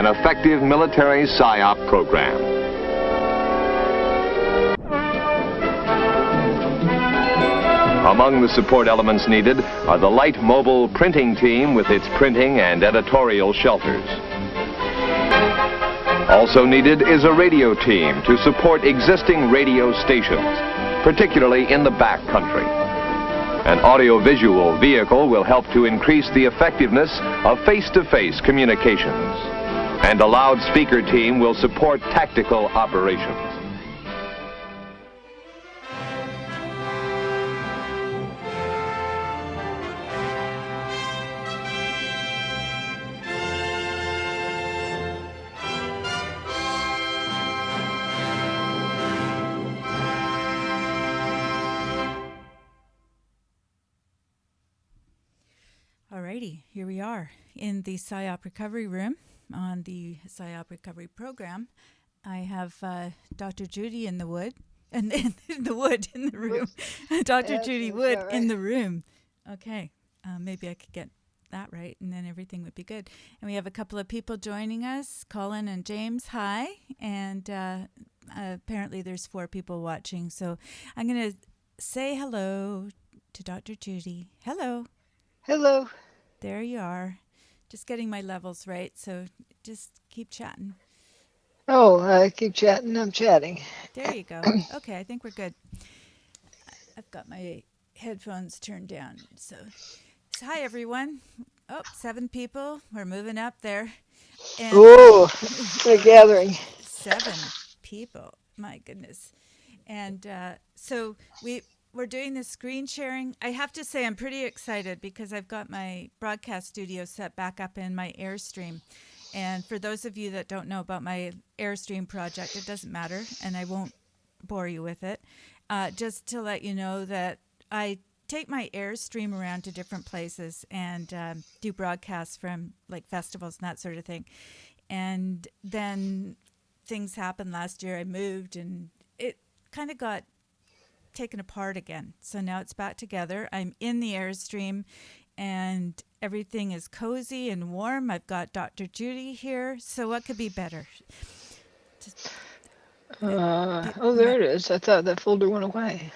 an effective military Psyop program. Among the support elements needed are the light mobile printing team with its printing and editorial shelters. Also needed is a radio team to support existing radio stations, particularly in the back country. An audiovisual vehicle will help to increase the effectiveness of face-to-face communications. And a loudspeaker team will support tactical operations. Alrighty, here we are in the Psyop recovery room on the Psyop recovery program. I have Dr. Judy in the room. Dr. Judy Wood in the room. Okay, maybe I could get that right, and then everything would be good. And we have a couple of people joining us, Colin and James. Hi, and apparently there's 4 people watching. So I'm going to say hello to Dr. Judy. Hello. Hello. There you are. Just getting my levels right, so just keep chatting. Oh, keep chatting. I'm chatting. There you go. Okay, I think we're good. I've got my headphones turned down. So hi, everyone. Oh, 7 people. We're moving up there. And they're gathering. 7 people. My goodness. And so we're doing this screen sharing. I have to say I'm pretty excited because I've got my broadcast studio set back up in my Airstream. And for those of you that don't know about my Airstream project, it doesn't matter, and I won't bore you with it. Just to let you know that I take my Airstream around to different places and do broadcasts from like festivals and that sort of thing. And then things happened last year. I moved and it kind of got taken apart again. So now it's back together. I'm in the Airstream and everything is cozy and warm. I've got Dr. Judy here. So what could be better? There it is. I thought that folder went away.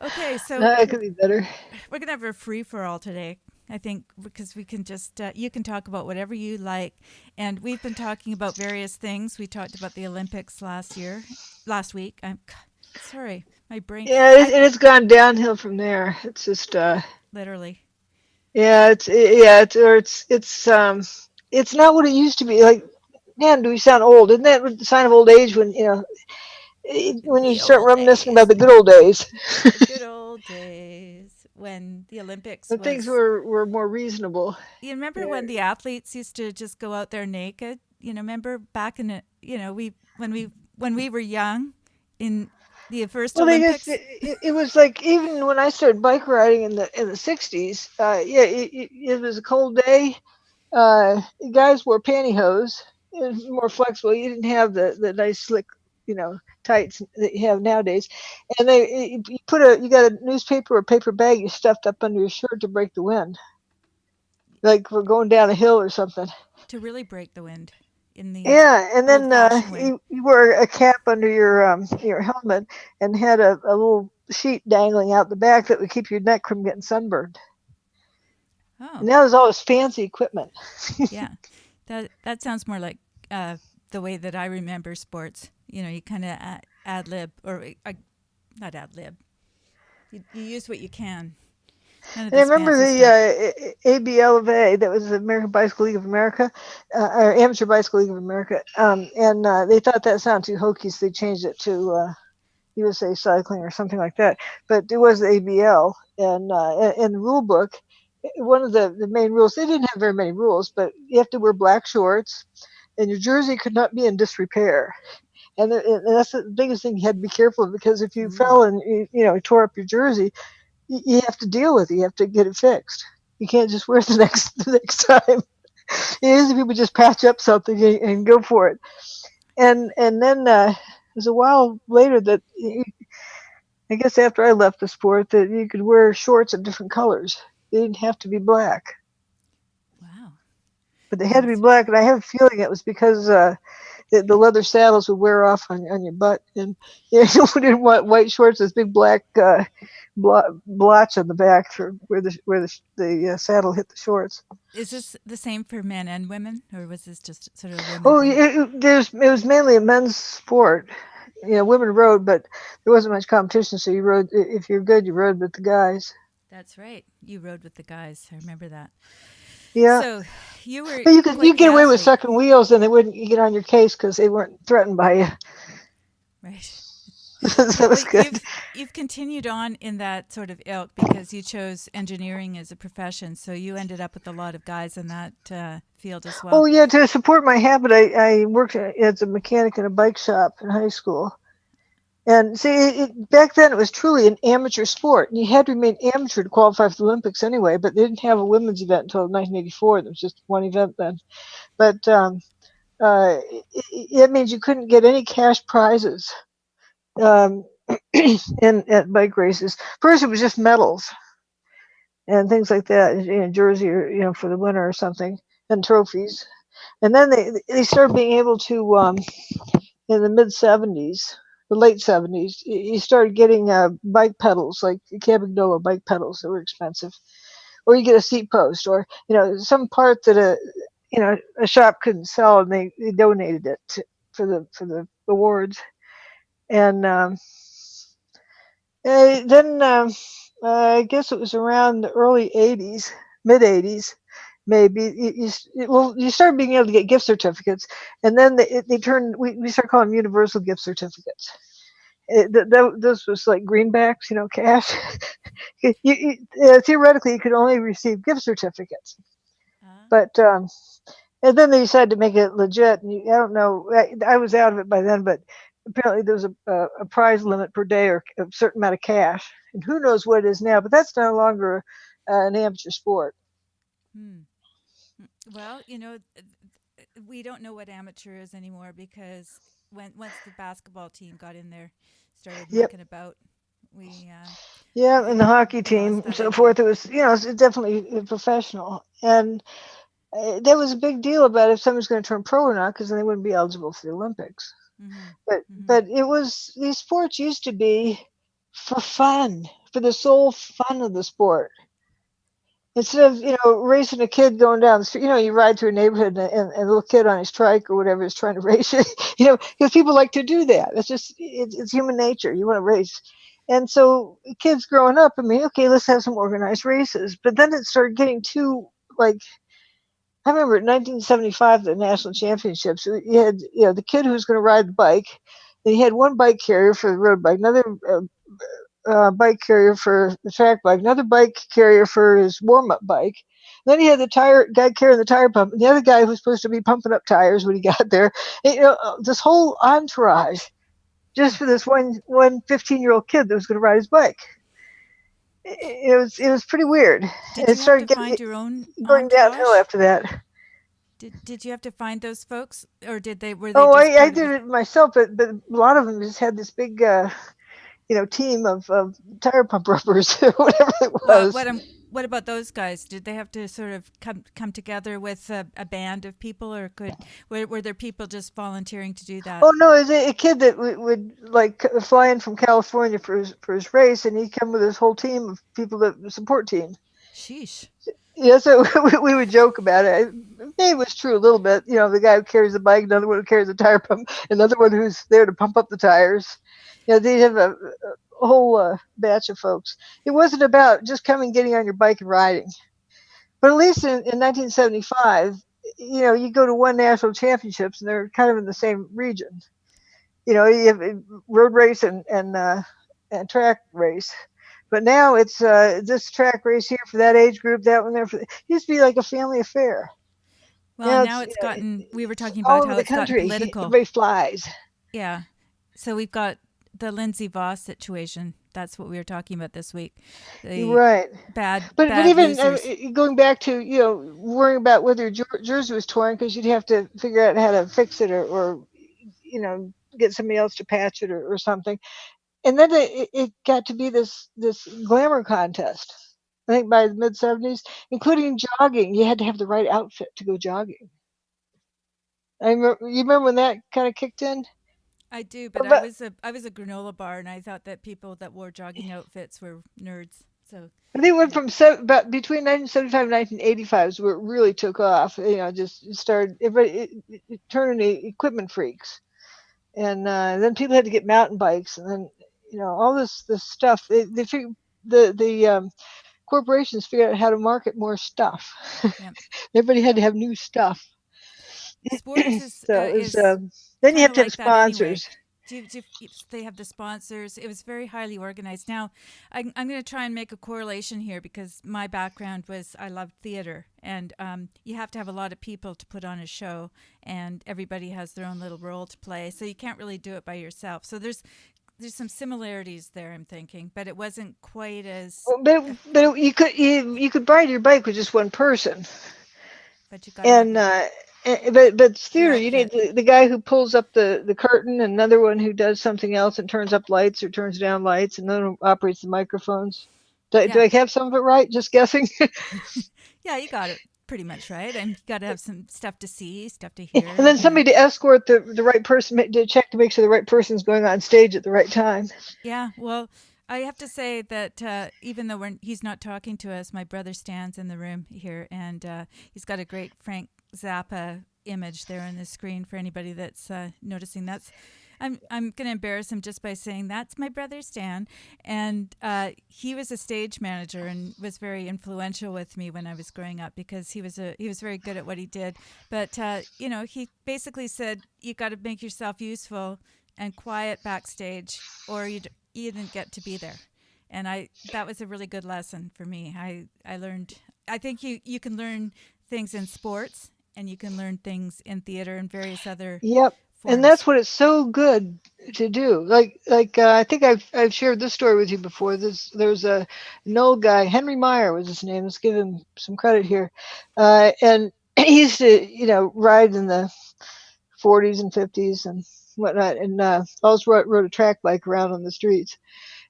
Okay, so that could be better. We're going to have a free-for-all today, I think, because we can just, you can talk about whatever you like. And we've been talking about various things. We talked about the Olympics last week. Sorry, my brain. Yeah, it has gone downhill from there. It's just literally. Yeah, it's not what it used to be. Like, man, do we sound old? Isn't that the sign of old age when you start reminiscing about the good old days? The good old days when the Olympics. When things were more reasonable. You remember when the athletes used to just go out there naked? Remember back in when we were young in the first Olympics. It was like even when I started bike riding in the 60s. It was a cold day. Guys wore pantyhose. It was more flexible. You didn't have the nice slick, tights that you have nowadays. And you got a newspaper or paper bag you stuffed up under your shirt to break the wind, like we're going down a hill or something. To really break the wind. And then you wore a cap under your helmet and had a little sheet dangling out the back that would keep your neck from getting sunburned. Oh. And that was all this fancy equipment. Yeah, that sounds more like the way that I remember sports. You kind of ad lib or not ad lib. You use what you can. I remember the ABLA, that was the American Bicycle League of America, or Amateur Bicycle League of America, and they thought that sounded too hokey, so they changed it to USA Cycling or something like that. But it was the ABL, and in the rule book, one of the main rules, they didn't have very many rules, but you have to wear black shorts, and your jersey could not be in disrepair. And that's the biggest thing you had to be careful of, because if you fell and you tore up your jersey, you have to deal with it. You have to get it fixed. You can't just wear it the next time. Usually people just patch up something and go for it. And then it was a while later that I guess after I left the sport that you could wear shorts of different colors. They didn't have to be black. Wow. but they had to be black. And I have a feeling it was because the leather saddles would wear off on your butt, and you didn't want white shorts with big black blotch on the back for where the saddle hit the shorts. Is this the same for men and women, or was this just sort of a women Oh, thing? it was mainly a men's sport. Women rode, but there wasn't much competition. So you rode, if you're good, you rode with the guys. That's right. You rode with the guys. I remember that. Yeah, So you were but you quite the get away with athlete, sucking wheels, and they wouldn't get on your case because they weren't threatened by you. right? That Well, was good. you've continued on in that sort of ilk because you chose engineering as a profession. So you ended up with a lot of guys in that field as Oh well. yeah, to support my habit, I worked as a mechanic in a bike shop in high school. And see, back then it was truly an amateur sport. You had to remain amateur to qualify for the Olympics anyway, but they didn't have a women's event until 1984. There was just one event then. But it means you couldn't get any cash prizes um, at bike races. First, it was just medals and things like that, jersey or for the winner or something, and trophies. And then they started being able to in the mid 70s, the late 70s, you started getting bike pedals, like Campagnolo bike pedals that were expensive, or you get a seat post, or some part that a shop couldn't sell, and they donated it for the awards. And then I guess it was around the early 80s, mid 80s. Maybe you started being able to get gift certificates, and then they turned. We started calling them universal gift certificates. This was like greenbacks, cash. Theoretically, you could only receive gift certificates, Uh, but and then they decided to make it legit. And I don't know, I was out of it by then, but apparently there was a prize limit per day or a certain amount of cash, and who knows what it is now. But that's no longer an amateur sport. hmm. Well, we don't know what amateur is anymore because once the basketball team got in there, started Yep. mucking about, we I Yeah, and think the hockey we lost team, that so idea. forth. It was, it's definitely professional, and there was a big deal about if someone's going to turn pro or not, because then they wouldn't be eligible for the Olympics. Mm-hmm. Mm-hmm. But it was these sports used to be for fun, for the sole fun of the sport. Instead of racing a kid going down the street, you ride through a neighborhood and a little kid on his trike or whatever is trying to race you, because people like to do that. It's human nature. You want to race, and so kids growing up, I mean, okay, let's have some organized races. But then it started getting too like I remember in 1975, the national championships. You had the kid who was going to ride the bike. Then you had one bike carrier for the road bike, another bike carrier for the track bike, another bike carrier for his warm up bike. Then he had the tire guy carrying the tire pump, and the other guy who was supposed to be pumping up tires when he got there. And, this whole entourage just for this one 15-year-old kid that was going to ride his bike. It was pretty weird. Did It you have started to find your own going downhill entourage? after that. Did you have to find those folks, or were they Oh, just I part of did it? it myself, but a lot of them just had this big, team of tire pump rubbers or whatever it Well, was. what about those guys? Did they have to sort of come together with a band of people, or were there people just volunteering to do that? Oh no, it was a kid that would like fly in from California for his race, and he'd come with his whole team of people, that the support team. Sheesh. Yeah, so we would joke about it. Maybe it was true a little bit. The guy who carries the bike, another one who carries the tire pump, another one who's there to pump up the tires. They'd have a whole batch of folks. It wasn't about just coming, getting on your bike and riding. But at least in 1975, you go to one national championships, and they're kind of in the same region. You have a road race and track race. But now it's this track race here for that age group, that one there for. It used to be like a family affair. Well, Now now it's it's gotten. We were talking all about over how the it's gotten country. political. Everybody flies. Yeah. So we've got the Lindsay Voss situation. That's what we were talking about this week. You're The right. But bad even losers. going back to worrying about whether your jersey was torn, because you'd have to figure out how to fix it, or get somebody else to patch it, or something. And then it got to be this glamour contest. I think by the mid 70s, including jogging. You had to have the right outfit to go jogging. You remember when that kind of kicked in? I do, but But I was a granola bar, and I thought that people that wore jogging outfits were nerds. So, I think it went yeah, from about between 1975 and 1985 is where it really took off. Just started everybody it turned into equipment freaks, and then people had to get mountain bikes, and then all this stuff. The corporations figured out how to market more stuff. yeah. Everybody had to have new stuff. Sports So it was. is Then you kind have of to have like that anyway. sponsors. They have the sponsors. It was very highly organized. Now, I'm going to try and make a correlation here because my background was I loved theater, and you have to have a lot of people to put on a show, and everybody has their own little role to play. So you can't really do it by yourself. So there's some similarities there, I'm thinking, but it wasn't quite as. But you could ride your bike with just one person. But you got to have And but your theater, you need outfit. the guy who pulls up the curtain, another one who does something else and turns up lights or turns down lights, and then operates the microphones. Do Yeah. I have some of it right? Just guessing. Yeah, you got it pretty much right. And you got to have some stuff to see, stuff to And hear. then somebody to escort the right person to check to make sure the right person's going on stage at the right time. Yeah, well, I have to say that even though he's not talking to us, my brother stands in the room here, and he's got a great Frank Zappa image there on the screen for anybody that's noticing. I'm going to embarrass him just by saying that's my brother Stan, and he was a stage manager and was very influential with me when I was growing up because he was very good at what he did. But he basically said you got to make yourself useful and quiet backstage, or you didn't get to be there. And that was a really good lesson for me. I learned. I think you can learn things in sports, and you can learn things in theater and various other Yep. And forms. that's what it's so good to do. I think I've shared this story with you before. There's an old guy, Henry Meyer was his name. Let's give him some credit here. And he used to ride in the 40s and 50s and whatnot, and also rode a track bike around on the streets.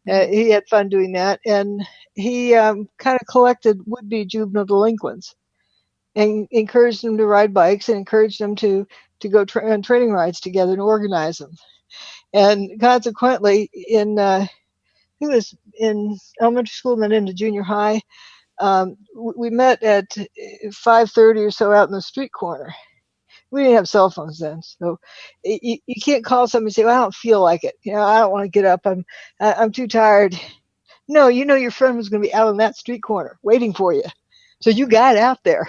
Mm-hmm. He had fun doing that, and he kind of collected would-be juvenile delinquents and encouraged them to ride bikes and encouraged them to go on training rides together and organize them. And consequently, I think it was in elementary school and then into junior high, we met at 5:30 or so out in the street corner. We didn't have cell phones then, so you can't call somebody and say, "Well, I don't feel like it. I don't want to get up. I'm too tired." No, your friend was going to be out on that street corner waiting for you, so you Right. got out there.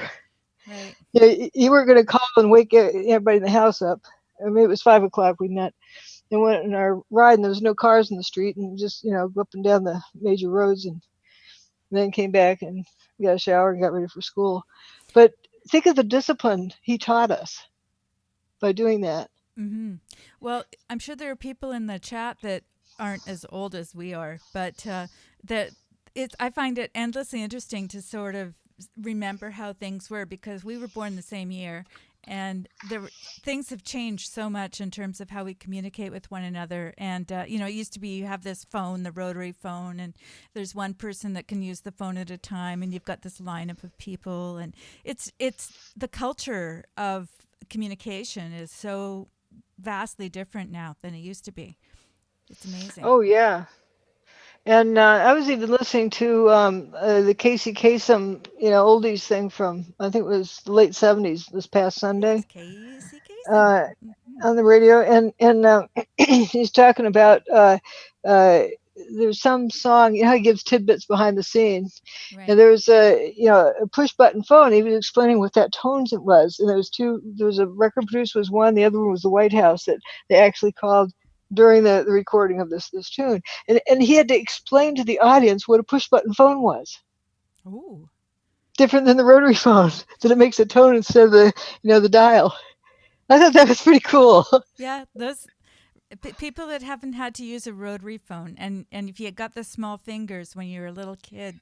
Right. You weren't going to call and wake everybody in the house up. I mean, it was 5 o'clock. We met and went on our ride, and there was no cars in the street, and just go up and down the major roads, and then came back and got a shower and got ready for school. But think of the discipline he taught us by doing that. Mm-hmm. Well, I'm sure there are people in the chat that aren't as old as we are, but that I find it endlessly interesting to sort of remember how things were because we were born the same year, and things have changed so much in terms of how we communicate with one another. And it used to be you have this phone, the rotary phone, and there's one person that can use the phone at a time, and you've got this lineup of people, and it's the culture of communication is so vastly different now than it used to be. It's amazing. Oh yeah. And I was even listening to the Casey Kasem, oldies thing from I think it was the late '70s this past Yes, Sunday Casey Kasem. uh, Mm-hmm. on the radio, and he's talking about uh, there's some song, how he gives tidbits behind the scenes, and Right. there was a push button phone. He was explaining what that tones it was, and there was a record producer was one, the other one was the White House that they actually called during the recording of this tune, and he had to explain to the audience what a push button phone was. Ooh. Different than the rotary phone, that it makes a tone instead of the dial. I thought that was pretty cool. Yeah, those people that haven't had to use a rotary phone, and if you got the small fingers when you were a little kid,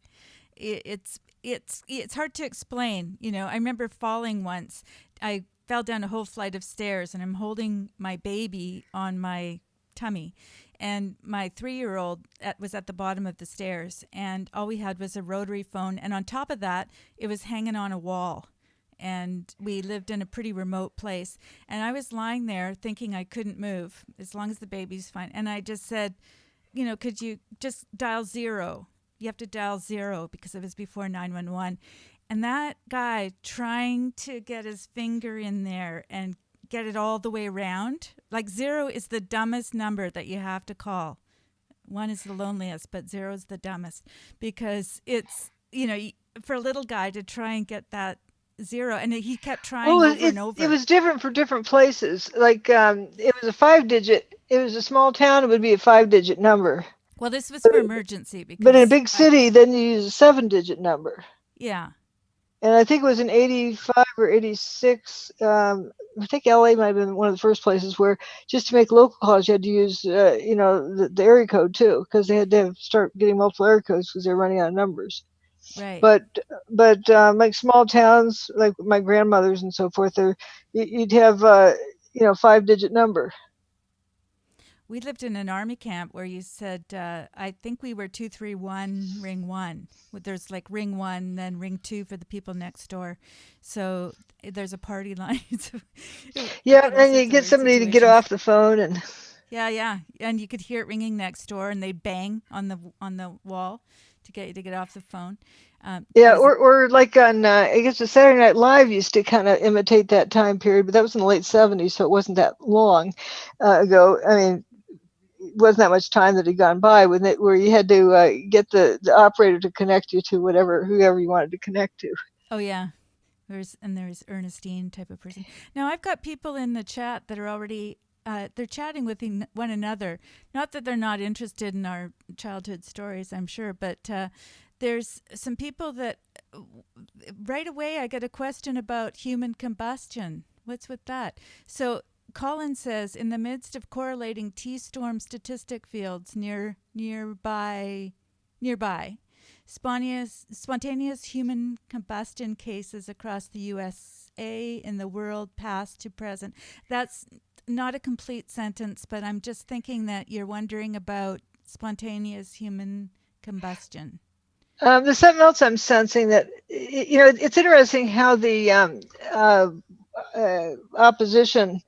it's hard to explain. I remember falling once. I fell down a whole flight of stairs, and I'm holding my baby on my tummy, and my 3-year-old was at the bottom of the stairs, and all we had was a rotary phone, and on top of that, it was hanging on a wall. And we lived in a pretty remote place. And I was lying there thinking I couldn't move as long as the baby's fine. And I just said, could you just dial 0? You have to dial 0 because it was before 911. And that guy trying to get his finger in there and get it all the way around. Like 0 is the dumbest number that you have to call. 1 is the loneliest, but 0 is the dumbest because it's, for a little guy to try and get that 0, and he kept trying over and over. It was different for different places. Like it was a 5-digit. It was a small town. It would be a 5-digit number. Well, this was for emergency. But in a big city, then you use a 7-digit number. Yeah. And I think it was in 85 or 86. I think LA might have been one of the first places where just to make local calls, you had to use, the area code too, because they had to start getting multiple area codes because they're running out of numbers. Right. But like small towns, like my grandmother's and so forth, you'd have 5-digit number. We lived in an army camp where you said, I think we were 231 ring 1. There's like ring 1, then ring 2 for the people next door. So there's a party line. Yeah, and you get somebody to get off the phone and. Yeah, and you could hear it ringing next door, and they bang on the wall to get you to get off the phone. Or like on, I guess the Saturday Night Live used to kind of imitate that time period, but that was in the late 70s, so it wasn't that long ago. I mean, it wasn't that much time that had gone by where you had to get the operator to connect you to whoever you wanted to connect to. Oh, yeah. There's Ernestine type of person. Now, I've got people in the chat that are already they're chatting with one another. Not that they're not interested in our childhood stories, I'm sure, but there's some people that right away I get a question about human combustion. What's with that? So Colin says, in the midst of correlating T-storm statistic fields nearby, spontaneous human combustion cases across the USA in the world past to present. That's not a complete sentence, but I'm just thinking that you're wondering about spontaneous human combustion. There's something else I'm sensing that, it's interesting how the opposition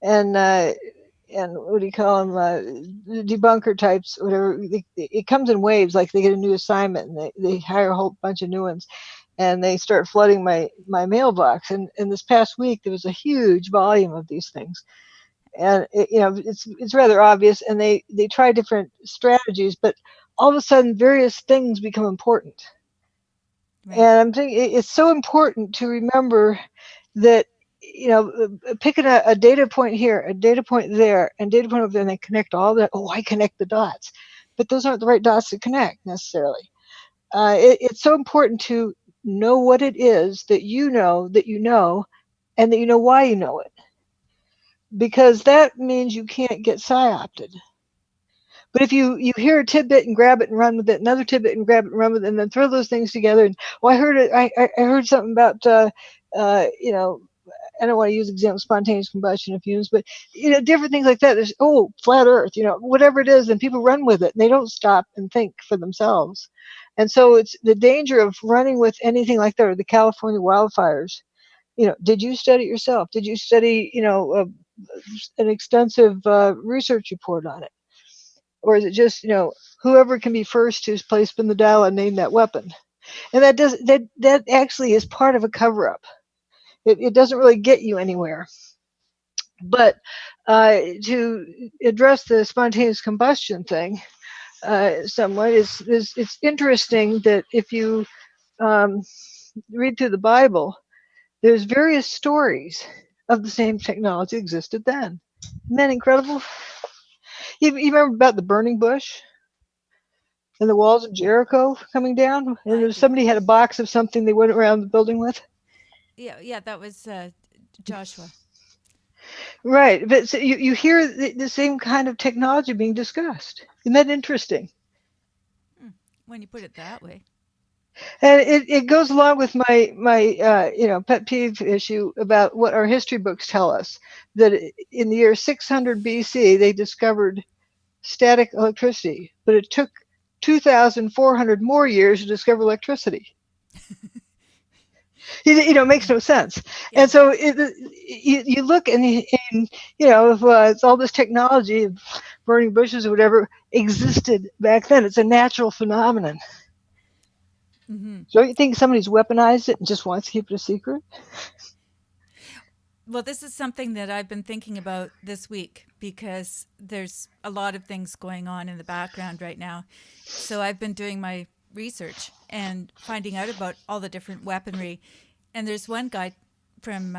and what do you call them, debunker types, whatever, it comes in waves. Like they get a new assignment and they hire a whole bunch of new ones and they start flooding my mailbox. And this past week, there was a huge volume of these things. And it's rather obvious, and they try different strategies, but all of a sudden various things become important. Right. And I'm thinking it's so important to remember that, picking a data point here, a data point there, and data point over there, and they connect all that. Oh, I connect the dots, but those aren't the right dots to connect necessarily. It's so important to know what it is that you know, and that you know why you know it. Because that means you can't get psyopted. But if you hear a tidbit and grab it and run with it, another tidbit and grab it and run with it, and then throw those things together, and I heard it. I heard something about I don't want to use example spontaneous combustion of fumes, but different things like that. There's flat Earth, whatever it is, and people run with it and they don't stop and think for themselves. And so it's the danger of running with anything like that, or the California wildfires. Did you study it yourself? Did you study an extensive research report on it? Or is it just, whoever can be first to place spin the dial and name that weapon? And that actually is part of a cover-up. It doesn't really get you anywhere. But to address the spontaneous combustion thing somewhat, it's interesting that if you read through the Bible, there's various stories of the same technology existed then. Isn't that incredible? You remember about the burning bush and the walls of Jericho coming down? And somebody had a box of something they went around the building with? Yeah, that was Joshua. Right, but so you hear the same kind of technology being discussed. Isn't that interesting? When you put it that way. And it goes along with my pet peeve issue about what our history books tell us, that in the year 600 BC they discovered static electricity, but it took 2,400 more years to discover electricity. It makes no sense. Yeah. And so you look and if it's all this technology, burning bushes or whatever, existed back then. It's a natural phenomenon. Mm-hmm. Don't you think somebody's weaponized it and just wants to keep it a secret? Well, this is something that I've been thinking about this week because there's a lot of things going on in the background right now. So I've been doing my research and finding out about all the different weaponry. And there's one guy from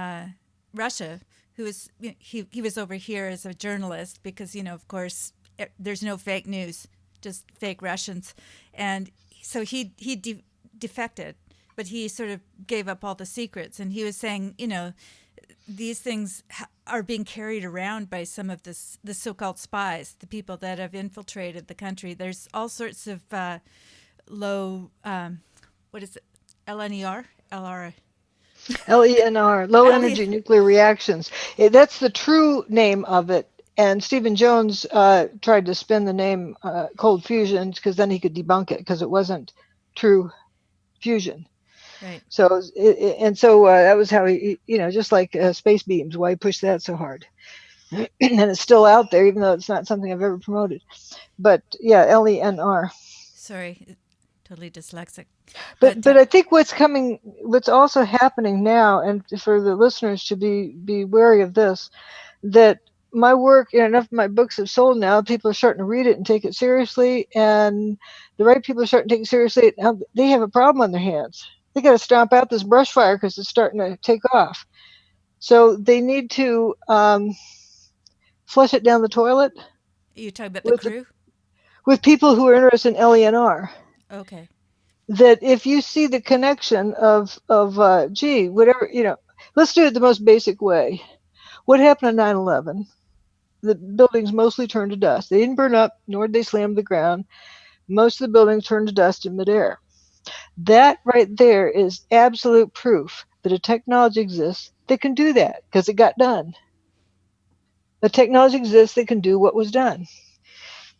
Russia who was he was over here as a journalist because of course there's no fake news, just fake Russians, and so he defected, but he sort of gave up all the secrets, and he was saying these things are being carried around by some of the so-called spies, the people that have infiltrated the country. There's all sorts of low, what is it, LNER, LR. LENR, low energy nuclear reactions. That's the true name of it. And Stephen Jones tried to spin the name cold fusion because then he could debunk it because it wasn't true fusion. Right. So that was how he, just like space beams, why he pushed that so hard. And it's still out there, even though it's not something I've ever promoted. But yeah, LENR. Sorry, totally dyslexic. But I think what's also happening now, and for the listeners to be wary of this, that my work, enough of my books have sold now, people are starting to read it and take it seriously, and the right people are starting to take it seriously. Now they have a problem on their hands. They got to stomp out this brush fire because it's starting to take off. So they need to flush it down the toilet. You talking about the crew? With people who are interested in LENR. Okay. That if you see the connection of whatever, let's do it the most basic way. What happened on 9/11? The buildings mostly turned to dust. They didn't burn up, nor did they slam to the ground. Most of the buildings turned to dust in midair. That right there is absolute proof that a technology exists that can do that because it got done. The technology exists that can do what was done.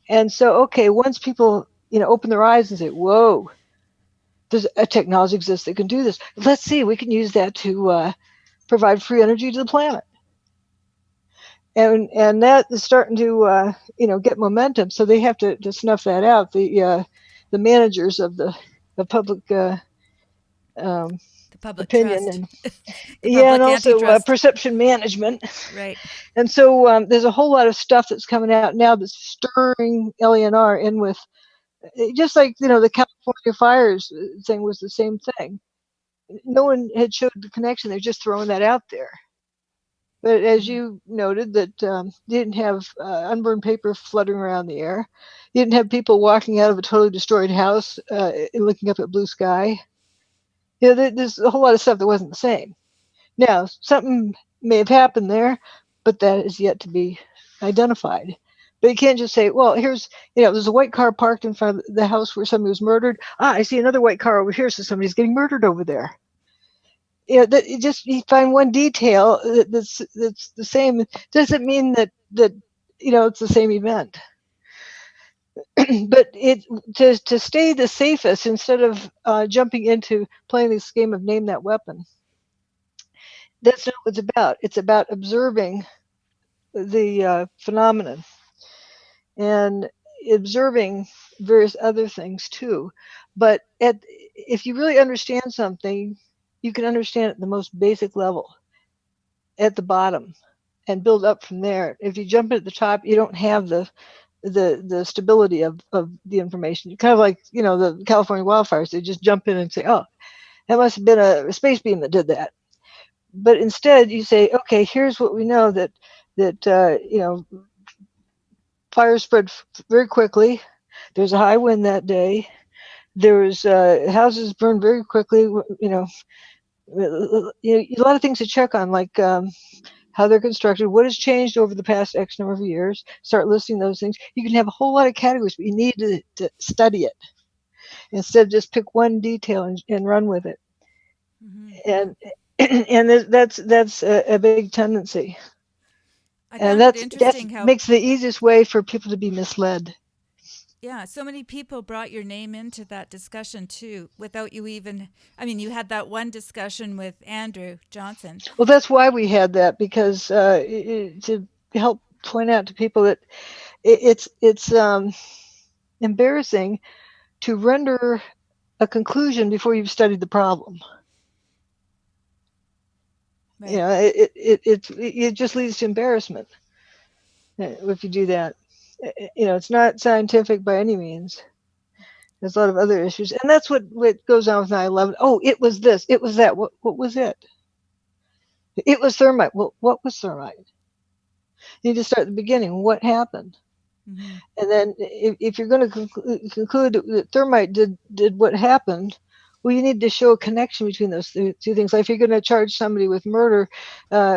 And so, okay, once people, open their eyes and say, whoa, there's a technology exists that can do this. Let's see, we can use that to provide free energy to the planet. And that is starting to, get momentum. So they have to snuff that out. The managers of the public the public opinion trust. and and also perception management. Right. And so there's a whole lot of stuff that's coming out now that's stirring LENR in with, just like the California fires thing was the same thing. No one had showed the connection. They're just throwing that out there. But as you noted, that you didn't have unburned paper fluttering around the air. You didn't have people walking out of a totally destroyed house looking up at blue sky. There's a whole lot of stuff that wasn't the same. Now, something may have happened there, but that is yet to be identified. But you can't just say, well, there's a white car parked in front of the house where somebody was murdered. I see another white car over here, so somebody's getting murdered over there. You find one detail that's the same. It doesn't mean that it's the same event. But to stay the safest, instead of jumping into playing this game of name that weapon, that's not what it's about. It's about observing the phenomenon and observing various other things too. But if you really understand something, you can understand it at the most basic level, at the bottom, and build up from there. If you jump in at the top, you don't have the stability of the information. Kind of like the California wildfires. They just jump in and say, "Oh, that must have been a space beam that did that." But instead, you say, "Okay, here's what we know that fires spread very quickly. There's a high wind that day. There's houses burned very quickly. A lot of things to check on, like how they're constructed, what has changed over the past X number of years. Start listing those things. You can have a whole lot of categories, but you need to study it instead of just pick one detail and run with it. Mm-hmm. And that's a big tendency. I And found it that's interesting how, makes the easiest way for people to be misled. yeah, so many people brought your name into that discussion too, without you even, I mean, you had that one discussion with Andrew Johnson. Well, that's why we had that, because to help point out to people that it's embarrassing to render a conclusion before you've studied the problem. You Right. know, it just leads to embarrassment if you do that. You know, it's not scientific by any means. There's a lot of other issues, and that's what goes on with 9/11. Oh, it was this, it was that. What was it? It was thermite. Well, what was thermite? You need to start at the beginning. What happened? Mm-hmm. And then if you're going to conclude that thermite did what happened, well, you need to show a connection between those two things. Like if you're going to charge somebody with murder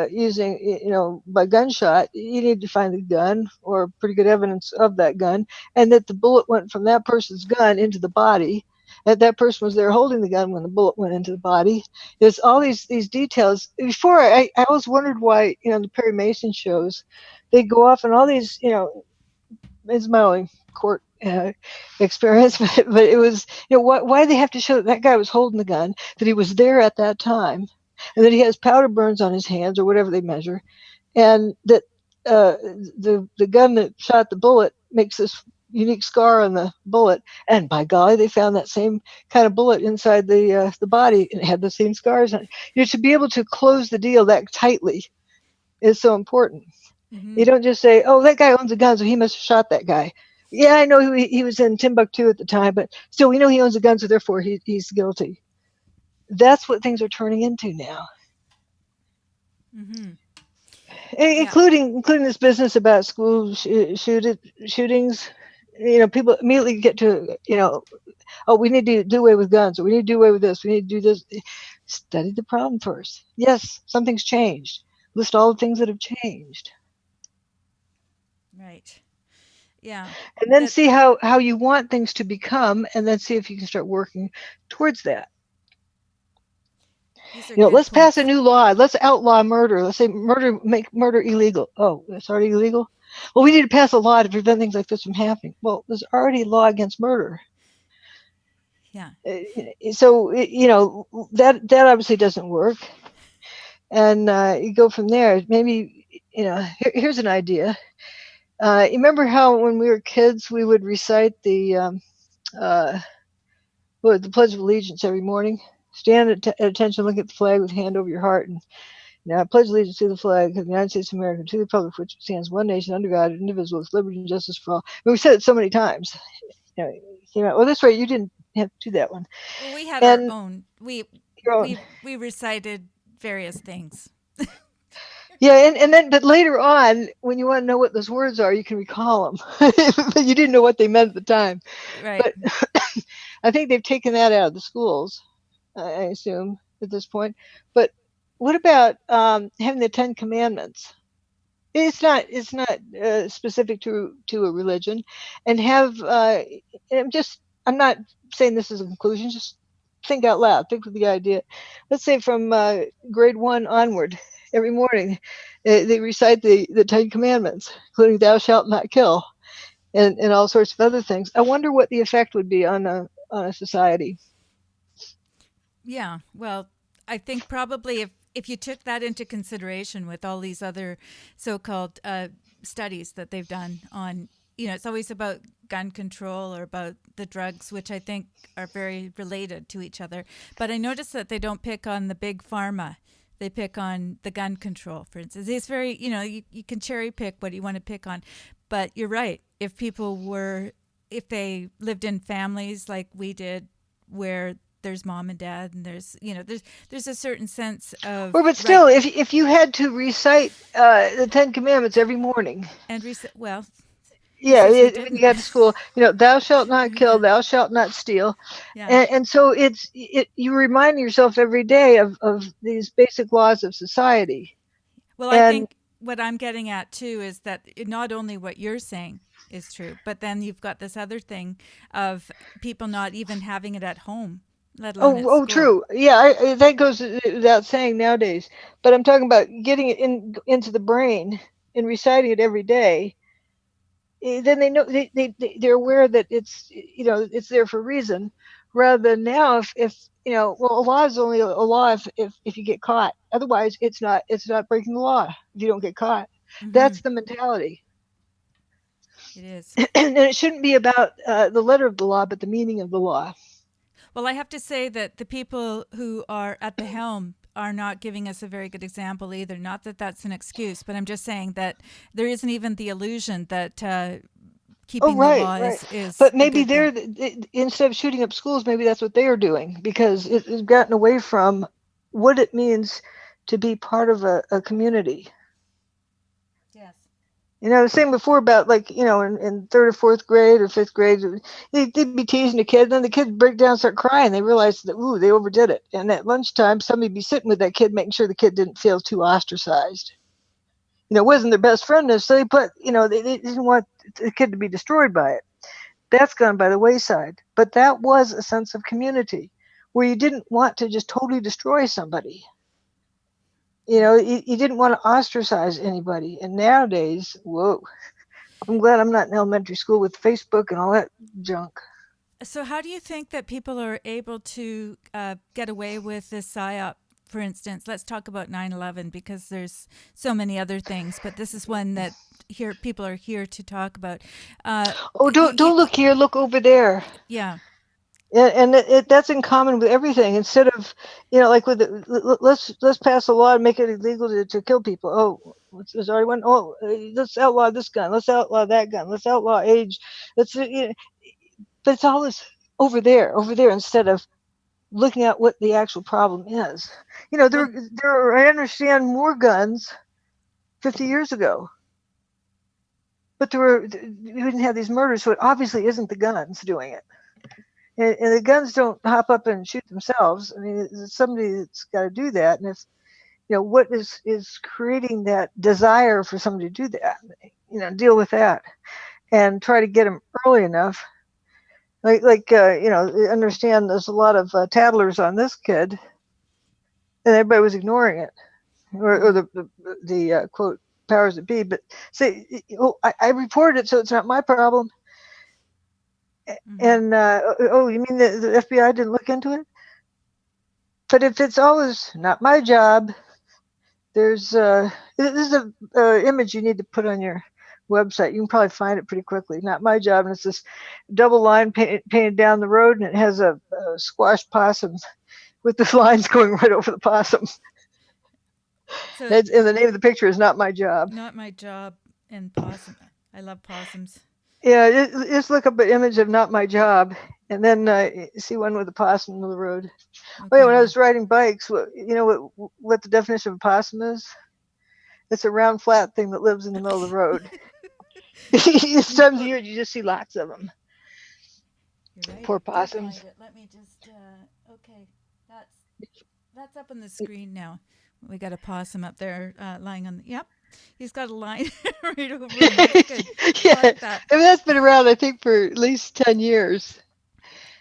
using, by gunshot, you need to find the gun or pretty good evidence of that gun, and that the bullet went from that person's gun into the body. That person was there holding the gun when the bullet went into the body. There's all these details. Before, I always wondered why, the Perry Mason shows, they go off on all these, it's my only court experience, but it was, why they have to show that that guy was holding the gun, that he was there at that time, and that he has powder burns on his hands or whatever they measure, and that the gun that shot the bullet makes this unique scar on the bullet, and by golly, they found that same kind of bullet inside the body and it had the same scars on it. To be able to close the deal that tightly is so important. Mm-hmm. You don't just say, "Oh, that guy owns a gun, so he must have shot that guy." Yeah, I know he was in Timbuktu at the time, but still, we know he owns a gun, so therefore he's guilty. That's what things are turning into now, Mm-hmm. Yeah. including this business about school shootings. People immediately get to, oh, we need to do away with guns, or we need to do away with this, we need to do this. Study the problem first. Yes, something's changed. List all the things that have changed. Right. Yeah. And then That see how you want things to become, and then see if you can start working towards that. these are good Let's pass a points. new law. Let's outlaw murder. Let's say make murder illegal. Oh, it's already illegal. Well, we need to pass a law to prevent things like this from happening. Well, there's already a law against murder. Yeah. So that obviously doesn't work, and you go from there. Maybe here's an idea. You remember how when we were kids we would recite uh, the Pledge of Allegiance every morning? Stand at attention, look at the flag with hand over your heart, and I pledge allegiance to the flag of the United States of America, to the republic for which it stands, one nation under God, indivisible, with liberty and justice for all. But we said it so many times. Well, that's right. You didn't have to do that one. Well, we had our And own. We your own. we recited various things. Yeah, and then, but later on, when you want to know what those words are, you can recall them. But you didn't know what they meant at the time. Right. But I think they've taken that out of the schools, I assume, at this point. But what about having the Ten Commandments? It's not specific to a religion, and have I'm not saying this is a conclusion. Just think out loud. Think of the idea. Let's say from grade 1 onward, every morning they recite the Ten Commandments, including "Thou shalt not kill" and all sorts of other things. I wonder what the effect would be on a society. Yeah. Well, I think probably if you took that into consideration with all these other so-called studies that they've done on, it's always about gun control or about the drugs, which I think are very related to each other. But I noticed that they don't pick on the big pharma. They pick on the gun control, for instance. It's very, you can cherry pick what you want to pick on. But you're right. If they lived in families like we did, where there's mom and dad, and there's a certain sense of But still, if you had to recite the Ten Commandments every morning, and well, yeah, says we when you didn't. got to school, "Thou shalt not kill, thou shalt not steal," Yeah. and so you remind yourself every day of these basic laws of society. Well, I And think what I'm getting at too is that not only what you're saying is true, but then you've got this other thing of people not even having it at home, let alone at oh, school. true, yeah, that goes without saying nowadays. But I'm talking about getting it into the brain. and reciting it every day, then they know they're aware that it's there for a reason, rather than now if well, a law is only a law if you get caught. Otherwise, it's not breaking the law if you don't get caught. Mm-hmm. That's the mentality. It is. And it shouldn't be about the letter of the law, but the meaning of the law. Well, I have to say that the people who are at the helm are not giving us a very good example either. Not that that's an excuse, but I'm just saying that there isn't even the illusion that Oh, keeping the right, law right. is But a maybe good thing. instead of shooting up schools, maybe that's what they are doing, because it's gotten away from what it means to be part of a community. Yes. I was saying before about, like, in third or fourth grade or fifth grade, they'd be teasing a kid, and then the kids break down and start crying. They realize that, ooh, they overdid it. And at lunchtime, somebody'd be sitting with that kid, making sure the kid didn't feel too ostracized. It wasn't their best friend necessarily, but, they didn't want the kid to be destroyed by it. That's gone by the wayside. But that was a sense of community where you didn't want to just totally destroy somebody. You didn't want to ostracize anybody. And nowadays, whoa, I'm glad I'm not in elementary school with Facebook and all that junk. So, how do you think that people are able to get away with this psyop? For instance, let's talk about 9/11 because there's so many other things, but this is one that here people are here to talk about. Uh, Oh, don't look here, look over there. yeah. And that's in common with everything. Instead of, like with let's pass a law and make it illegal to kill people. Oh, there's already one. Oh, let's outlaw this gun. Let's outlaw that gun. Let's outlaw age. Let's but it's always over there, instead of looking at what the actual problem is. Well, I understand more guns 50 years ago, but we didn't have these murders, so it obviously isn't the guns doing it. And the guns don't hop up and shoot themselves. I mean, it's somebody that's got to do that. And if what is creating that desire for somebody to do that, deal with that and try to get them early enough. Understand there's a lot of tattlers on this kid, and everybody was ignoring it, or the quote powers that be. But say, oh, I reported it, so it's not my problem. And oh, you mean the FBI didn't look into it? But if it's always not my job, there's this is a image you need to put on your website. You can probably find it pretty quickly. Not my job, and it's this double line painted down the road, and it has a squash possum with the lines going right over the possum. So, and the name of the picture is "Not My Job." Not my job and possum. I love possums. Yeah, just look up an image of "Not My Job," and then see one with a possum in the road. Okay. Oh yeah, when I was riding bikes, what the definition of a possum is? It's a round, flat thing that lives in the middle of the road. This time of year, you just see lots of them. You're right. Poor possums. Let me just. Okay, that's up on the screen now. We got a possum up there lying on. Yep, he's got a line right over him. That's good. Yeah, I like that. I mean, that's been around, I think, for at least 10 years.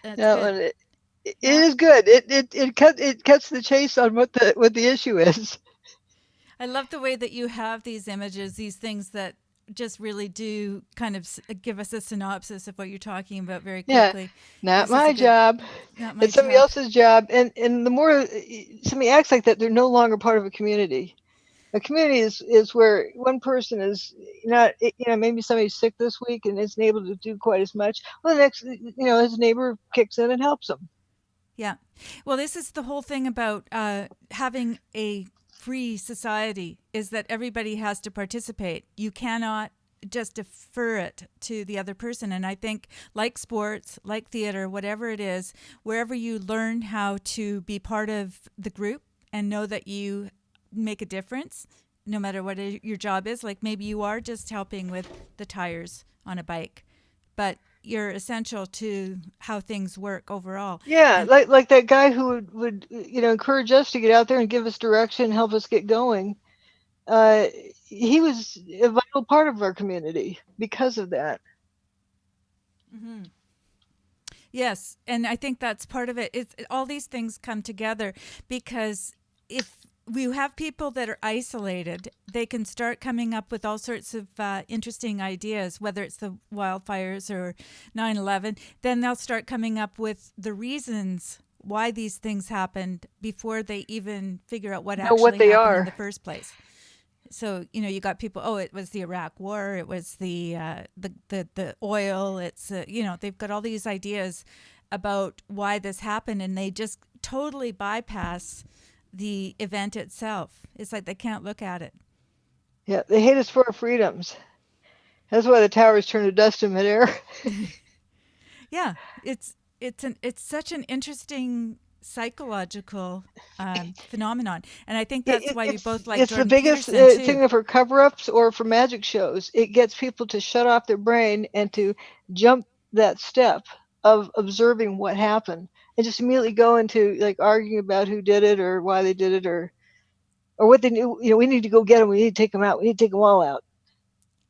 That's That good. one, it Yeah. is good. It cuts the chase on what the issue is. I love the way that you have these images, these things that just really do kind of give us a synopsis of what you're talking about very Yeah, quickly. not This is my a good, job. not my It's somebody job. else's job. And the more somebody acts like that, they're no longer part of a community. A community is where one person is not, maybe somebody's sick this week and isn't able to do quite as much. Well, the next, his neighbor kicks in and helps him. Yeah. Well, this is the whole thing about having a free society is that everybody has to participate. You cannot just defer it to the other person. And I think like sports, like theater, whatever it is, wherever you learn how to be part of the group and know that you make a difference, no matter what your job is, like maybe you are just helping with the tires on a bike, but you're essential to how things work overall. Yeah, And like that guy who would encourage us to get out there and give us direction, help us get going. Uh, he was a vital part of our community because of that. mm-hmm. And I think that's part of it. All these things come together because if we have people that are isolated. They can start coming up with all sorts of interesting ideas, whether it's the wildfires or 9/11. Then they'll start coming up with the reasons why these things happened before they even figure out what Know what actually they happened in are. the first place. So, you know, you got people, oh, it was the Iraq War, it was the oil, it's, you know, they've got all these ideas about why this happened, and they just totally bypass the event itself. It's like they can't look at it. Yeah, they hate us for our freedoms. That's why the towers turn to dust in midair. Yeah, it's such an interesting psychological phenomenon, and I think that's why we both like It's the Jordan biggest Peterson too. thing for cover-ups or for magic shows. It gets people to shut off their brain and to jump that step of observing what happened and just immediately go into like arguing about who did it or why they did it or what they knew. You know, we need to go get them. We need to take them out. We need to take them all out.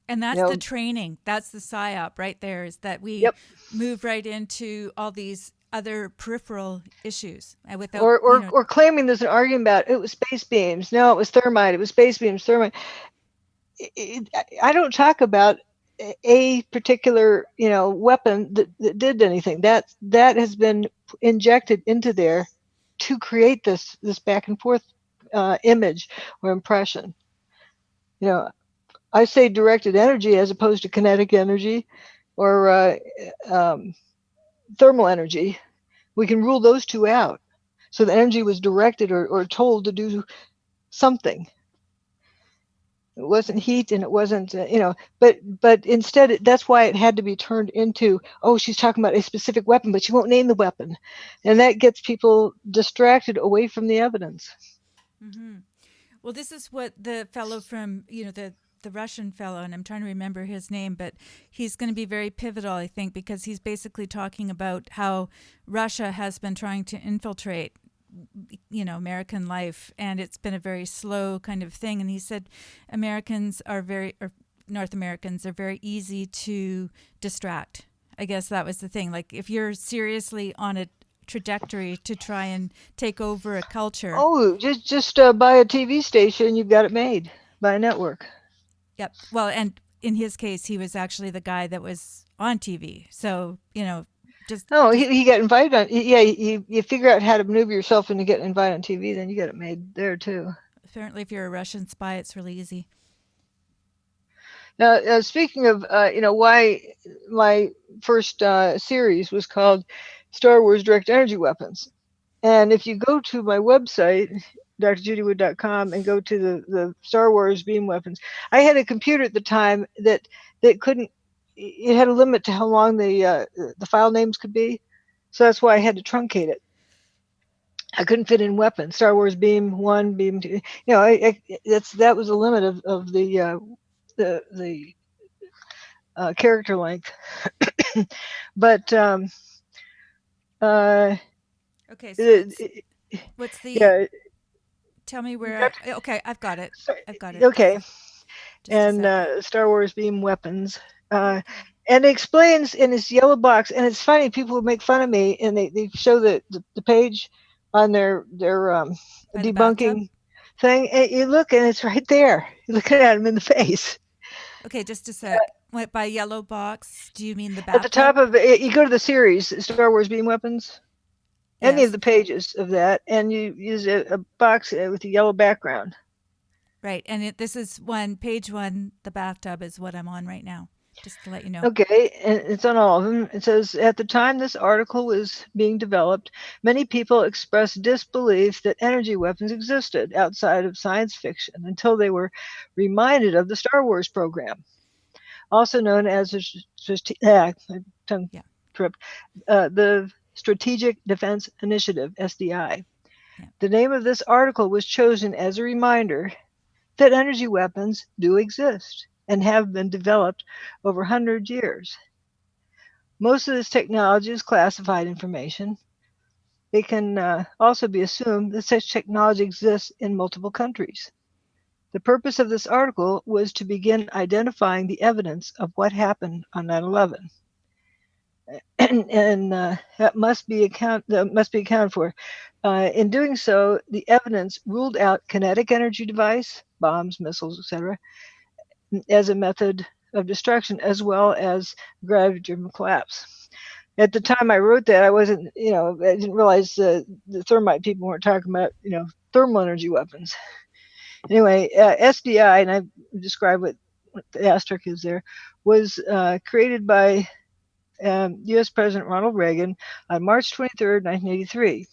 And You that's the know. training. That's the psyop right there, is that we Yep. move right into all these other peripheral issues without, Or claiming there's an argument about it was space beams. No, it was thermite. It was space beams, thermite. I don't talk about a particular, you know, weapon that did anything. That has been injected into there to create this back and forth image or impression. You know, I say directed energy as opposed to kinetic energy or thermal energy. We can rule those two out. So the energy was directed or told to do something. It wasn't heat and it wasn't, you know, but instead that's why it had to be turned into, oh, she's talking about a specific weapon, but she won't name the weapon. And that gets people distracted away from the evidence. Mm-hmm. Well, this is what the fellow from, you know, the Russian fellow, and I'm trying to remember his name, but he's going to be very pivotal, I think, because he's basically talking about how Russia has been trying to infiltrate, you know, American life, and it's been a very slow kind of thing. And he said Americans are North Americans are very easy to distract. I guess that was the thing. Like if you're seriously on a trajectory to try and take over a culture. Oh, just buy a TV station, you've got it made. Buy a network. Yep. Well, and in his case, he was actually the guy that was on TV. So, you know, he got invited on. Yeah, you figure out how to maneuver yourself into getting invited on TV, then you get it made there too. Apparently, if you're a Russian spy, it's really easy. Now, speaking of, you know, why my first series was called Star Wars Direct Energy Weapons. And if you go to my website, drjudywood.com, and go to the Star Wars beam weapons, I had a computer at the time that couldn't. It had a limit to how long the file names could be, so that's why I had to truncate it. I couldn't fit in weapons. Star Wars Beam 1, Beam 2. You know, that was the limit of the character length. But okay, so what's the? Yeah. Tell me where. Okay, I've got it. I've got it. Okay. Just and Star Wars Beam Weapons. And it explains in this yellow box, and it's funny, people make fun of me, and they show the page on their debunking thing, and you look, and it's right there. You're looking at him in the face. Okay, just a sec. By yellow box, do you mean the bathtub? At the top of it, you go to the series, Star Wars Beam Weapons, any Yes. of the pages of that, and you use a box with a yellow background. Right, and this is page 1, the bathtub is what I'm on right now, just to let you know. Okay, and it's on all of them. It says, at the time this article was being developed, many people expressed disbelief that energy weapons existed outside of science fiction until they were reminded of the Star Wars program, also known as the Strategic Defense Initiative, SDI. Yeah. The name of this article was chosen as a reminder that energy weapons do exist and have been developed over 100 years. Most of this technology is classified information. It can also be assumed that such technology exists in multiple countries. The purpose of this article was to begin identifying the evidence of what happened on 9/11. and that must be accounted for. In doing so, the evidence ruled out kinetic energy device, bombs, missiles, etc., as a method of destruction, as well as gravity-driven collapse. At the time I wrote that, I didn't realize the thermite people weren't talking about, thermal energy weapons. Anyway, SDI, and I describe what the asterisk is there, was created by U.S. President Ronald Reagan on March 23rd, 1983.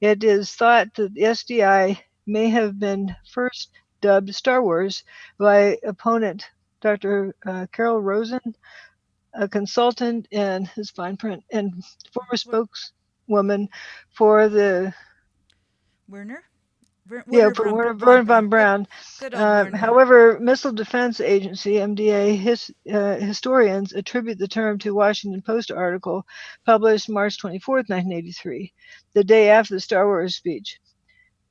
It is thought that the SDI may have been first dubbed Star Wars by opponent Dr. Carol Rosen, a consultant and his fine print, and former spokeswoman for the Werner Werner von Braun. Good old Werner. However, Missile Defense Agency (MDA) historians attribute the term to a Washington Post article published March 24th, 1983, the day after the Star Wars speech,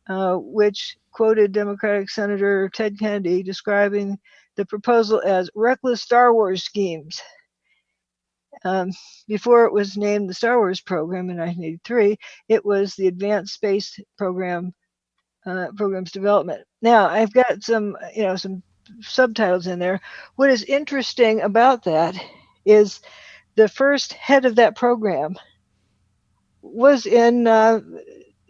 which quoted Democratic Senator Ted Kennedy describing the proposal as reckless Star Wars schemes. Before it was named the Star Wars program in 1983, it was the Advanced Space Program's development. Now, I've got some subtitles in there. What is interesting about that is the first head of that program was in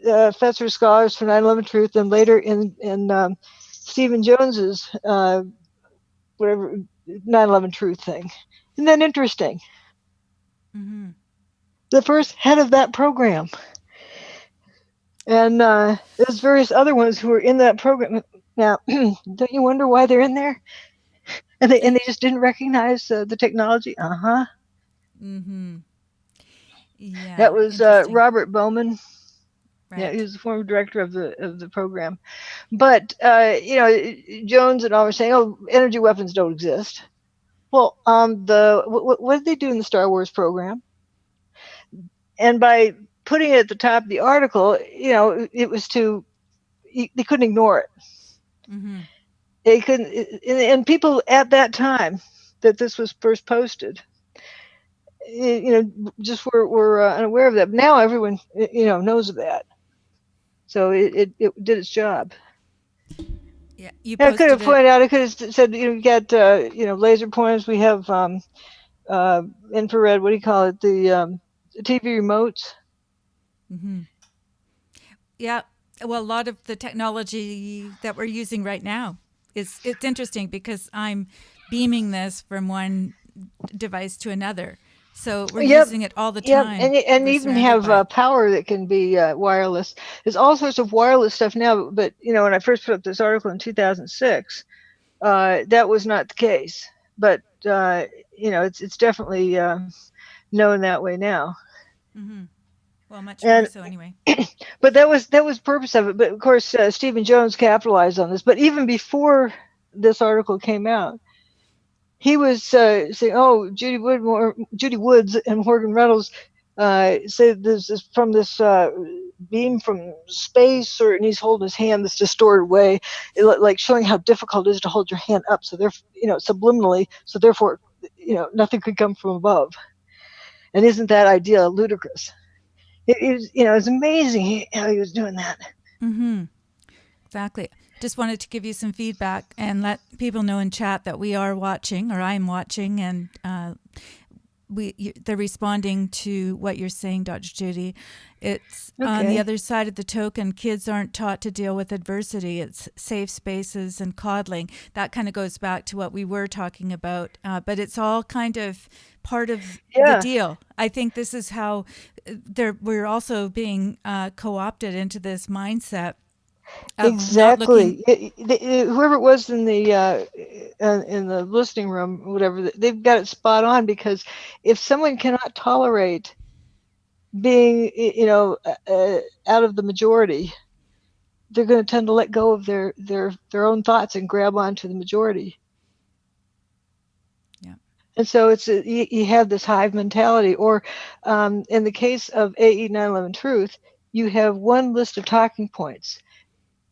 Fetzer Scholars for 9/11 Truth, and later in Stephen Jones's 9/11 Truth thing. Isn't that interesting? Mm-hmm. The first head of that program. And there's various other ones who were in that program. Now, don't you wonder why they're in there? And they just didn't recognize the technology. Mm-hmm. Yeah. That was Robert Bowman. Right. Yeah, he was the former director of the program. But Jones and all were saying, "Oh, energy weapons don't exist." Well, what did they do in the Star Wars program? And by putting it at the top of the article, it was they couldn't ignore it. Mm-hmm. They couldn't, and people at that time that this was first posted, just were unaware of that. But now everyone, knows of that. So it did its job. Yeah, you I could have posted pointed out. I could have said, we got laser pointers. We have infrared. What do you call it? The TV remotes. Mm-hmm. Yeah. Well, a lot of the technology that we're using right now it's interesting because I'm beaming this from one device to another. So we're using it all the time. And even have power that can be wireless. There's all sorts of wireless stuff now. But, when I first put up this article in 2006, that was not the case. But, it's definitely known that way now. Mm-hmm. Well, much more so anyway. But that was the purpose of it. But, of course, Stephen Jones capitalized on this. But even before this article came out, he was saying, "Oh, Judy Woods and Morgan Reynolds say this is from this beam from space," and he's holding his hand this distorted way, like showing how difficult it is to hold your hand up. So subliminally, so therefore, nothing could come from above. And isn't that idea ludicrous? It's amazing how he was doing that. Mm-hmm. Exactly. Just wanted to give you some feedback and let people know in chat that we are watching, or I'm watching, and they're responding to what you're saying, Dr. Judy. It's on the other side of the token. Kids aren't taught to deal with adversity. It's safe spaces and coddling. That kind of goes back to what we were talking about. But it's all kind of part of the deal. I think this is how we're also being co-opted into this mindset. Exactly. Whoever it was in the listening room, whatever, they've got it spot on, because if someone cannot tolerate being, out of the majority, they're going to tend to let go of their own thoughts and grab onto the majority. Yeah. And so you have this hive mentality, or in the case of AE 9/11 Truth, you have one list of talking points.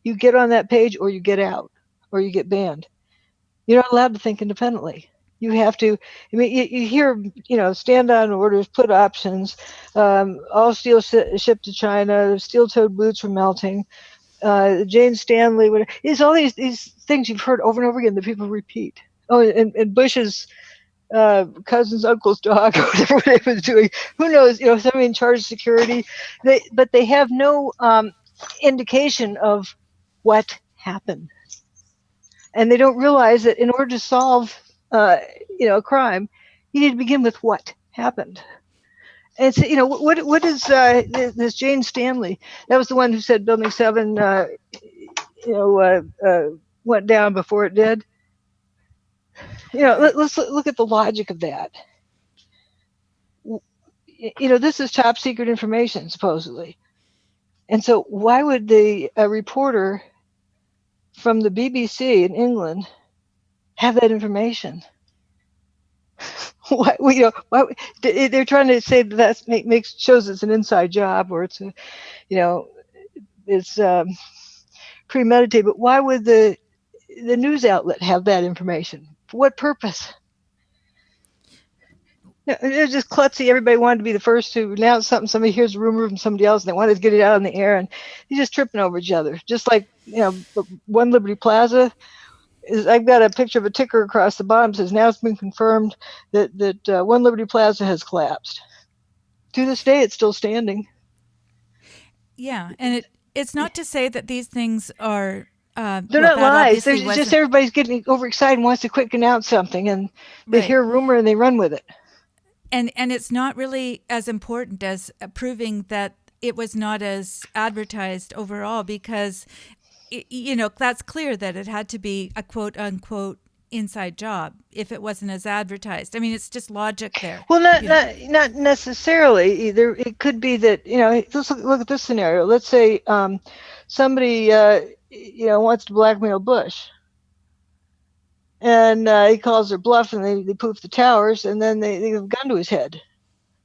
You get on that page, or you get out, or you get banned. You're not allowed to think independently. You have to, I mean, you hear, stand on orders, put options, all steel shipped to China, steel-toed boots were melting, Jane Stanley, it's all these things you've heard over and over again that people repeat. Oh, and Bush's cousin's uncle's dog, or whatever it was doing. Who knows? Somebody in charge of security. But they have no indication of what happened, and they don't realize that in order to solve, a crime, you need to begin with what happened. And so, what is this Jane Stanley? That was the one who said Building 7, went down before it did. Let's look at the logic of that. This is top secret information, supposedly. And so why would a reporter from the BBC in England have that information? Why, they're trying to say that shows it's an inside job, or it's it's premeditated. But why would the news outlet have that information? For what purpose? It was just klutzy. Everybody wanted to be the first to announce something. Somebody hears a rumor from somebody else, and they wanted to get it out in the air, and you're just tripping over each other. Just like, One Liberty Plaza. I've got a picture of a ticker across the bottom that says, now it's been confirmed that One Liberty Plaza has collapsed. To this day, it's still standing. Yeah, and it's not to say that these things are... they're not lies. There's just everybody's getting overexcited and wants to quick announce something, and they hear a rumor and they run with it. And it's not really as important as proving that it was not as advertised overall, because, that's clear that it had to be a quote unquote inside job if it wasn't as advertised. I mean, it's just logic there. Well, not necessarily either. It could be that, let's look at this scenario. Let's say somebody, wants to blackmail Bush. And he calls their bluff, and they poof the towers, and then they give a gun to his head.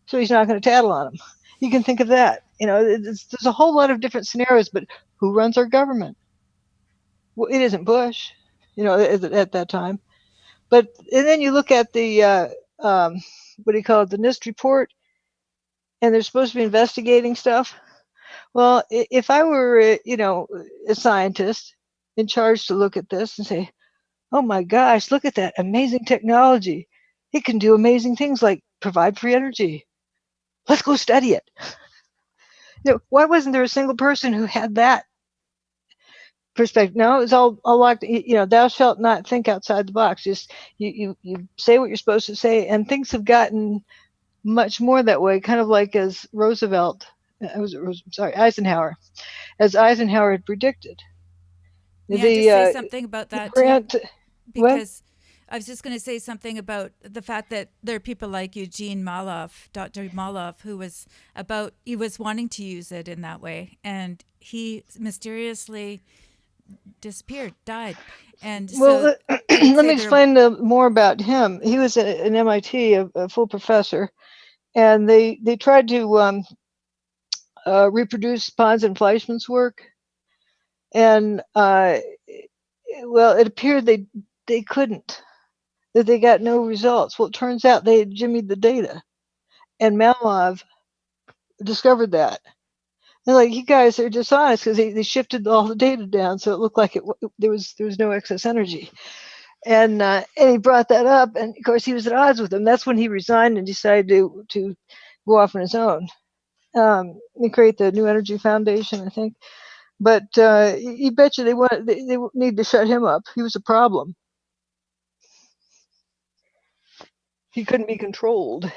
So he's not going to tattle on them. You can think of that. There's a whole lot of different scenarios, but who runs our government? Well, it isn't Bush, at that time. And then you look at the, what do you call it, the NIST report, and they're supposed to be investigating stuff. Well, if I were, a scientist in charge to look at this and say, oh my gosh, look at that amazing technology. It can do amazing things like provide free energy. Let's go study it. Why wasn't there a single person who had that perspective? No, it was all locked. Thou shalt not think outside the box. Just you say what you're supposed to say, and things have gotten much more that way. Kind of like as Eisenhower, as Eisenhower had predicted. May I just say something about that too? Because I was just going to say something about the fact that there are people like Eugene Maloff, Dr. Maloff, who was wanting to use it in that way, and he mysteriously disappeared, died. And so let me explain more about him. He was at MIT, a full professor, and they tried to reproduce Pons and Fleischmann's work, and it appeared they couldn't, that they got no results. Well, it turns out they had jimmied the data, and Malov discovered that. They're like, you guys are dishonest, because they shifted all the data down so it looked like there was no excess energy. And he brought that up, and of course he was at odds with them. That's when he resigned and decided to go off on his own and create the New Energy Foundation, I think. But you betcha they need to shut him up. He was a problem. He couldn't be controlled.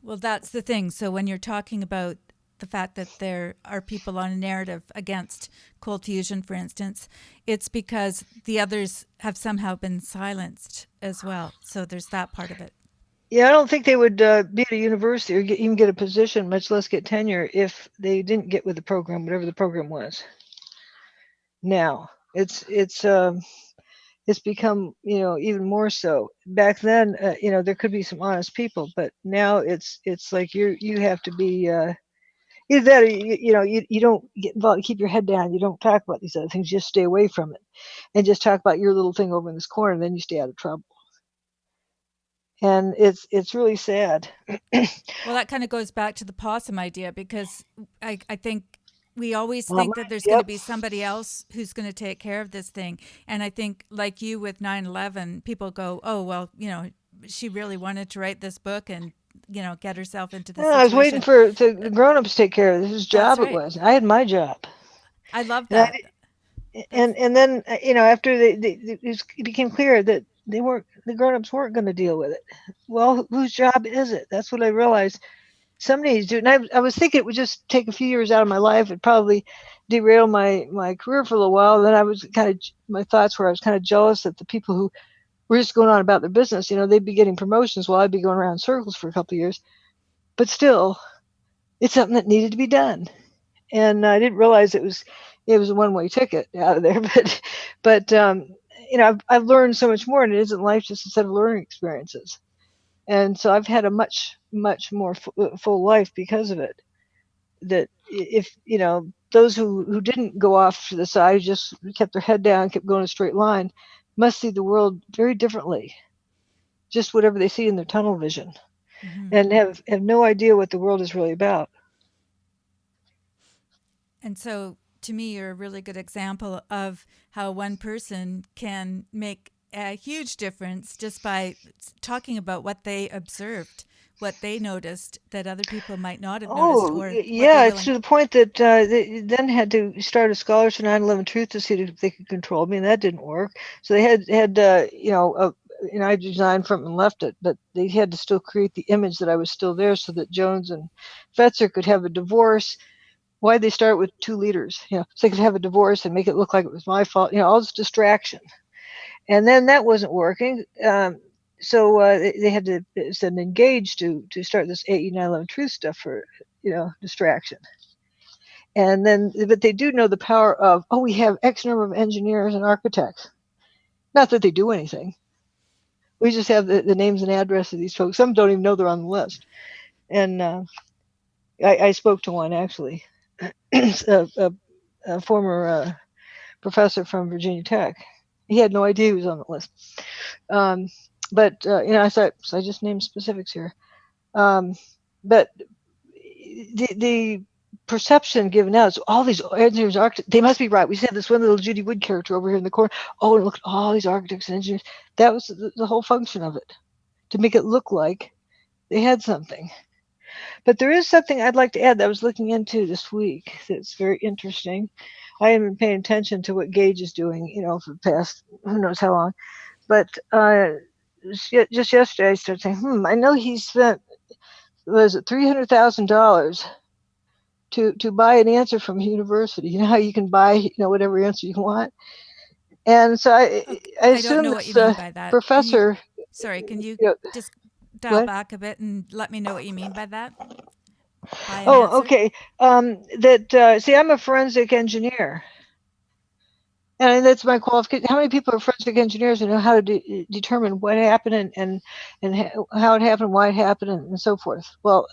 Well, that's the thing. So when you're talking about the fact that there are people on a narrative against cold fusion, for instance, it's because the others have somehow been silenced as well. So there's that part of it. Yeah, I don't think they would be at a university or even get a position, much less get tenure, if they didn't get with the program, whatever the program was. Now it's become, even more so. Back then, there could be some honest people, but now it's like you have to be either that, or you don't get involved. You keep your head down. You don't talk about these other things. Just stay away from it, and just talk about your little thing over in this corner. And then you stay out of trouble. And it's really sad. Well, that kind of goes back to the possum idea, because I think we always Not think mine. that there's going to Yep. be somebody else who's going to take care of this thing. And I think, like you with 9/11, people go, oh, well, she really wanted to write this book and, get herself into this I was waiting situation. for the grown-ups to take care of it. Whose That's job it right. was. I had my job. I love And I that. That's and then after it became clear that the grown-ups weren't going to deal with it. Well, whose job is it? That's what I realized. Somebody needs to do it. And I was thinking it would just take a few years out of my life. It'd probably derail my career for a little while. Then I was my thoughts were I was kind of jealous that the people who were just going on about their business, they'd be getting promotions while I'd be going around in circles for a couple of years. But still, it's something that needed to be done. And I didn't realize it was a one-way ticket out of there. But I've learned so much more, and it isn't life just a set of learning experiences. And so I've had a much more full life because of it. That if those who didn't go off to the side, who just kept their head down, kept going a straight line, must see the world very differently. Just whatever they see in their tunnel vision, hmm and have no idea what the world is really about. And so, to me, you're a really good example of how one person can make a huge difference just by talking about what they observed, what they noticed that other people might not have noticed, Oh, or what they're yeah, it's willing. to the point that they then had to start a scholarship for 9/11 Truth to see if they could control me, and that didn't work. So they had I designed from it and left it, but they had to still create the image that I was still there, so that Jones and Fetzer could have a divorce. Why'd they start with 2 leaders? So they could have a divorce and make it look like it was my fault. All this distraction, and then that wasn't working. So they had to send Engage to start this AE 9/11 Truth stuff for distraction. And then, but they do know the power of, oh, we have X number of engineers and architects. Not that they do anything. We just have the names and address of these folks. Some don't even know they're on the list. And I spoke to one actually, a former professor from Virginia Tech. He had no idea he was on the list. Um, but I thought, so I just named specifics here. But the perception given out is all these engineers, architects, they must be right. We had this one little Judy Wood character over here in the corner. Oh, and look at all these architects and engineers. That was the whole function of it, to make it look like they had something. But there is something I'd like to add that I was looking into this week that's very interesting. I haven't been paying attention to what Gage is doing, for the past who knows how long. But just yesterday, I started saying, I know he spent, was it $300,000 to buy an answer from a university. You know how you can buy whatever answer you want. And so Okay, I I don't assume know what you this mean by that. professor. Can you You know, just dial what? back a bit and let me know what you mean by that? By an Oh, answer? okay. See, I'm a forensic engineer, and that's my qualification. How many people are forensic engineers and know how to determine what happened and how it happened, why it happened, and so forth? Well,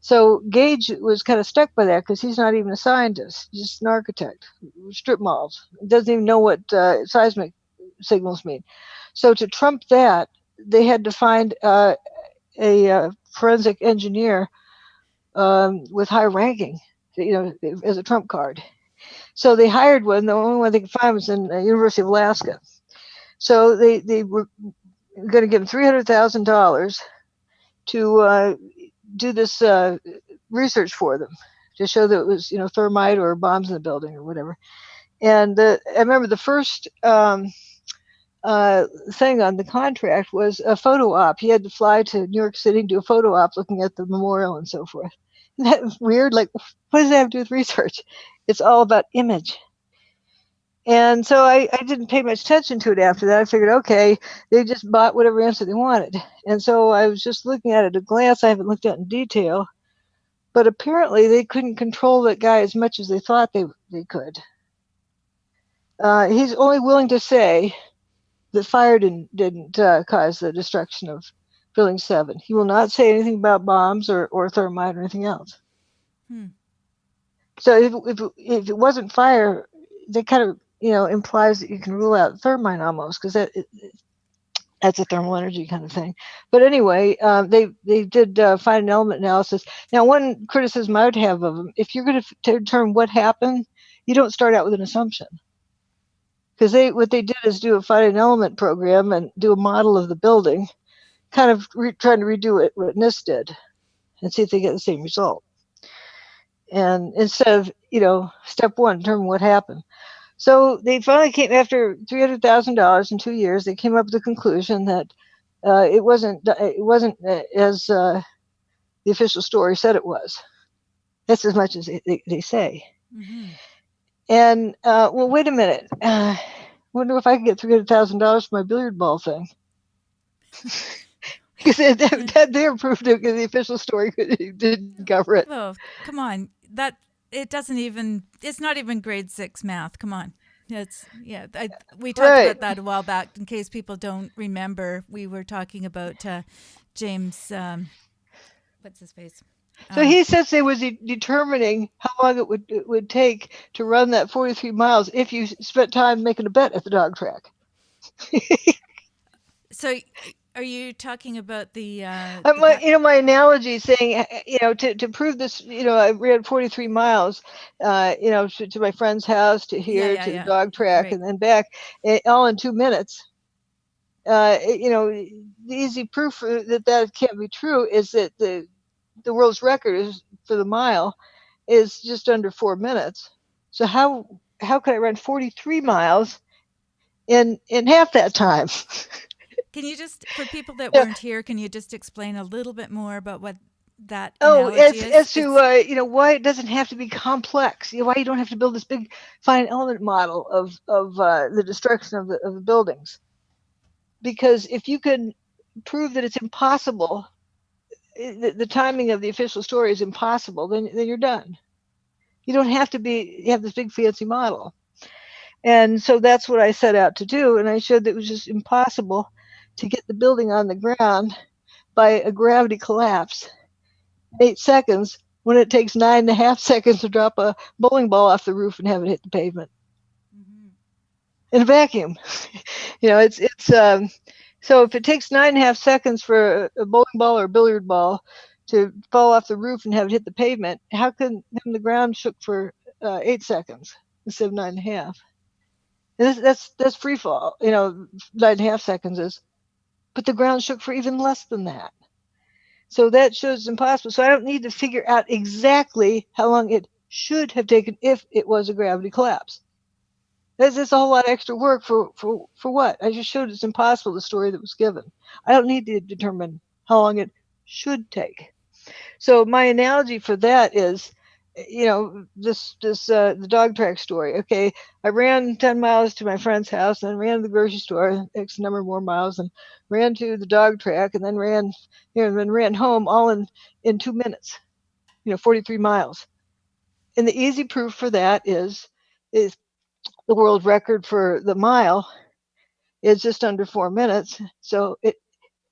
so Gage was kind of stuck by that because he's not even a scientist; he's just an architect. Strip malls. Doesn't even know what seismic signals mean. So to trump that, they had to find a forensic engineer with high ranking, as a trump card. So they hired one. The only one they could find was in University of Alaska. So they were going to give him $300,000 to do this research for them, to show that it was thermite or bombs in the building or whatever. And I remember the first thing on the contract was a photo op. He had to fly to New York City and do a photo op looking at the memorial and so forth. Isn't that weird? Like, what does that have to do with research? It's all about image. And so I didn't pay much attention to it after that. I figured, okay, they just bought whatever answer they wanted. And so I was just looking at it at a glance. I haven't looked at it in detail. But apparently they couldn't control that guy as much as they thought they could. He's only willing to say that fire didn't cause the destruction of Building 7. He will not say anything about bombs or thermite or anything else. Hmm. So if it wasn't fire, that kind of implies that you can rule out thermite almost, because That's a thermal energy kind of thing. But anyway, they did finite element analysis. Now, one criticism I would have of them, if you're going to determine what happened, you don't start out with an assumption. Because what they did is do a finite element program and do a model of the building, kind of trying to redo it what NIST did, and see if they get the same result. And instead of step one, determine what happened. So they finally came, after $300,000 in 2 years, they came up with the conclusion that it wasn't as the official story said it was. That's as much as they say. Mm-hmm. And well, wait a minute. Wonder if I could get $300,000 for my billiard ball thing. Because they approved it because the official story didn't cover it. Oh, come on. It's not even grade 6 math. Come on. We talked about that a while back. In case people don't remember, we were talking about James, what's his face? So he says they was determining how long it would take to run that 43 miles if you spent time making a bet at the dog track. So are you talking about the my analogy saying, to prove this, I ran 43 miles, to my friend's house, to here, to the dog track, right, and then back, all in 2 minutes. The easy proof that can't be true is that the world's record is for the mile is just under 4 minutes. So how could I run 43 miles in half that time? Can you just, for people that weren't here, can you just explain a little bit more about what that analogy is? As to why it doesn't have to be complex. Why you don't have to build this big finite element model of the destruction of the buildings. Because if you can prove that it's impossible, the timing of the official story is impossible, then you're done. You don't have to have this big fancy model. And so that's what I set out to do. And I showed that it was just impossible to get the building on the ground by a gravity collapse in 8 seconds when it takes 9.5 seconds to drop a bowling ball off the roof and have it hit the pavement. Mm-hmm. In a vacuum. So if it takes 9.5 seconds for a bowling ball or a billiard ball to fall off the roof and have it hit the pavement, how can the ground shook for 8 seconds instead of 9.5? That's free fall. 9.5 seconds is, but the ground shook for even less than that. So that shows it's impossible. So I don't need to figure out exactly how long it should have taken if it was a gravity collapse. That's a whole lot of extra work for what? I just showed it's impossible, the story that was given. I don't need to determine how long it should take. So my analogy for that is, the dog track story. Okay, I ran 10 miles to my friend's house, and then ran to the grocery store, X number more miles, and ran to the dog track, and then ran home all in 2 minutes. 43 miles. And the easy proof for that is the world record for the mile is just under 4 minutes. So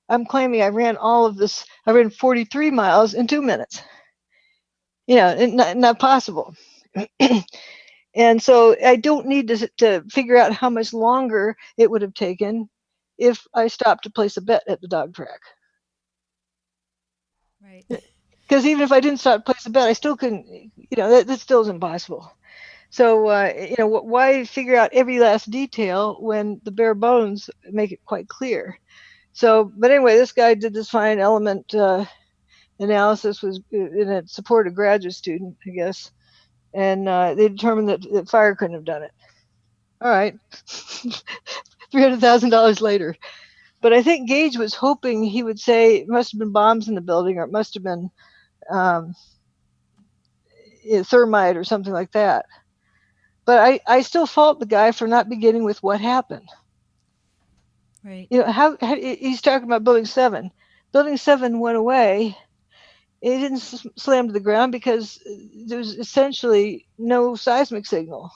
I'm claiming I ran all of this. I ran 43 miles in 2 minutes. Not possible. And so I don't need to figure out how much longer it would have taken if I stopped to place a bet at the dog track. Right. Because even if I didn't stop to place a bet, I still couldn't, that still is impossible. So, why figure out every last detail when the bare bones make it quite clear? So, but anyway, this guy did this finite element analysis, was in a supported graduate student, I guess, and they determined that fire couldn't have done it. All right, $300,000 later. But I think Gage was hoping he would say it must have been bombs in the building, or it must have been thermite or something like that. But I still fault the guy for not beginning with what happened. Right. How he's talking about Building 7. Building 7 went away. It didn't slam to the ground because there was essentially no seismic signal.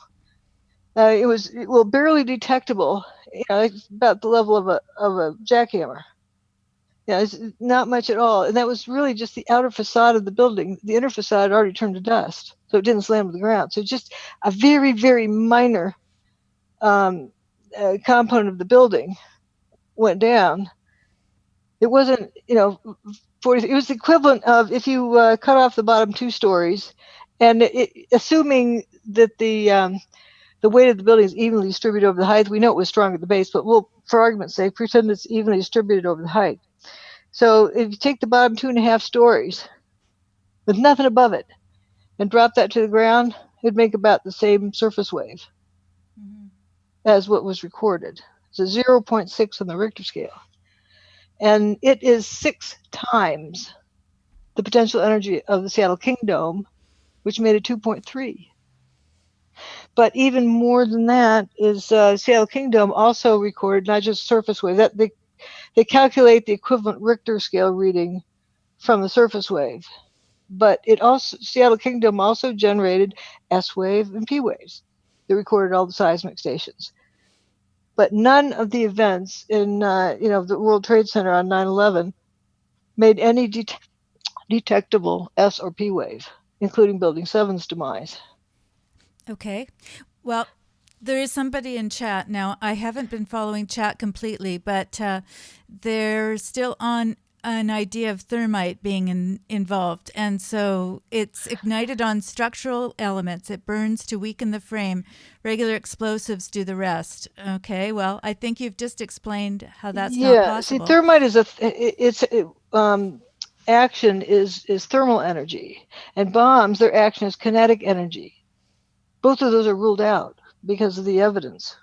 It was barely detectable. It's about the level of a jackhammer. It's not much at all. And that was really just the outer facade of the building. The inner facade had already turned to dust, so it didn't slam to the ground. So just a very, very minor component of the building went down, it wasn't, 40. It was the equivalent of if you cut off the bottom 2 stories, and assuming that the weight of the building is evenly distributed over the height. We know it was strong at the base, but we'll, for argument's sake, pretend it's evenly distributed over the height. So if you take the bottom 2.5 stories with nothing above it and drop that to the ground, it'd make about the same surface wave as what was recorded. It's a 0.6 on the Richter scale. And it is 6 times the potential energy of the Seattle King Dome, which made it 2.3. But even more than that is Seattle King Dome also recorded not just surface wave. That they calculate the equivalent Richter scale reading from the surface wave. But Seattle King Dome also generated S wave and P waves. They recorded all the seismic stations. But none of the events in the World Trade Center on 9/11 made any detectable S or P wave, including Building 7's demise. Okay. Well, there is somebody in chat now. I haven't been following chat completely, but they're still on an idea of thermite being involved. And so it's ignited on structural elements. It burns to weaken the frame. Regular explosives do the rest. Okay, well, I think you've just explained how that's not possible. See, thermite is action is thermal energy, and bombs, their action is kinetic energy. Both of those are ruled out because of the evidence.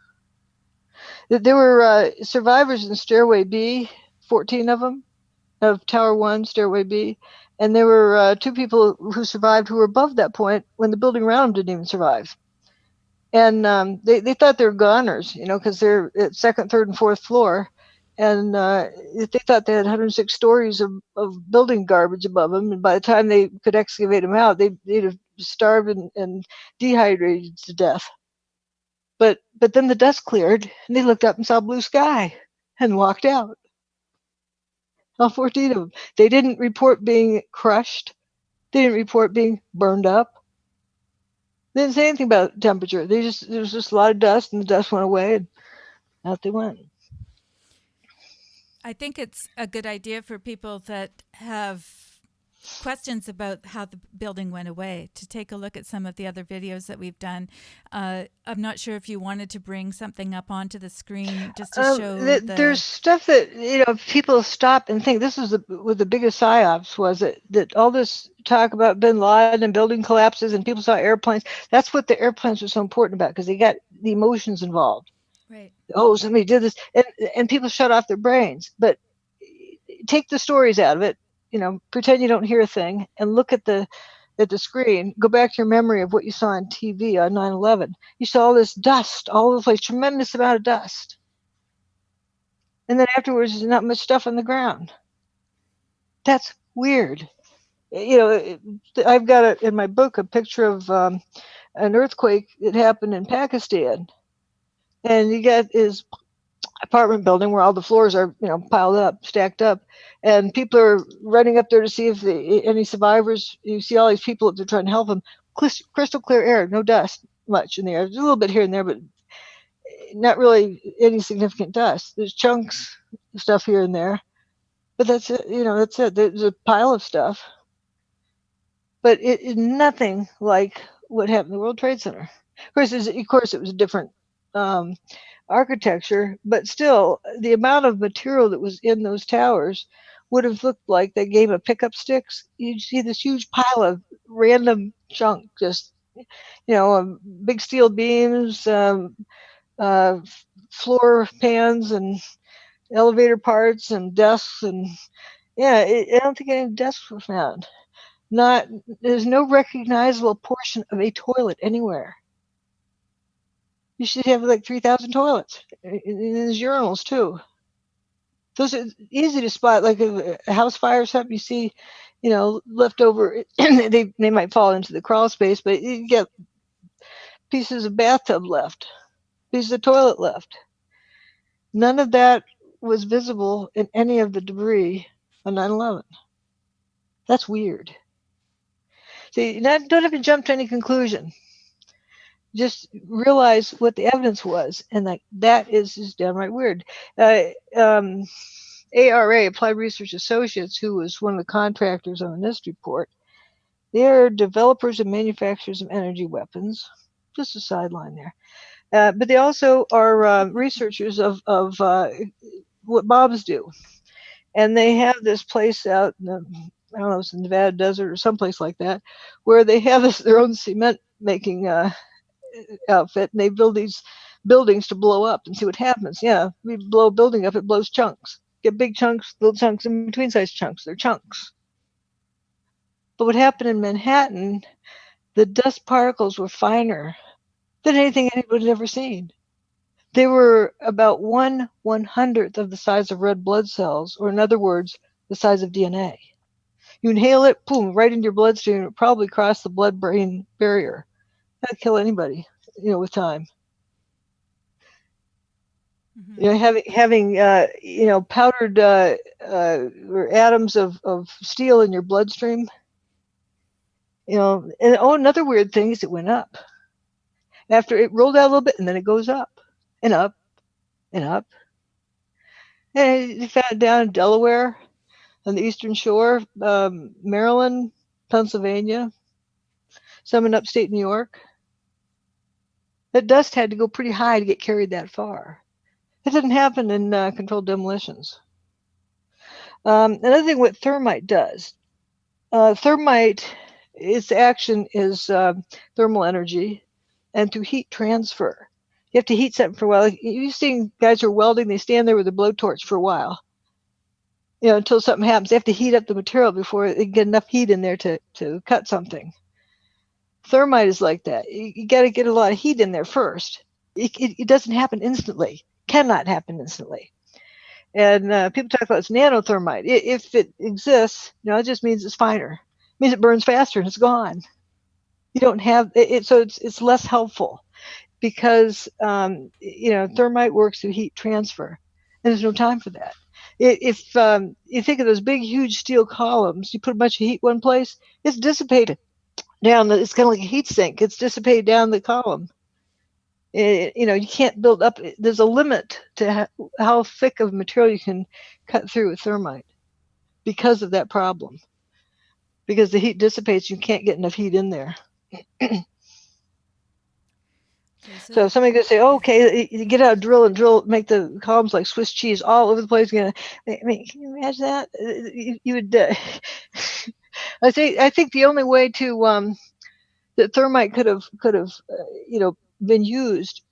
There were survivors in Stairway B, 14 of them, of Tower 1, Stairway B, and there were 2 people who survived who were above that point when the building around them didn't even survive. And they thought they were goners, because they're at 2nd, 3rd, and 4th floor. And they thought they had 106 stories of building garbage above them. And by the time they could excavate them out, they'd have starved and dehydrated to death. But then the dust cleared, and they looked up and saw blue sky and walked out. All 14 of them. They didn't report being crushed. They didn't report being burned up. They didn't say anything about temperature. There was just a lot of dust, and the dust went away, and out they went. I think it's a good idea for people that have questions about how the building went away to take a look at some of the other videos that we've done. I'm not sure if you wanted to bring something up onto the screen just to show there's stuff that people stop and think. This is what the biggest psyops was, that all this talk about bin Laden and building collapses and people saw airplanes. That's what the airplanes were so important about, because they got the emotions involved. Right. Oh, somebody did this, and people shut off their brains. But take the stories out of it. Pretend you don't hear a thing, and look at the screen. Go back to your memory of what you saw on TV on 9/11. You saw all this dust all over the place, tremendous amount of dust. And then afterwards, there's not much stuff on the ground. That's weird. I've got in my book a picture of an earthquake that happened in Pakistan. And you got his apartment building where all the floors are, piled up, stacked up, and people are running up there to see if any survivors. You see all these people, they're trying to help them. Crystal clear air, no dust much in the air. There's a little bit here and there, but not really any significant dust. There's chunks of stuff here and there, but that's it. That's it. There's a pile of stuff, but it is nothing like what happened in the World Trade Center. Of course, it was a different architecture, but still, the amount of material that was in those towers would have looked like they gave a pickup sticks. You'd see this huge pile of random junk, just big steel beams, floor pans, and elevator parts, and desks, and I don't think any desks were found. There's no recognizable portion of a toilet anywhere. You should have like 3,000 toilets. And there's urinals too. Those are easy to spot. Like a house fire or something, you see, leftover. they might fall into the crawl space, but you get pieces of bathtub left, pieces of toilet left. None of that was visible in any of the debris on 9/11. That's weird. See, don't have to jump to any conclusion. just realize what the evidence was, and that is just downright weird. ARA, Applied Research Associates, who was one of the contractors on this report, they're developers and manufacturers of energy weapons. Just a sideline there. But they also are researchers of what bombs do. And they have this place out in the, I don't know, it's in the Nevada desert or someplace like that, where they have their own cement making outfit, and they build these buildings to blow up and see what happens. Yeah, we blow a building up, it blows chunks. Get big chunks, little chunks, in between size chunks. They're chunks. But what happened in Manhattan, the dust particles were finer than anything anybody had ever seen. They were about 1/100th of the size of red blood cells, or in other words, the size of DNA. You inhale it, boom, right into your bloodstream. It probably crossed the blood-brain barrier. That'd kill anybody, with time. Mm-hmm. Having powdered or atoms of steel in your bloodstream. And another weird thing is it went up. After it rolled out a little bit, and then it goes up and up and up. And they found it down in Delaware, on the Eastern Shore, Maryland, Pennsylvania, some in upstate New York. That dust had to go pretty high to get carried that far. It didn't happen in controlled demolitions. Another thing what thermite does, thermite, its action is thermal energy and through heat transfer. You have to heat something for a while. You've seen guys who are welding, they stand there with a blowtorch for a while, until something happens. They have to heat up the material before they get enough heat in there to cut something. Thermite is like that. You got to get a lot of heat in there first. It doesn't happen instantly. Cannot happen instantly. And people talk about it's nanothermite. If it exists, it just means it's finer. It means it burns faster and it's gone. You don't have it, so it's less helpful because thermite works through heat transfer, and there's no time for that. If you think of those big, huge steel columns, you put a bunch of heat one place, it's dissipated down. It's kind of like a heat sink. It's dissipated down the column. You can't build up. There's a limit to how thick of material you can cut through with thermite because of that problem. Because the heat dissipates, you can't get enough heat in there. So if somebody could say, okay, you get out a drill and drill, make the columns like Swiss cheese all over the place. I mean, can you imagine that? You would. I think the only way to that thermite could have been used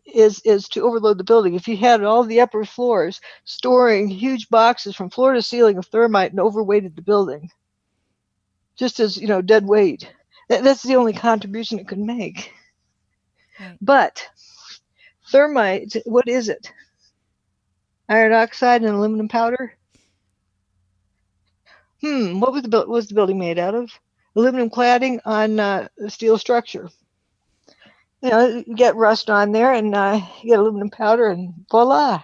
is to overload the building. If you had all the upper floors storing huge boxes from floor to ceiling of thermite and overweighted the building, just as dead weight, that's the only contribution it could make. Right. But thermite, what is it? Iron oxide and aluminum powder? What was the building made out of? Aluminum cladding on a steel structure. You get rust on there, and you get aluminum powder, and voila.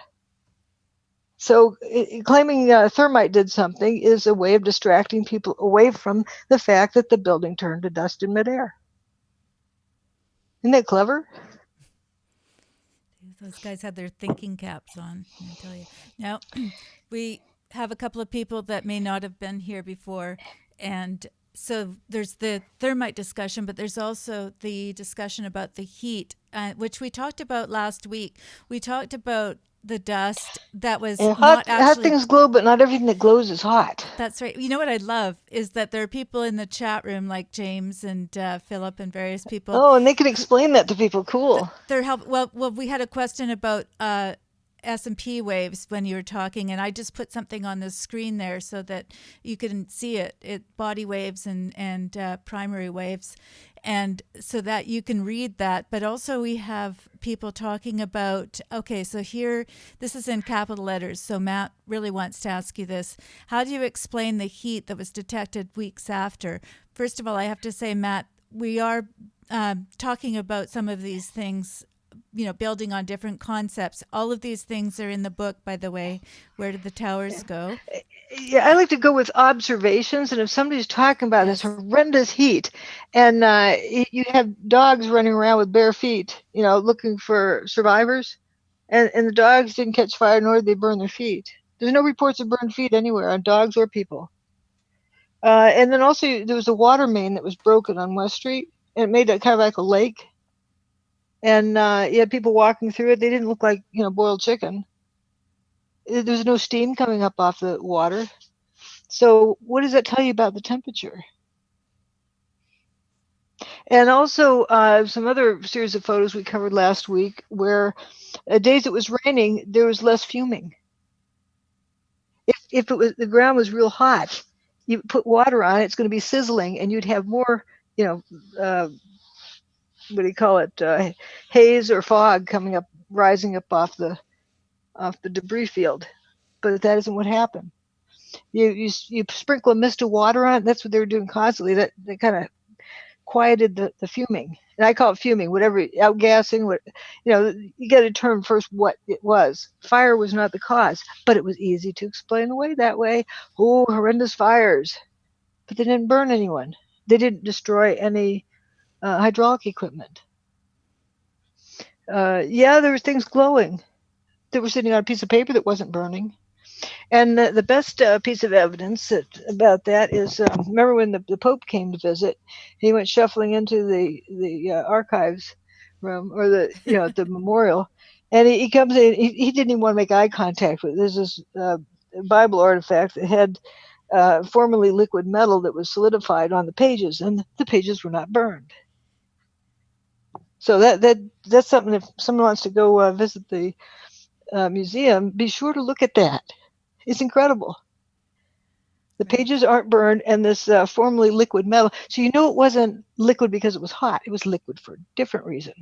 So claiming thermite did something is a way of distracting people away from the fact that the building turned to dust in midair. Isn't that clever? Those guys had their thinking caps on, I tell you. Now, we have a couple of people that may not have been here before, and so there's the thermite discussion, but there's also the discussion about the heat, which we talked about last week. We talked about the dust that was not actually... Hot things glow, but not everything that glows is hot. That's right. You know what I love is that there are people in the chat room like James and Philip and various people. Oh, and they can explain that to people. Cool. They're well, we had a question about S&P waves when you were talking, and I just put something on the screen there so that you can see it body waves and primary waves, and so that you can read that. But also we have people talking about, okay, so here, this is in capital letters, so Matt really wants to ask you this. How do you explain the heat that was detected weeks after? First of all, I have to say, Matt, we are talking about some of these things, building on different concepts. All of these things are in the book, by the way. Where did the towers go? Yeah, I like to go with observations, and if somebody's talking about this Yes. horrendous heat, and you have dogs running around with bare feet, looking for survivors, and the dogs didn't catch fire, nor did they burn their feet. There's no reports of burned feet anywhere on dogs or people. And then also there was a water main that was broken on West Street, and it made it kind of like a lake. And you had people walking through it. They didn't look like boiled chicken. There's no steam coming up off the water. So what does that tell you about the temperature? And also some other series of photos we covered last week where days it was raining, there was less fuming. If it was the ground was real hot, you put water on it, it's going to be sizzling, and you'd have more, what do you call it, haze or fog coming up, rising up off the debris field. But that isn't what happened. You sprinkle a mist of water on it. That's what they were doing constantly. That kind of quieted the fuming. And I call it fuming, whatever, outgassing. You got to determine first what it was. Fire was not the cause, but it was easy to explain away that way. Oh, horrendous fires. But they didn't burn anyone. They didn't destroy any hydraulic equipment. There were things glowing that were sitting on a piece of paper that wasn't burning. And the best piece of evidence about that is, remember when the Pope came to visit, he went shuffling into the archives room, or the memorial, and he comes in. He didn't even want to make eye contact with. There's this Bible artifact that had formerly liquid metal that was solidified on the pages, and the pages were not burned. So that's something. If someone wants to go visit the museum, be sure to look at that. It's incredible. The pages aren't burned, and this formerly liquid metal. So it wasn't liquid because it was hot. It was liquid for a different reason.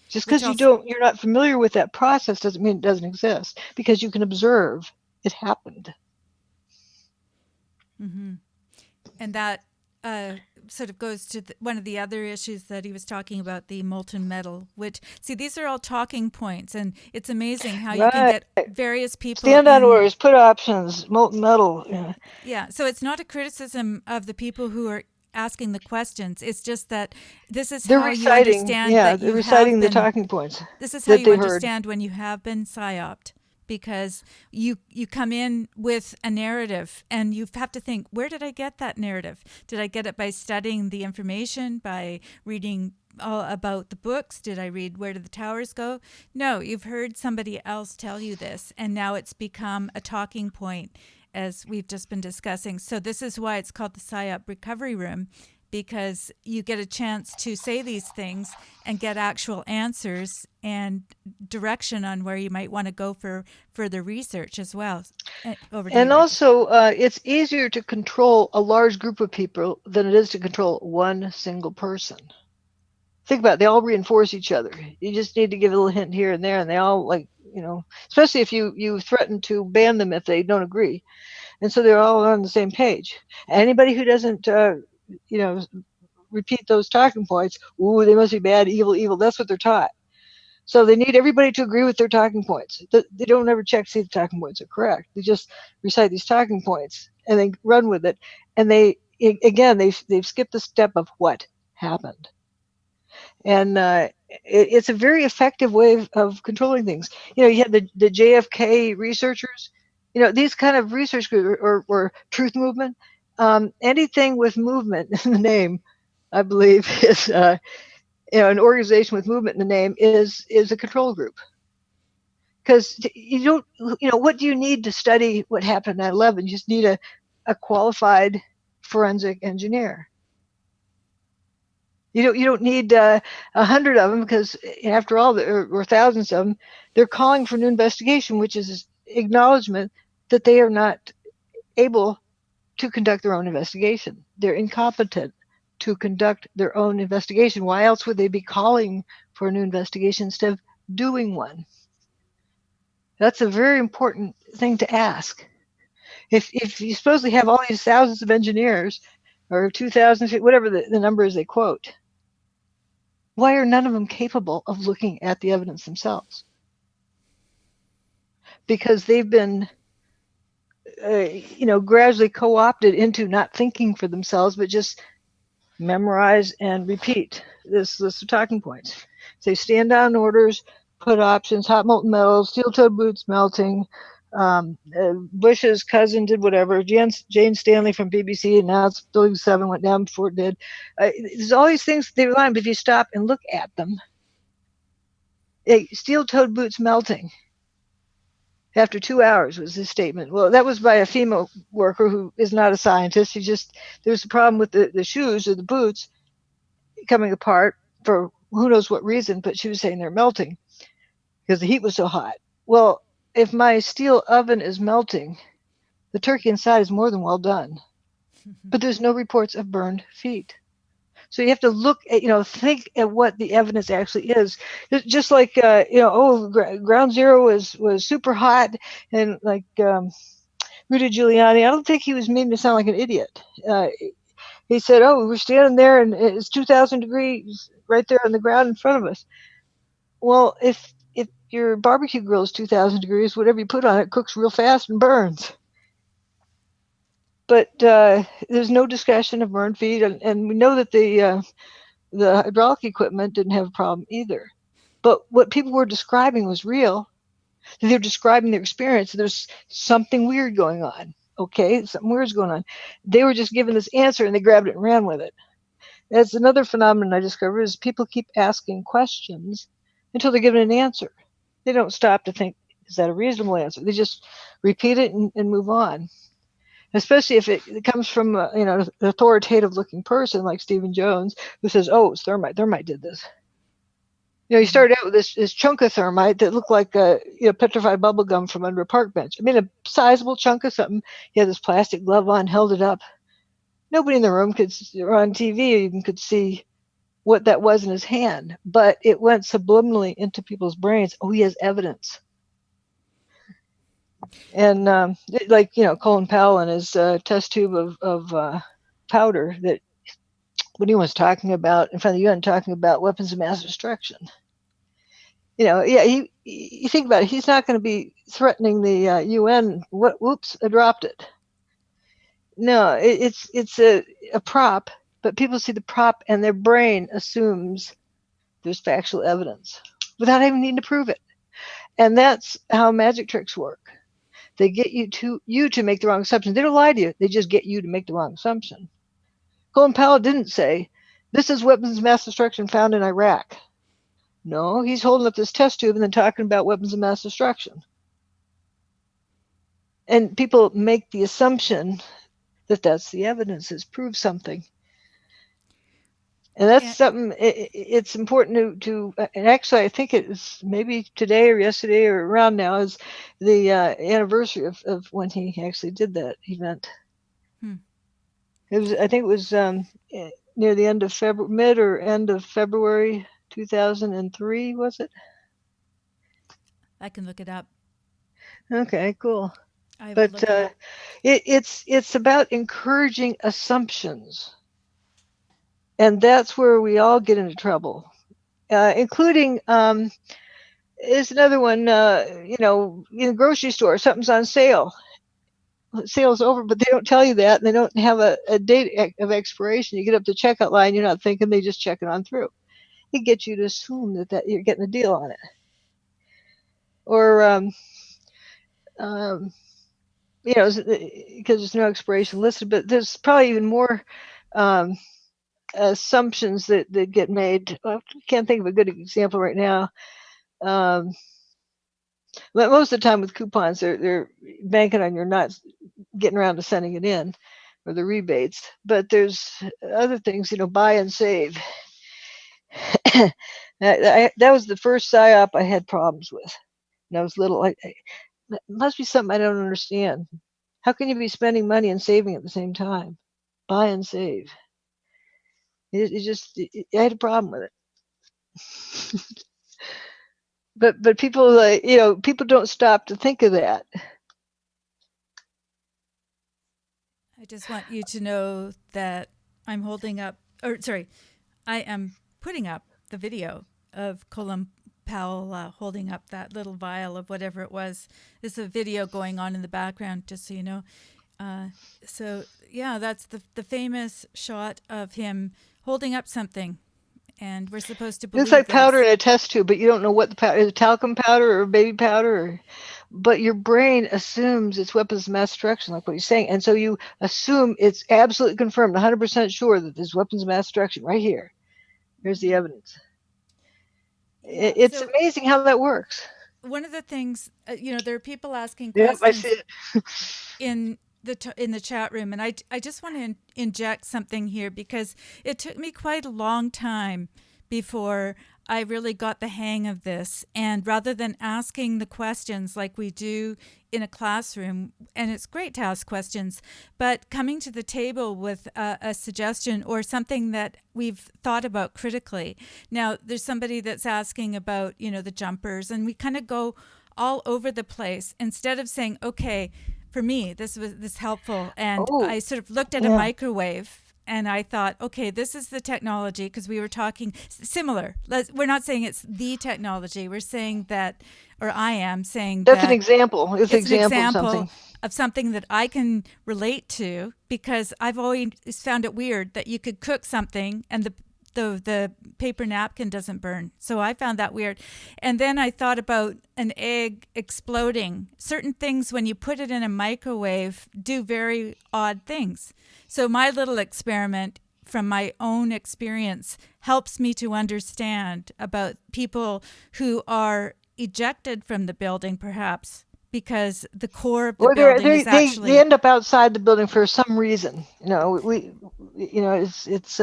Just because you're not familiar with that process doesn't mean it doesn't exist. Because you can observe it happened. Mm-hmm. And that sort of goes to one of the other issues that he was talking about, the molten metal, which, see, these are all talking points, and it's amazing how you can get various people. Stand on orders, put options, molten metal. Yeah, so it's not a criticism of the people who are asking the questions. It's just that this is how you understand that they're reciting the talking points. This is how you understand when you have been psyoped. Because you come in with a narrative, and you have to think, where did I get that narrative? Did I get it by studying the information, by reading all about the books? Did I read Where Did the Towers Go? No, you've heard somebody else tell you this, and now it's become a talking point, as we've just been discussing. So this is why it's called the Psyop Recovery Room, because you get a chance to say these things and get actual answers and direction on where you might want to go for further research as well. And also, it's easier to control a large group of people than it is to control one single person. Think about it. They all reinforce each other. You just need to give a little hint here and there, and they all, especially if you threaten to ban them if they don't agree. And so they're all on the same page. Anybody who doesn't repeat those talking points, ooh, they must be bad, evil. That's what they're taught. So they need everybody to agree with their talking points. They don't ever check to see if the talking points are correct. They just recite these talking points and they run with it. And they've skipped the step of what happened. And it's a very effective way of controlling things. You had the JFK researchers. These kind of research groups or truth movement. Anything with movement in the name, I believe, is an organization with movement in the name is a control group. Because you don't, what do you need to study what happened at 9/11? You just need a qualified forensic engineer. You don't need 100 of them, because after all, or thousands of them, they're calling for an investigation, which is acknowledgement that they are not able to conduct their own investigation. They're incompetent to conduct their own investigation. Why else would they be calling for a new investigation instead of doing one? That's a very important thing to ask. If you supposedly have all these thousands of engineers, or 2,000, whatever the number is they quote, why are none of them capable of looking at the evidence themselves? Because they've been gradually co-opted into not thinking for themselves, but just memorize and repeat this list of talking points. Say stand down orders, put options, hot molten metals, steel-toed boots melting, Bush's cousin did whatever, Jane Stanley from BBC, and now it's Building 7 went down before it did. There's all these things they rely on, but if you stop and look at them, steel-toed boots melting after 2 hours was his statement. Well, that was by a female worker who is not a scientist. There's a problem with the shoes or the boots coming apart for who knows what reason, but she was saying they're melting because the heat was so hot. Well, if my steel oven is melting, the turkey inside is more than well done, but there's no reports of burned feet. So you have to look at, think at what the evidence actually is. Just like, ground zero was super hot, and like Rudy Giuliani, I don't think he was meaning to sound like an idiot. He said, we're standing there and it's 2,000 degrees right there on the ground in front of us. Well, if your barbecue grill is 2,000 degrees, whatever you put on it cooks real fast and burns. But there's no discussion of burned feet, and we know that the hydraulic equipment didn't have a problem either. But what people were describing was real. They were describing their experience. There's something weird going on. Okay, something weird's going on. They were just given this answer, and they grabbed it and ran with it. That's another phenomenon I discovered is people keep asking questions until they're given an answer. They don't stop to think, is that a reasonable answer? They just repeat it and move on. Especially if it comes from an authoritative-looking person like Stephen Jones, who says, it's thermite. Thermite did this. You started out with this chunk of thermite that looked like petrified bubble gum from under a park bench. I mean, a sizable chunk of something. He had this plastic glove on, held it up. Nobody in the room or on TV even could see what that was in his hand, but it went subliminally into people's brains. He has evidence. And Colin Powell and his test tube of powder, that when he was talking about in front of the UN, talking about weapons of mass destruction. You think about it. He's not going to be threatening the UN. Whoops, I dropped it. No, it's a prop, but people see the prop and their brain assumes there's factual evidence without even needing to prove it. And that's how magic tricks work. They get you to make the wrong assumption. They don't lie to you. They just get you to make the wrong assumption. Colin Powell didn't say, this is weapons of mass destruction found in Iraq. No, he's holding up this test tube and then talking about weapons of mass destruction. And people make the assumption that that's the evidence, it's proved something. And that's something, it's important to and actually I think it was maybe today or yesterday or around now is the anniversary of when he actually did that event. I think it was near the end of February, mid or end of February 2003, was it? I can look it up. Okay, cool. But it's about encouraging assumptions. And that's where we all get into trouble, including is another one, in the grocery store, something's on sale. Sale's over, but they don't tell you that. And they don't have a date of expiration. You get up the checkout line, you're not thinking, they just check it on through. It gets you to assume that you're getting a deal on it. Or, because there's no expiration listed, but there's probably even more assumptions that get made. I can't think of a good example right now. But most of the time with coupons, they're banking on your not getting around to sending it in, or the rebates. But there's other things, buy and save. That was the first Psyop I had problems with. And I was little. It must be something I don't understand. How can you be spending money and saving at the same time? Buy and save. I had a problem with it. But people, people don't stop to think of that. I just want you to know that I am putting up the video of Colin Powell holding up that little vial of whatever it was. There's a video going on in the background, just so you know. So yeah, that's the famous shot of him holding up something, and we're supposed to It believe looks like powder this. in a test tube, but you don't know what the powder is. It talcum powder or baby powder, but your brain assumes it's weapons of mass destruction, like what he's saying, and so you assume it's absolutely confirmed, 100% sure that there's weapons of mass destruction right here. Here's the evidence. Yeah. It's So amazing how that works. one of the things, there are people asking Yep, I see questions it. in the chat room, and I just want to inject something here, because it took me quite a long time before I really got the hang of this. And rather than asking the questions like we do in a classroom, and it's great to ask questions, but coming to the table with a suggestion or something that we've thought about critically. Now, there's somebody that's asking about, the jumpers, and we kind of go all over the place instead of saying, okay, for me, this was helpful. And Oh, I sort of looked at a yeah. microwave, and I thought, okay, this is the technology, because we were talking similar. We're not saying it's the technology. We're saying that, or I am saying That's an that example. It's an it's an example of example something. of something that I can relate to, because I've always found it weird that you could cook something and the paper napkin doesn't burn. So I found that weird. And then I thought about an egg exploding. Certain things, when you put it in a microwave, do very odd things. So my little experiment from my own experience helps me to understand about people who are ejected from the building, perhaps because the core of the Or building is they actually. end up outside the building for some reason. It's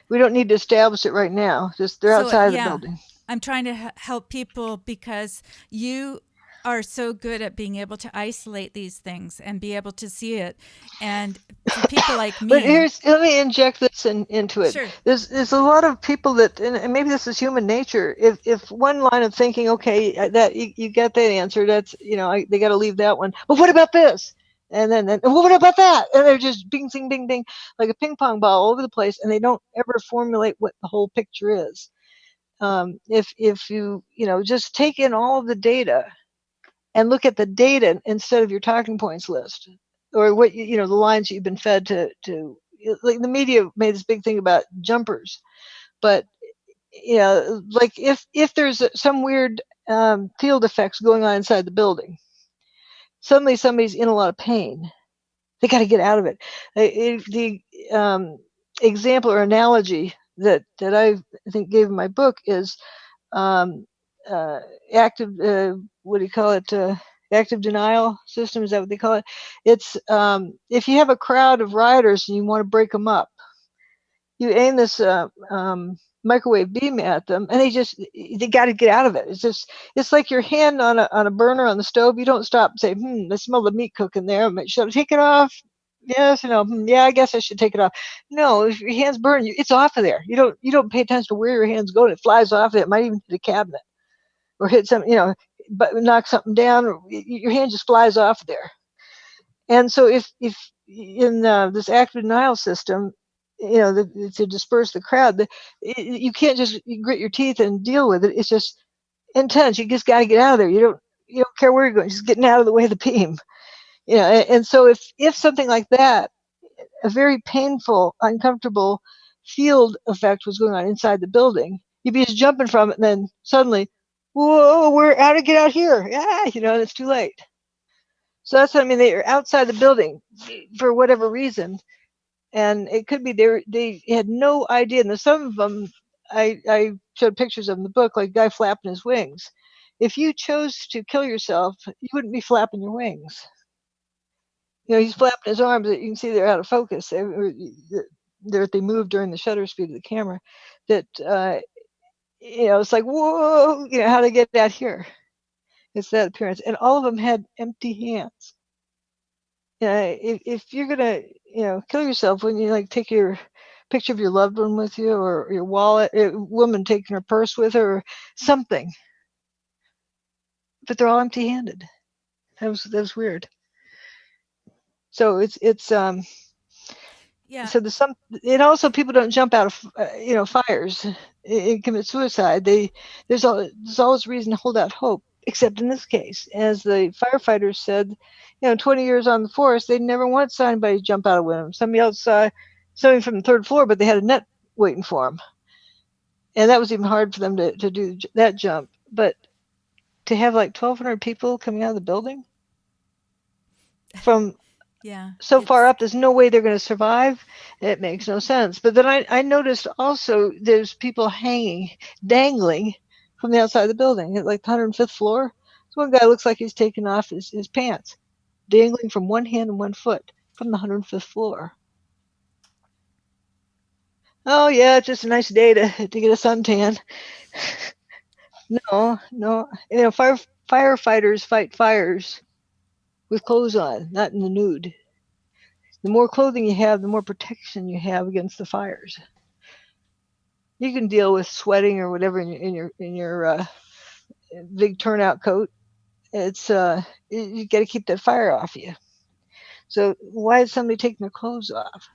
we don't need to establish it right now. Just they're So outside of the yeah, building. I'm trying to help people, because you are so good at being able to isolate these things and be able to see it. And for people like But me, let me inject this into it. sure. There's a lot of people that, and maybe this is human nature. If one line of thinking, okay, that you get that answer, that's they got to leave that one. But what about this? And then well, what about that? And they're just bing, bing, bing, bing, like a ping pong ball all over the place, and they don't ever formulate what the whole picture is. If you just take in all of the data and look at the data instead of your talking points list, or what the lines you've been fed to like the media made this big thing about jumpers, but like if there's some weird field effects going on inside the building, suddenly somebody's in a lot of pain, they got to get out of it. The example or analogy that I think gave in my book is um, active, what do you call it? Active denial system, is that what they call it? It's if you have a crowd of riders and you want to break them up, you aim this microwave beam at them, and they got to get out of it. It's like your hand on a burner on the stove. You don't stop and say, I smell the meat cooking there. Should I take it off? Yes, yeah, I guess I should take it off. No, if your hands burn, it's off of there. You don't pay attention to where your hands go, and it flies off of it. It might even hit a cabinet or hit some, but knock something down, or your hand just flies off of there. And so if in this active denial system, to disperse the crowd, you can't just grit your teeth and deal with it. It's just intense. You just got to get out of there. You don't care where you're going. Just getting out of the way of the beam. And so if something like that, a very painful, uncomfortable field effect was going on inside the building, you'd be just jumping from it, and then suddenly, whoa, how to get out here? Yeah, and it's too late. So that's what I mean. They are outside the building for whatever reason, and it could be they had no idea. And some of them, I showed pictures of in the book, like a guy flapping his wings. If you chose to kill yourself, you wouldn't be flapping your wings. He's flapping his arms. You can see they're out of focus. They move during the shutter speed of the camera. That it's like, whoa, how to get out here? It's that appearance, and all of them had empty hands. If you're gonna kill yourself, when you take your picture of your loved one with you, or your wallet, a woman taking her purse with her, or something, but they're all empty-handed. That was weird. So it's Yeah. So there's some, and also people don't jump out of fires and commit suicide. There's always reason to hold out hope, except in this case, as the firefighters said, 20 years on the force, they never once saw anybody jump out of a window. Somebody else saw something from the third floor, but they had a net waiting for them, and that was even hard for them to do that jump. But to have like 1,200 people coming out of the building from Yeah. so far up, there's no way they're going to survive. It makes no sense. But then I noticed also there's people dangling from the outside of the building at like the 105th floor. So one guy looks like he's taking off his pants, dangling from one hand and one foot from the 105th floor. Oh yeah, it's just a nice day to get a suntan. No, firefighters fight fires with clothes on, not in the nude. The more clothing you have, the more protection you have against the fires. You can deal with sweating or whatever in your big turnout coat. It's you got to keep that fire off you. So why is somebody taking their clothes off?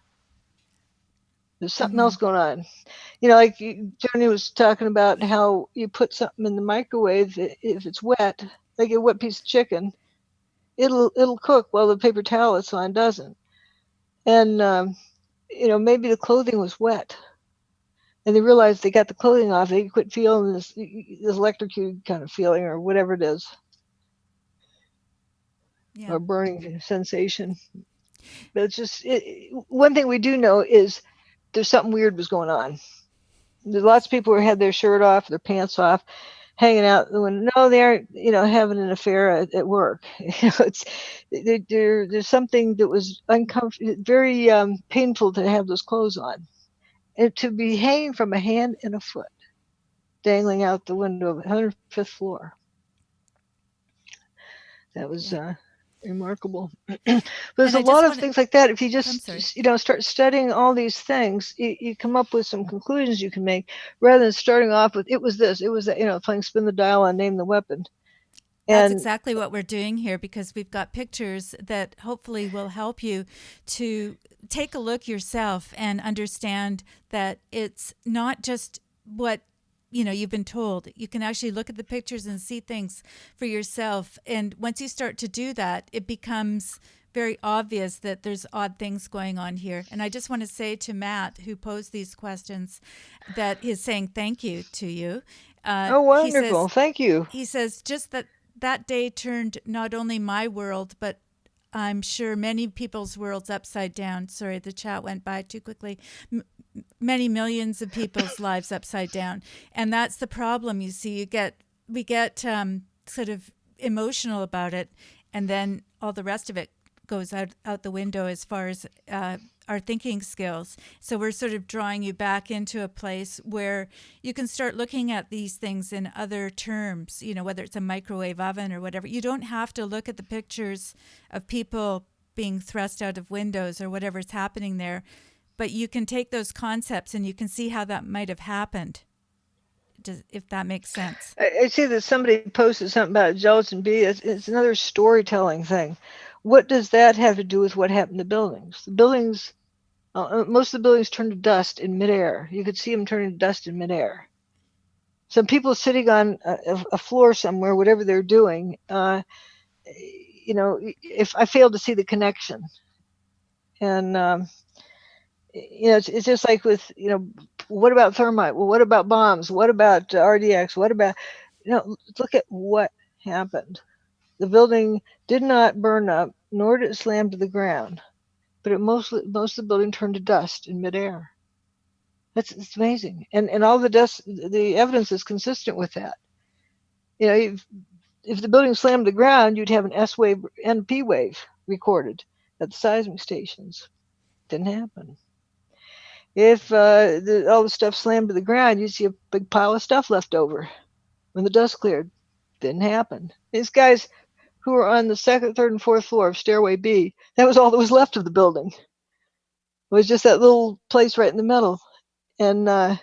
There's something else going on. Like Johnny was talking about how you put something in the microwave if it's wet, like a wet piece of chicken, it'll cook while the paper towel it's on doesn't. And maybe the clothing was wet. And they realized they got the clothing off, they quit feeling this electrocuted kind of feeling or whatever it is, or burning sensation. But it's just one thing we do know is there's something weird was going on. There's lots of people who had their shirt off, their pants off, hanging out the window. No, they aren't, having an affair at work. There's something that was uncomfortable, very painful to have those clothes on. And to be hanging from a hand and a foot, dangling out the window of the 105th floor. That was remarkable. There's a lot of things like that. If you just, start studying all these things, you come up with some conclusions you can make rather than starting off with, it was this, it was that, playing spin the dial and name the weapon. That's exactly what we're doing here, because we've got pictures that hopefully will help you to take a look yourself and understand that it's not just what you've been told. You can actually look at the pictures and see things for yourself. And once you start to do that, it becomes very obvious that there's odd things going on here. And I just want to say to Matt, who posed these questions, that he's saying thank you to you. Oh, wonderful. Thank you. He says just that day turned not only my world, but I'm sure many people's worlds upside down. Sorry, the chat went by too quickly. Many millions of people's lives upside down. And that's the problem. You see, we get sort of emotional about it, and then all the rest of it goes out the window as far as our thinking skills. So we're sort of drawing you back into a place where you can start looking at these things in other terms, whether it's a microwave oven or whatever. You don't have to look at the pictures of people being thrust out of windows or whatever's happening there, but you can take those concepts and you can see how that might have happened, if that makes sense. I see that somebody posted something about a gelatin bee. It's another storytelling thing. What does that have to do with what happened to buildings? The buildings, most of the buildings turned to dust in midair. You could see them turning to dust in midair. Some people sitting on a floor somewhere, whatever they're doing, if I failed to see the connection. And, it's just like with, what about thermite? Well, what about bombs? What about RDX? What about, look at what happened. The building did not burn up, nor did it slam to the ground, but most of the building turned to dust in midair. It's amazing, and all the evidence is consistent with that. If the building slammed to the ground, you'd have an S wave and P wave recorded at the seismic stations. Didn't happen. If all the stuff slammed to the ground, you'd see a big pile of stuff left over when the dust cleared. Didn't happen. These guys who were on the second, third, and fourth floor of Stairway B, that was all that was left of the building. It was just that little place right in the middle. And one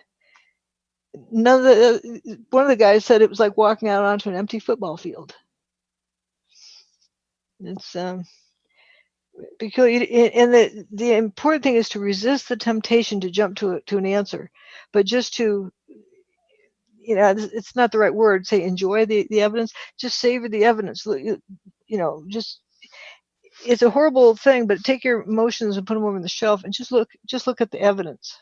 of the guys said it was like walking out onto an empty football field. It's Because and the important thing is to resist the temptation to jump to an answer, but just to, it's not the right word, say enjoy the evidence, just savor the evidence. Just, it's a horrible thing, but take your emotions and put them over on the shelf and just look at the evidence.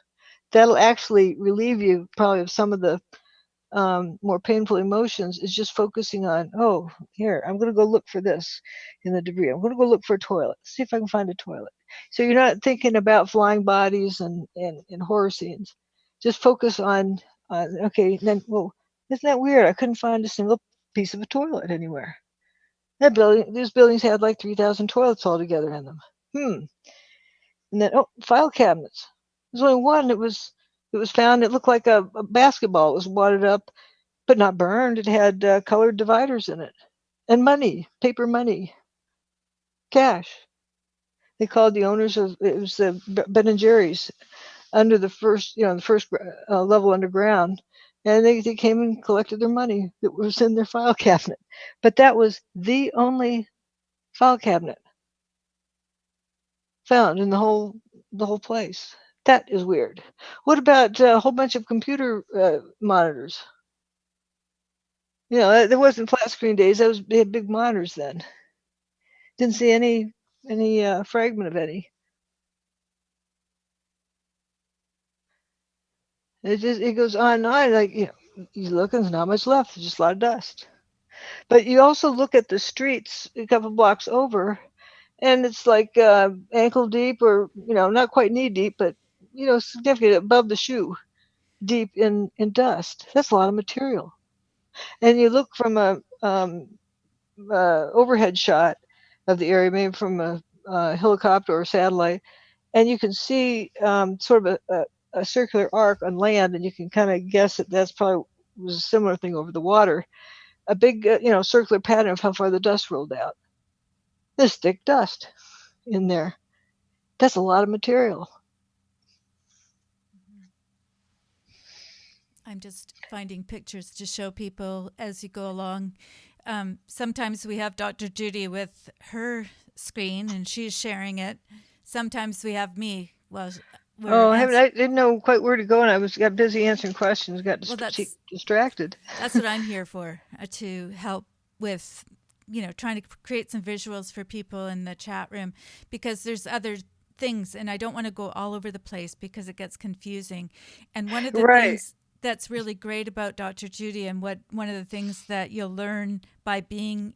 That'll actually relieve you probably of some of the more painful emotions, is just focusing on, oh, here, I'm going to go look for this in the debris. I'm going to go look for a toilet, see if I can find a toilet. So you're not thinking about flying bodies and horror scenes. Just focus on okay, then, well, isn't that weird? I couldn't find a single piece of a toilet anywhere. These buildings had like 3,000 toilets altogether in them. And then, file cabinets. There's only one that was found. It looked like a basketball. It was wadded up, but not burned. It had colored dividers in it, and money, paper money, cash. They called the owners of, it was the Ben and Jerry's, under the first level underground, and they came and collected their money that was in their file cabinet. But that was the only file cabinet found in the whole place. That is weird. What about a whole bunch of computer monitors? There wasn't flat screen days. They had big monitors then. Didn't see any fragment of any. It goes on and on. Like, you look and there's not much left. There's just a lot of dust. But you also look at the streets a couple blocks over, and it's like ankle deep, or not quite knee deep, but significant above the shoe deep in dust. That's a lot of material. And you look from a overhead shot of the area, maybe from a helicopter or satellite, and you can see sort of a circular arc on land, and you can kind of guess that that's probably was a similar thing over the water. A big, circular pattern of how far the dust rolled out. There's thick dust in there. That's a lot of material. I'm just finding pictures to show people as you go along. Sometimes we have Dr. Judy with her screen and she's sharing it. Sometimes we have me. Well, I didn't know quite where to go, and I got busy answering questions. Got distracted. That's what I'm here for, to help with, trying to create some visuals for people in the chat room, because there's other things, and I don't want to go all over the place because it gets confusing. And one of the things that's really great about Dr. Judy, and one of the things that you'll learn by being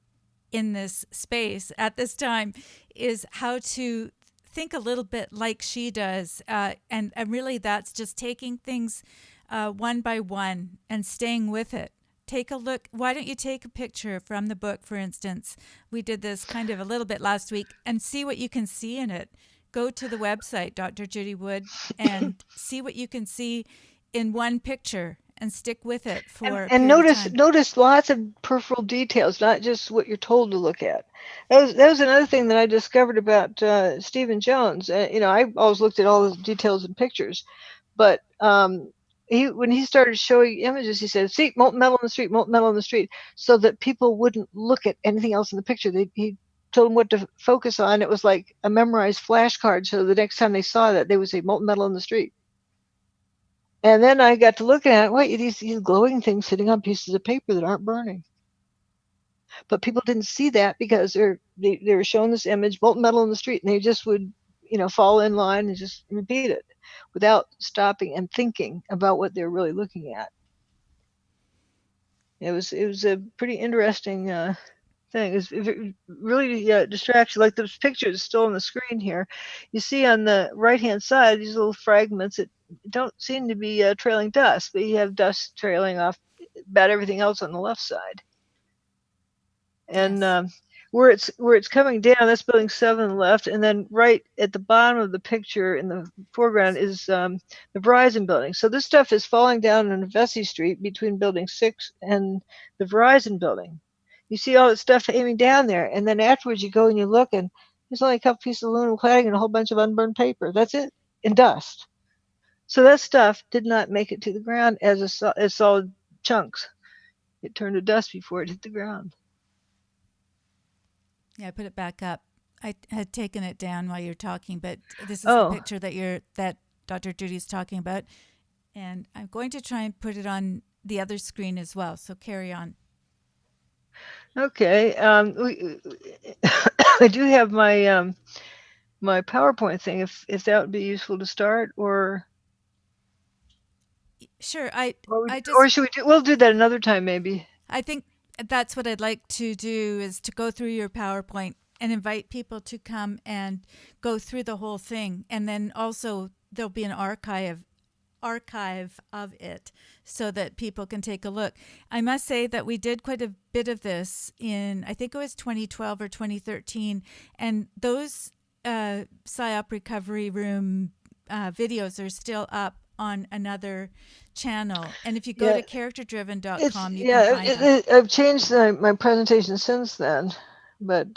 in this space at this time, is how to think a little bit like she does. And really that's just taking things one by one and staying with it. Take a look. Why don't you take a picture from the book, for instance? We did this kind of a little bit last week, and see what you can see in it. Go to the website, Dr. Judy Wood, and see what you can see in one picture, and stick with it for and notice lots of peripheral details, not just what you're told to look at. That was another thing that I discovered about Stephen Jones. I always looked at all the details in pictures, but when he started showing images, he said, "See, molten metal in the street, molten metal in the street," so that people wouldn't look at anything else in the picture. He told them what to focus on. It was like a memorized flashcard, so the next time they saw that, they would say molten metal in the street. And then I got to looking at, wait, these glowing things sitting on pieces of paper that aren't burning. But people didn't see that because they were showing this image, molten metal in the street, and they just would, fall in line and just repeat it without stopping and thinking about what they're really looking at. It was a pretty interesting thing. It really distracts you. Like those pictures still on the screen here, you see on the right-hand side these little fragments that don't seem to be trailing dust, but you have dust trailing off about everything else on the left side. And yes. Where it's coming down, that's building 7 on the left, and then right at the bottom of the picture in the foreground is the Verizon building. So this stuff is falling down on Vesey Street between building 6 and the Verizon building. You see all that stuff aiming down there, and then afterwards you go and you look, and there's only a couple pieces of aluminum cladding and a whole bunch of unburned paper. That's it, in dust. So that stuff did not make it to the ground as solid chunks. It turned to dust before it hit the ground. Yeah, I put it back up. I had taken it down while you're talking, but this is the Oh, picture that Dr. Judy's talking about, and I'm going to try and put it on the other screen as well. So carry on. okay. I do have my PowerPoint thing. If that would be useful to start, Sure. or should we do? We'll do that another time, maybe. I think that's what I'd like to do is to go through your PowerPoint and invite people to come and go through the whole thing, and then also there'll be an archive of it so that people can take a look. I must say that we did quite a bit of this in, I think it was 2012 or 2013, and those Psyop Recovery Room videos are still up on another channel. And if you go to characterdriven.com, you can find them. I've changed my presentation since then, but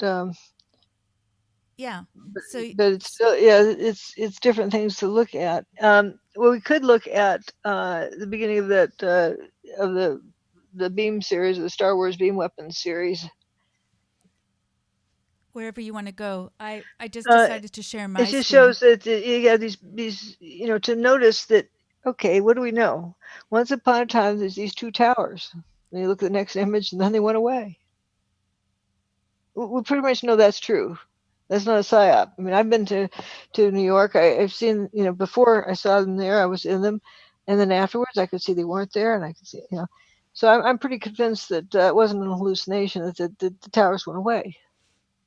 Yeah. So it's still it's different things to look at. Well, we could look at the beginning of that of the Beam series, the Star Wars Beam Weapons series. wherever you want to go. I just decided to share my It just screen. shows that you got these to notice that, okay, what do we know? Once upon a time, there's these two towers. And you look at the next image, and then they went away. We pretty much know that's true. That's not a psyop. I mean, I've been to New York. I've seen, before I saw them there, I was in them, and then afterwards, I could see they weren't there, and I could see, So I'm pretty convinced that it wasn't an hallucination, that the towers went away.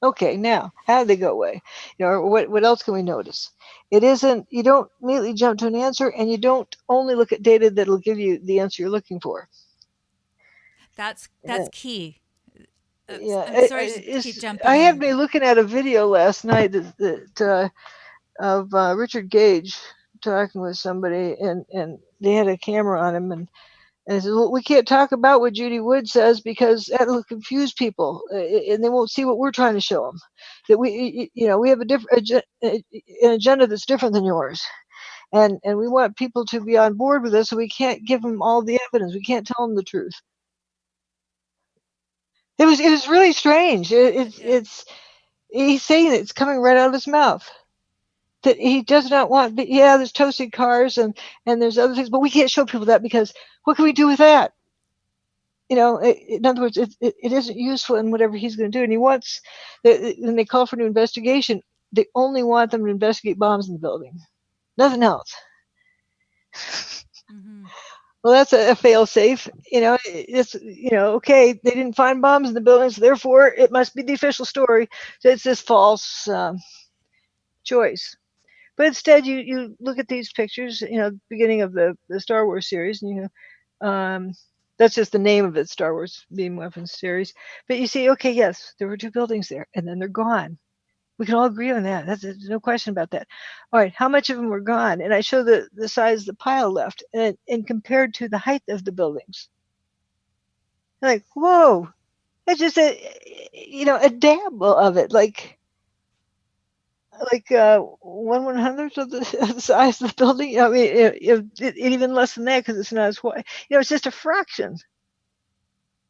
Okay, now, how did they go away? Or what else can we notice? It isn't, you don't immediately jump to an answer, and you don't only look at data that'll give you the answer you're looking for. That's key. Yeah, I'm sorry to keep jumping I had in. me looking at a video last night of Richard Gage talking with somebody, and they had a camera on him, and he says, well, we can't talk about what Judy Wood says because that'll confuse people, and they won't see what we're trying to show them. That we have a different an agenda that's different than yours, and we want people to be on board with us, so we can't give them all the evidence. We can't tell them the truth. It was really strange. It's he's saying it's coming right out of his mouth that he does not want. Yeah, there's toasted cars and there's other things, but we can't show people that because what can we do with that? In other words, it isn't useful in whatever he's going to do. And he wants, when they call for an investigation, they only want them to investigate bombs in the building, nothing else. Mm-hmm. Well, that's a fail safe. It's okay. They didn't find bombs in the buildings, so therefore it must be the official story. So it's this false choice. But instead, you look at these pictures. Beginning of the Star Wars series, and that's just the name of it, Star Wars Beam Weapons series. But you see, okay, yes, there were two buildings there, and then they're gone. We can all agree on that. There's no question about that. All right, how much of them were gone? And I show the size of the pile left, and compared to the height of the buildings. I'm like, whoa, that's just a dabble of it, like 1/100th of the size of the building. I mean, it even less than that because it's not as wide. It's just a fraction.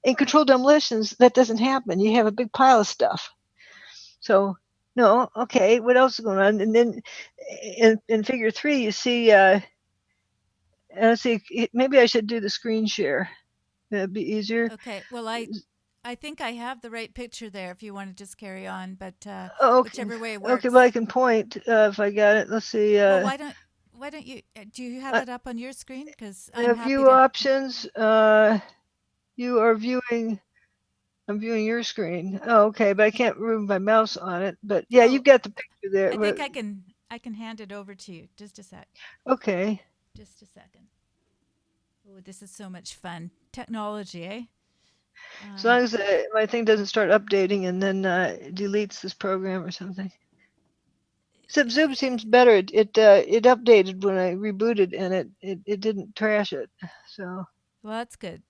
In controlled demolitions, that doesn't happen. You have a big pile of stuff. So, no, okay, what else is going on? And then in figure 3, you see, let's see, maybe I should do the screen share. That'd be easier. Okay, well, I think I have the right picture there if you want to just carry on, but Okay. whichever way works. Okay, well, I can point if I got it. Let's see. Well, why don't you, do you have it up on your screen? Because I'm happy view to. options. You are viewing. I'm viewing your screen. Oh, okay, but I can't move my mouse on it. But yeah, you've got the picture there. I think I can hand it over to you. Just a sec. Okay. Just a second. Oh, this is so much fun. Technology, eh? As long as my thing doesn't start updating and then deletes this program or something. Except Zoom seems better. It updated when I rebooted, and it didn't trash it. So. Well, that's good.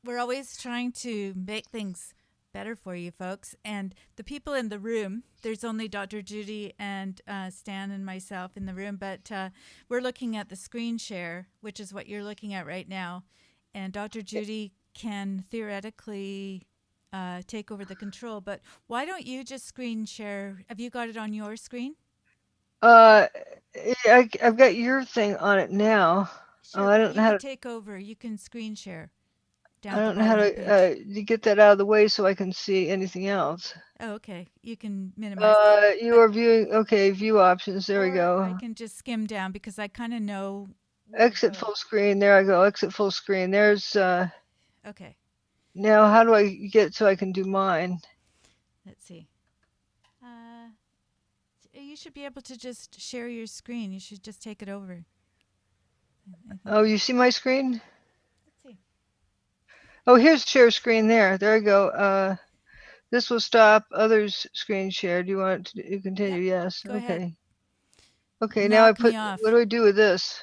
We're always trying to make things better for you folks. And the people in the room, there's only Dr. Judy and Stan and myself in the room, but we're looking at the screen share, which is what you're looking at right now. And Dr. Judy can theoretically take over the control. But why don't you just screen share? Have you got it on your screen? I've got your thing on it now. Sure, I but don't you know how could to. take over. You can screen share down I at the don't know how bottom of the page. to get that out of the way so I can see anything else. Oh, okay. You can minimize that. You But are viewing. Okay, view options. There we or I go. can just skim down because I kind of know where to Exit go. full screen. There I go. Exit full screen. There's. Okay. Now, how do I get so I can do mine? Let's see. You should be able to just share your screen. You should just take it over. I think. Oh, you see my screen? Let's see. Oh, here's share screen there. There we go. This will stop others screen share. Do you want to continue? Yep. Yes. Go ahead. Okay. Okay, now I Knock put, me off. what do I do with this?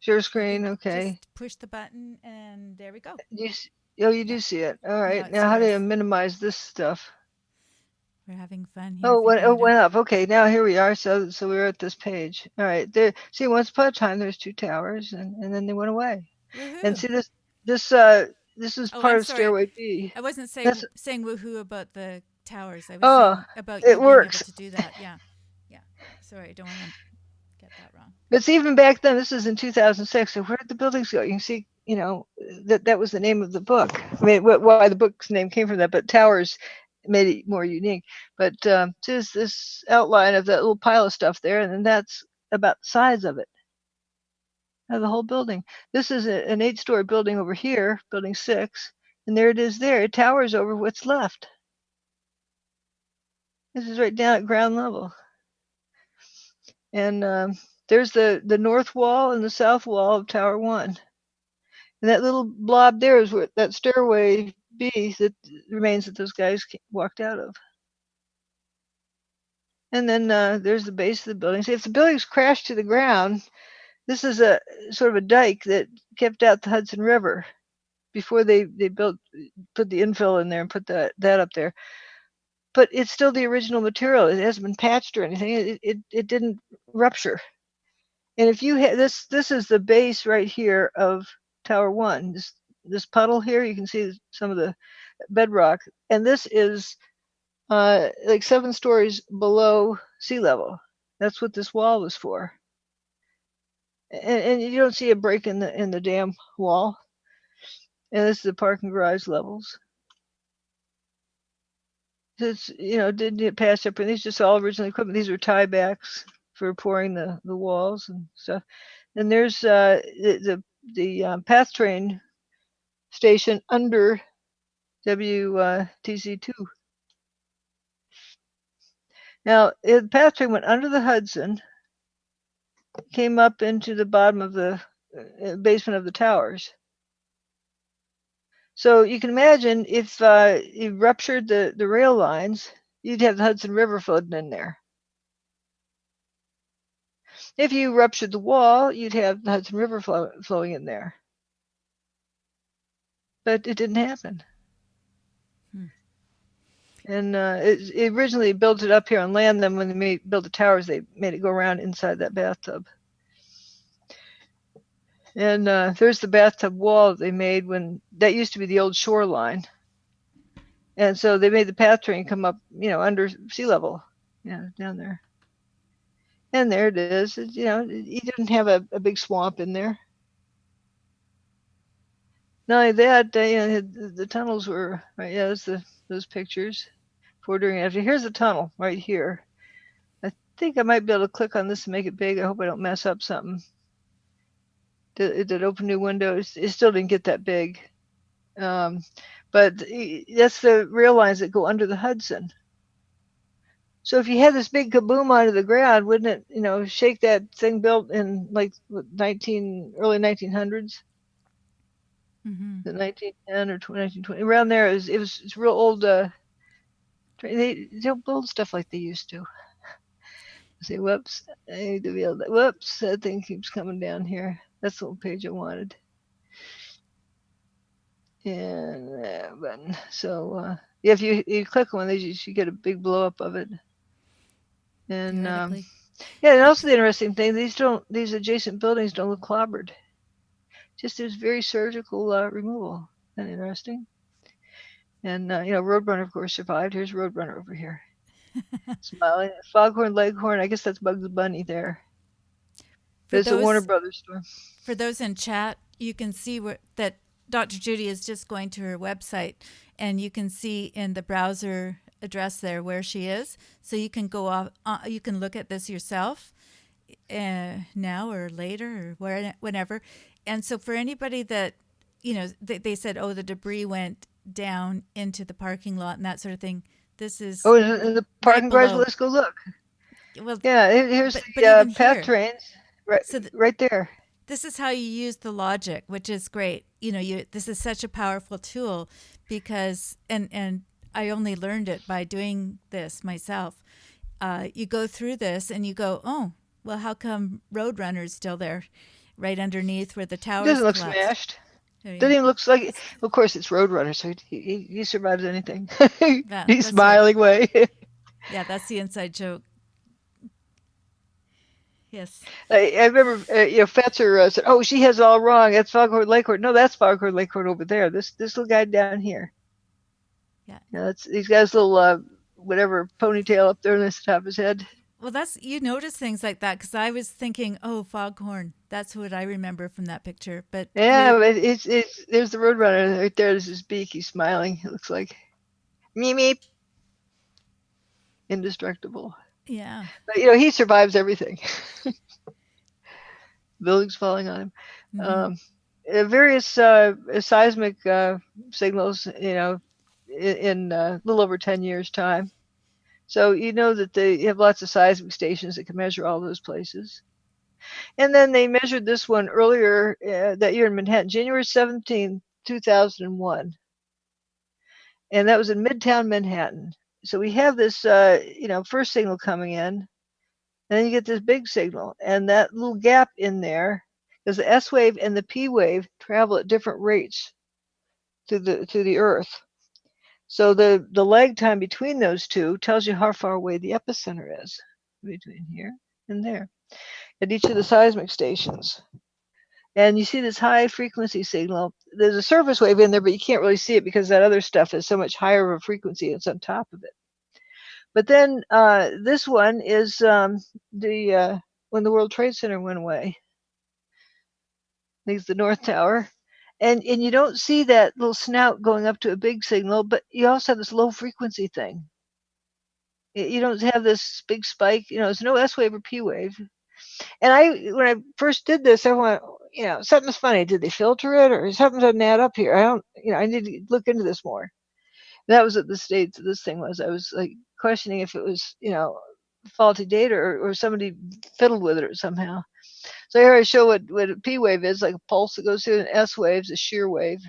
Share I screen, think okay. just push the button and there we go. Oh, you Yeah. do see it. All Now right, it's now how do I yours. minimize this stuff? We're having fun here Oh, figuring it it out. went up. Okay, now here we are. So we're at this page. All right, there. See, once upon a time, there's 2 towers, and then they went away. And Woohoo! see this is Oh, part I'm of sorry. Stairway B. I wasn't That's saying woohoo about the towers. I was oh, saying about it you being able works. to do that. Yeah. Yeah. Sorry, I don't want to get that wrong. But see, even back then, this is in 2006. So where did the buildings go? You can see, that was the name of the book. I mean, why the book's name came from that, but towers made it more unique. But just this outline of that little pile of stuff there, and then that's about the size of it, of the whole building. This is an 8-story building over here, building 6, and there it is there. It towers over what's left. This is right down at ground level. And there's the north wall and the south wall of Tower 1. And that little blob there is where that stairway B that remains that those guys walked out of. And then there's the base of the building. See, if the buildings crashed to the ground, this is a sort of a dike that kept out the Hudson River before they put the infill in there and put that up there. But it's still the original material. It hasn't been patched or anything. It didn't rupture. And if you this is the base right here of Tower 1. This puddle here, you can see some of the bedrock, and this is like 7 stories below sea level. That's what this wall was for. And you don't see a break in the dam wall. And this is the parking garage levels. It's didn't get patched up, and these are just all original equipment. These are tiebacks for pouring the walls and stuff. And there's the path train station under WTC2. Now, the path train went under the Hudson, came up into the bottom of the basement of the towers. So you can imagine if you ruptured the rail lines, you'd have the Hudson River flooding in there. If you ruptured the wall, you'd have the Hudson River flowing in there. But it didn't happen. And it originally built it up here on land. Then when they built the towers, they made it go around inside that bathtub. And there's the bathtub wall they made when that used to be the old shoreline. And so they made the path train come up, under sea level, down there. And there it is. You didn't have a big swamp in there. Not only that, the tunnels were right. Yeah, that's those pictures. Before, during, after. Here's the tunnel right here. I think I might be able to click on this and make it big. I hope I don't mess up something. Did open new windows. It still didn't get that big. But that's the rail lines that go under the Hudson. So if you had this big kaboom onto the ground, wouldn't it, shake that thing built in like early 1900s? Mm-hmm. The 1910 or 1920, around there. It's real old. They don't build stuff like they used to. Say, whoops, I need to be able to, whoops, that thing keeps coming down here. That's the little page I wanted. And that button. So, yeah, if you click on these, you get a big blow up of it. And yeah, and also the interesting thing, these adjacent buildings don't look clobbered. Just there's very surgical removal. Isn't that interesting? And Roadrunner, of course, survived. Here's Roadrunner over here, smiling. Foghorn Leghorn. I guess that's Bugs Bunny there. For It's a Warner those Brothers store. for those in chat, you can see that Dr. Judy is just going to her website, and you can see in the browser address there where she is. So you can go off. You can look at this yourself now or later or whenever. And so for anybody that they said, oh, the debris went down into the parking lot and that sort of thing. This is Oh, in the right parking garage. below. Let's go look. Well, Yeah, here's but the even path here, trains. Right, so right there. this is how you use the logic, which is great. This is such a powerful tool because, and I only learned it by doing this myself. You go through this and you go, oh, well, how come Roadrunner's still there, right underneath where the He towers doesn't look collapsed? smashed. I Doesn't mean, even look like. Of course, it's Roadrunner, so he survives anything. yeah, He's that's right. smiling away. Yeah, that's the inside joke. Yes. I remember, Fetzer said, "Oh, she has it all wrong. That's Foghorn Leghorn." No, that's Foghorn Leghorn over there. This little guy down here. Yeah. He's got his little whatever ponytail up there on the top of his head. Well, you notice things like that because I was thinking, oh, Foghorn. That's what I remember from that picture. But Yeah, but it's there's the Roadrunner right there. There's his beak. He's smiling. It looks like meep meep, indestructible. yeah. But he survives everything. Buildings falling on him. Mm-hmm. Um, Various seismic signals, in a little over 10 years' time. So you know that they have lots of seismic stations that can measure all those places. And then they measured this one earlier that year in Manhattan, January 17th, 2001. And that was in Midtown Manhattan. So we have this, first signal coming in. Then you get this big signal, and that little gap in there, because the S wave and the P wave travel at different rates through the Earth. So the lag time between those two tells you how far away the epicenter is between here and there at each of the seismic stations. And you see this high frequency signal. There's a surface wave in there, but you can't really see it because that other stuff is so much higher of a frequency. It's on top of it. But then this one is when the World Trade Center went away. I think it's the North Tower. And you don't see that little snout going up to a big signal, but you also have this low frequency thing. You don't have this big spike. There's no S wave or P wave. And when I first did this, I went, something's funny. Did they filter it, or something doesn't add up here? I need to look into this more. That was at the stage that this thing was. I was like questioning if it was, faulty data or somebody fiddled with it somehow. So here I show what a P wave is, like a pulse that goes through, an S wave is a shear wave.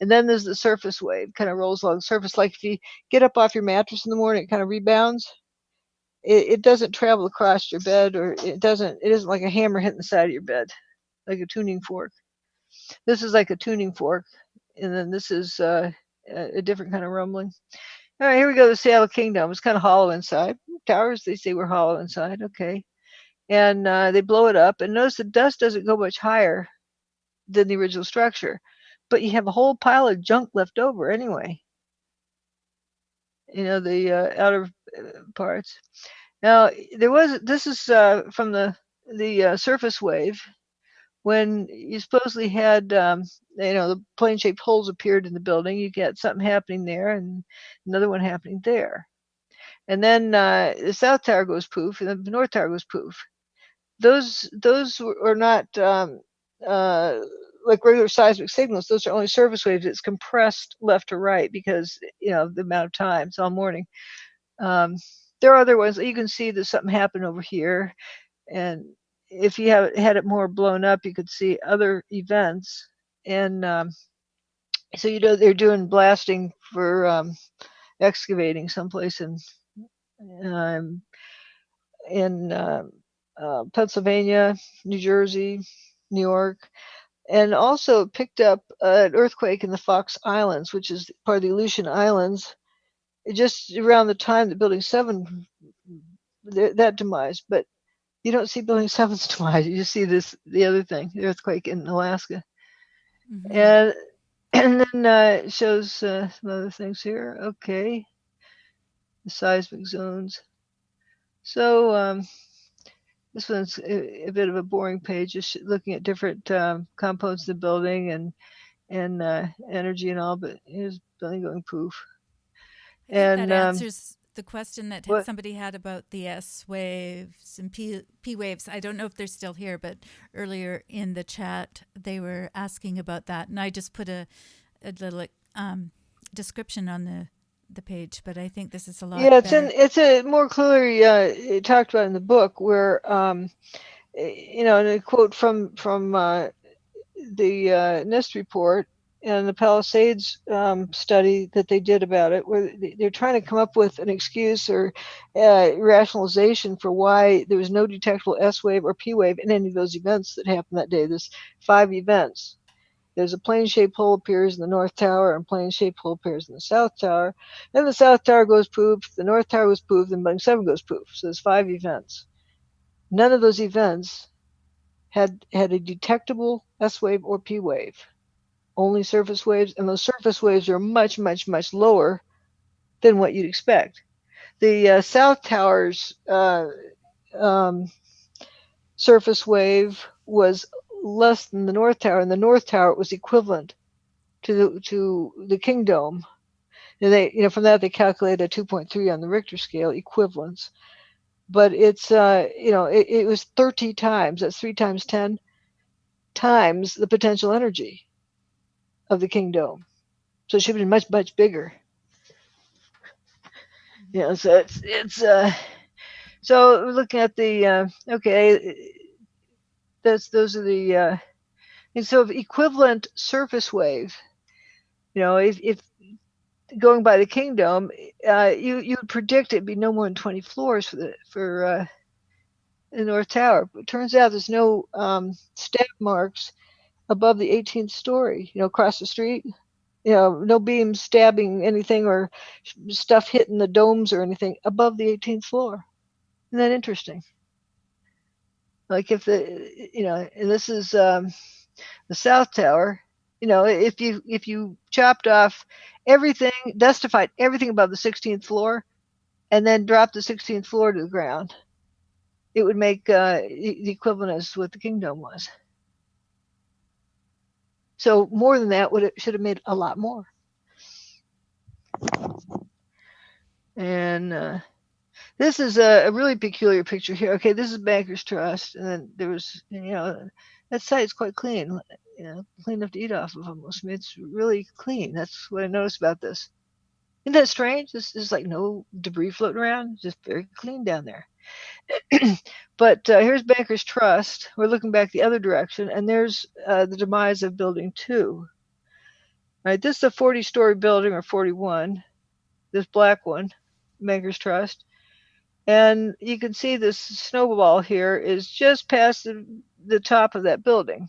And then there's the surface wave, kind of rolls along the surface. Like if you get up off your mattress in the morning, it kind of rebounds. It doesn't travel across your bed, or it isn't like a hammer hitting the side of your bed, like a tuning fork. This is like a tuning fork. And then this is a different kind of rumbling. All right, here we go. The Seattle Kingdom. It's kind of hollow inside. Towers, they say, were hollow inside. Okay. And they blow it up. And notice the dust doesn't go much higher than the original structure. But you have a whole pile of junk left over anyway. The outer parts. Now, this is from the surface wave, when you supposedly had, the plane-shaped holes appeared in the building. You get something happening there and another one happening there. And then the South Tower goes poof, and then the North Tower goes poof. Those are not like regular seismic signals. Those are only surface waves. It's compressed left to right because, the amount of time. It's all morning. There are other ones. You can see there's something happened over here. And if you had it more blown up, you could see other events. And so, they're doing blasting for excavating someplace in Pennsylvania, New Jersey, New York, and also picked up an earthquake in the Fox Islands, which is part of the Aleutian Islands, just around the time that Building 7, that demise. But you don't see Building 7's demise. You just see the other thing, the earthquake in Alaska. Mm-hmm. And And then it shows some other things here. Okay, the seismic zones. So this one's a bit of a boring page, just looking at different components of the building and energy and all. But here's building going poof. I think that And answers the question that what? somebody had about the S waves and P waves. I don't know if they're still here, but earlier in the chat they were asking about that, and I just put a little description on the page. But I think this is a lot better. It's a more clearly talked about in the book where and a quote from the NIST report and the Palisades study that they did about it, where they're trying to come up with an excuse or rationalization for why there was no detectable S wave or P wave in any of those events that happened that day. There's 5 events. There's a plane-shaped hole appears in the North Tower, and plane-shaped hole appears in the South Tower. Then the South Tower goes poof, the North Tower goes poof, then Building 7 goes poof. So there's 5 events. None of those events had a detectable S wave or P wave. Only surface waves, and those surface waves are much, much, much lower than what you'd expect. The South Tower's surface wave was less than the North Tower, and the North Tower was equivalent to the King Dome. And they, from that they calculated a 2.3 on the Richter scale equivalence. But it's it was 30 times. That's 3 times 10 times the potential energy of the King Dome. So it should have been much, much bigger. So it's so we're looking at the okay. Those are the and so equivalent surface wave. If going by the King Dome, you would predict it'd be no more than 20 floors for the North Tower. But it turns out there's no stab marks above the 18th story. Across the street. No beams stabbing anything or stuff hitting the domes or anything above the 18th floor. Isn't that interesting? Like if and this is the South Tower. If you chopped off everything, dustified everything above the 16th floor, and then dropped the 16th floor to the ground, it would make the equivalent as what the King Dome was. So more than that should have made a lot more. And this is a really peculiar picture here. Okay, this is Bankers Trust, and then there was, that site's quite clean, clean enough to eat off of almost. I mean, it's really clean. That's what I noticed about this. Isn't that strange? There's like no debris floating around, just very clean down there. But here's Bankers Trust. We're looking back the other direction, and there's the demise of Building 2. Right, this is a 40-story building, or 41. This black one, Bankers Trust. And you can see this snowball here is just past the top of that building.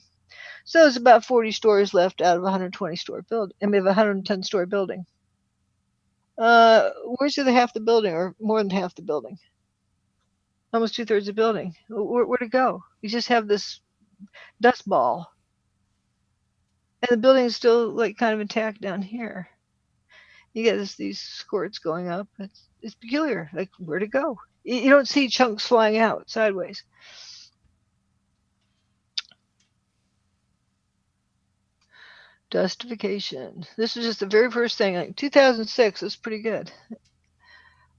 So there's about 40 stories left out of a 120-story building. I mean, a 110-story building. Where's the other half the building, or more than half the building? Almost 2/3 of the building. Where'd it go? You just have this dust ball. And the building is still like kind of intact down here. You get these squirts going up. It's peculiar. Like, where'd it go? You don't see chunks flying out sideways. Dustification. This was just the very first thing. Like 2006 is pretty good.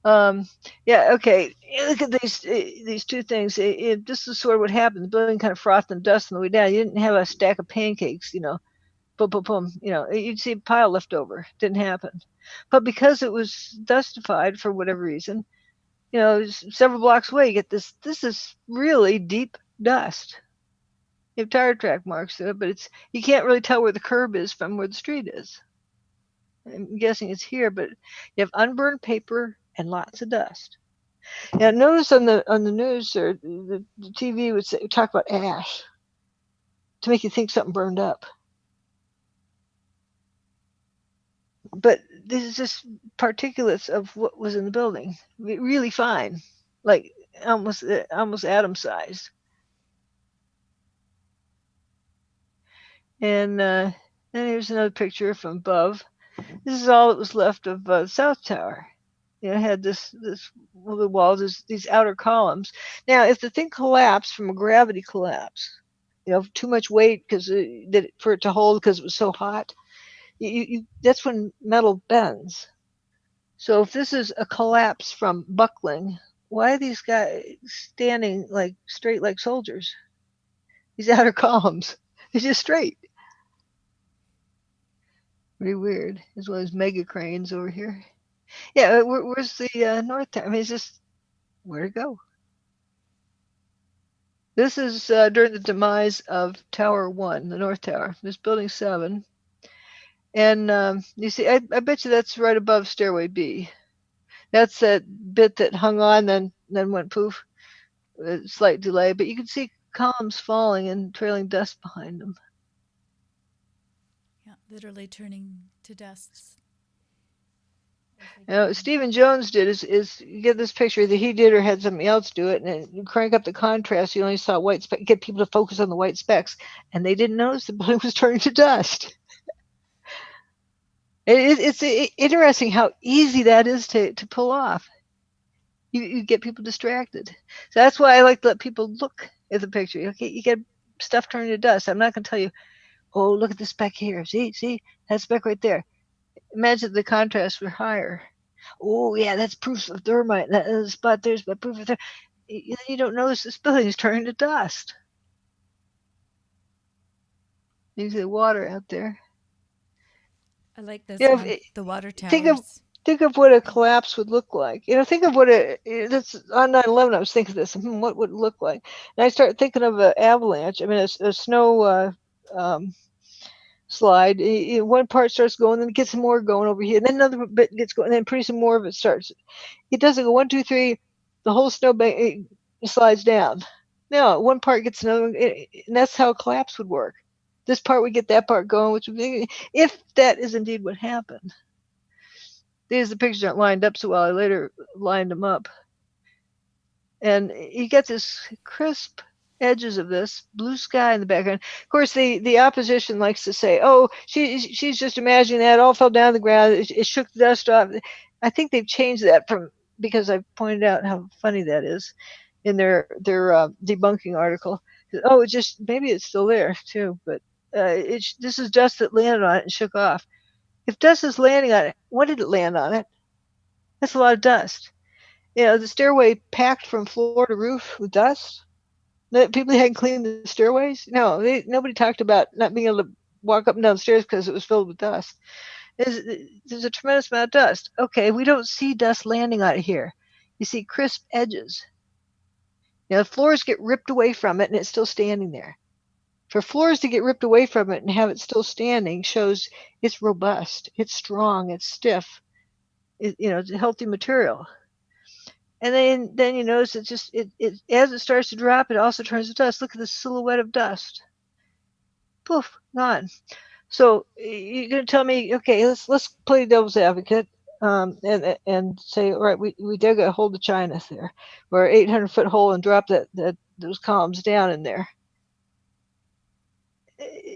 Yeah. Okay. Look at these two things. This is sort of what happened. The building kind of frothed and dust on the way down. You didn't have a stack of pancakes, boom, boom, boom. You'd see a pile left over. Didn't happen. But because it was dustified for whatever reason, several blocks away, you get this. This is really deep dust. You have tire track marks there, but you can't really tell where the curb is from where the street is. I'm guessing it's here, but you have unburned paper and lots of dust. Now, notice on the news or the TV would talk about ash to make you think something burned up. But this is just particulates of what was in the building, really fine, like almost atom sized. And And here's another picture from above. This is all that was left of South Tower. It had this the walls, these outer columns. Now, if the thing collapsed from a gravity collapse, too much weight for it to hold because it was so hot, that's when metal bends. So if this is a collapse from buckling, why are these guys standing like straight like soldiers? These outer columns, they're just straight. Pretty weird. There's one of those mega cranes over here. Yeah, where's the North Tower? I mean, it's just where to go. This is during the demise of Tower 1, the North Tower. This building 7. And you see, I bet you that's right above Stairway B. That's that bit that hung on, then went poof. Slight delay, but you can see columns falling and trailing dust behind them. Yeah, literally turning to dust. Stephen Jones did is you get this picture that he did or had somebody else do it, and you crank up the contrast. You only saw white specks. Get people to focus on the white specks, and they didn't notice the building was turning to dust. It's interesting how easy that is to pull off. You get people distracted. So that's why I like to let people look at the picture. Okay, you get stuff turning to dust. I'm not going to tell you, oh, look at the speck here. See that speck right there. Imagine the contrast were higher. Oh, yeah, that's proof of thermite. That spot there's proof of thermite. You don't notice this building is turning to dust. You see the water out there. I like this one, the water towers. Think of what a collapse would look like. Think of what that's on 9/11. I was thinking this. What would it look like? And I started thinking of an avalanche. I mean, a snow slide. One part starts going, then it gets some more going over here, and then another bit gets going, and then pretty soon more of it starts. It doesn't go 1, 2, 3. The whole snowbank slides down. No, one part gets another one, and that's how a collapse would work. This part would get that part going, which would be, if that is indeed what happened. The pictures aren't lined up so well. I later lined them up. And you get this crisp edges of this blue sky in the background. Of course, the opposition likes to say, oh, she's just imagining that. It all fell down the ground. It shook the dust off. I think they've changed that because I pointed out how funny that is in their debunking article. Oh, maybe it's still there too, but this is dust that landed on it and shook off. If dust is landing on it, what did it land on it? That's a lot of dust. The stairway packed from floor to roof with dust. People hadn't cleaned the stairways. No, nobody talked about not being able to walk up and down stairs because it was filled with dust. There's a tremendous amount of dust. Okay, we don't see dust landing on it here. You see crisp edges. The floors get ripped away from it and it's still standing there. For floors to get ripped away from it and have it still standing shows it's robust, it's strong, it's stiff. It's a healthy material. And then you notice it as it starts to drop, it also turns to dust. Look at the silhouette of dust. Poof, gone. So you're going to tell me, okay, let's play devil's advocate, and say, all right, we dug a hole to China there, or 800-foot hole, and dropped those columns down in there.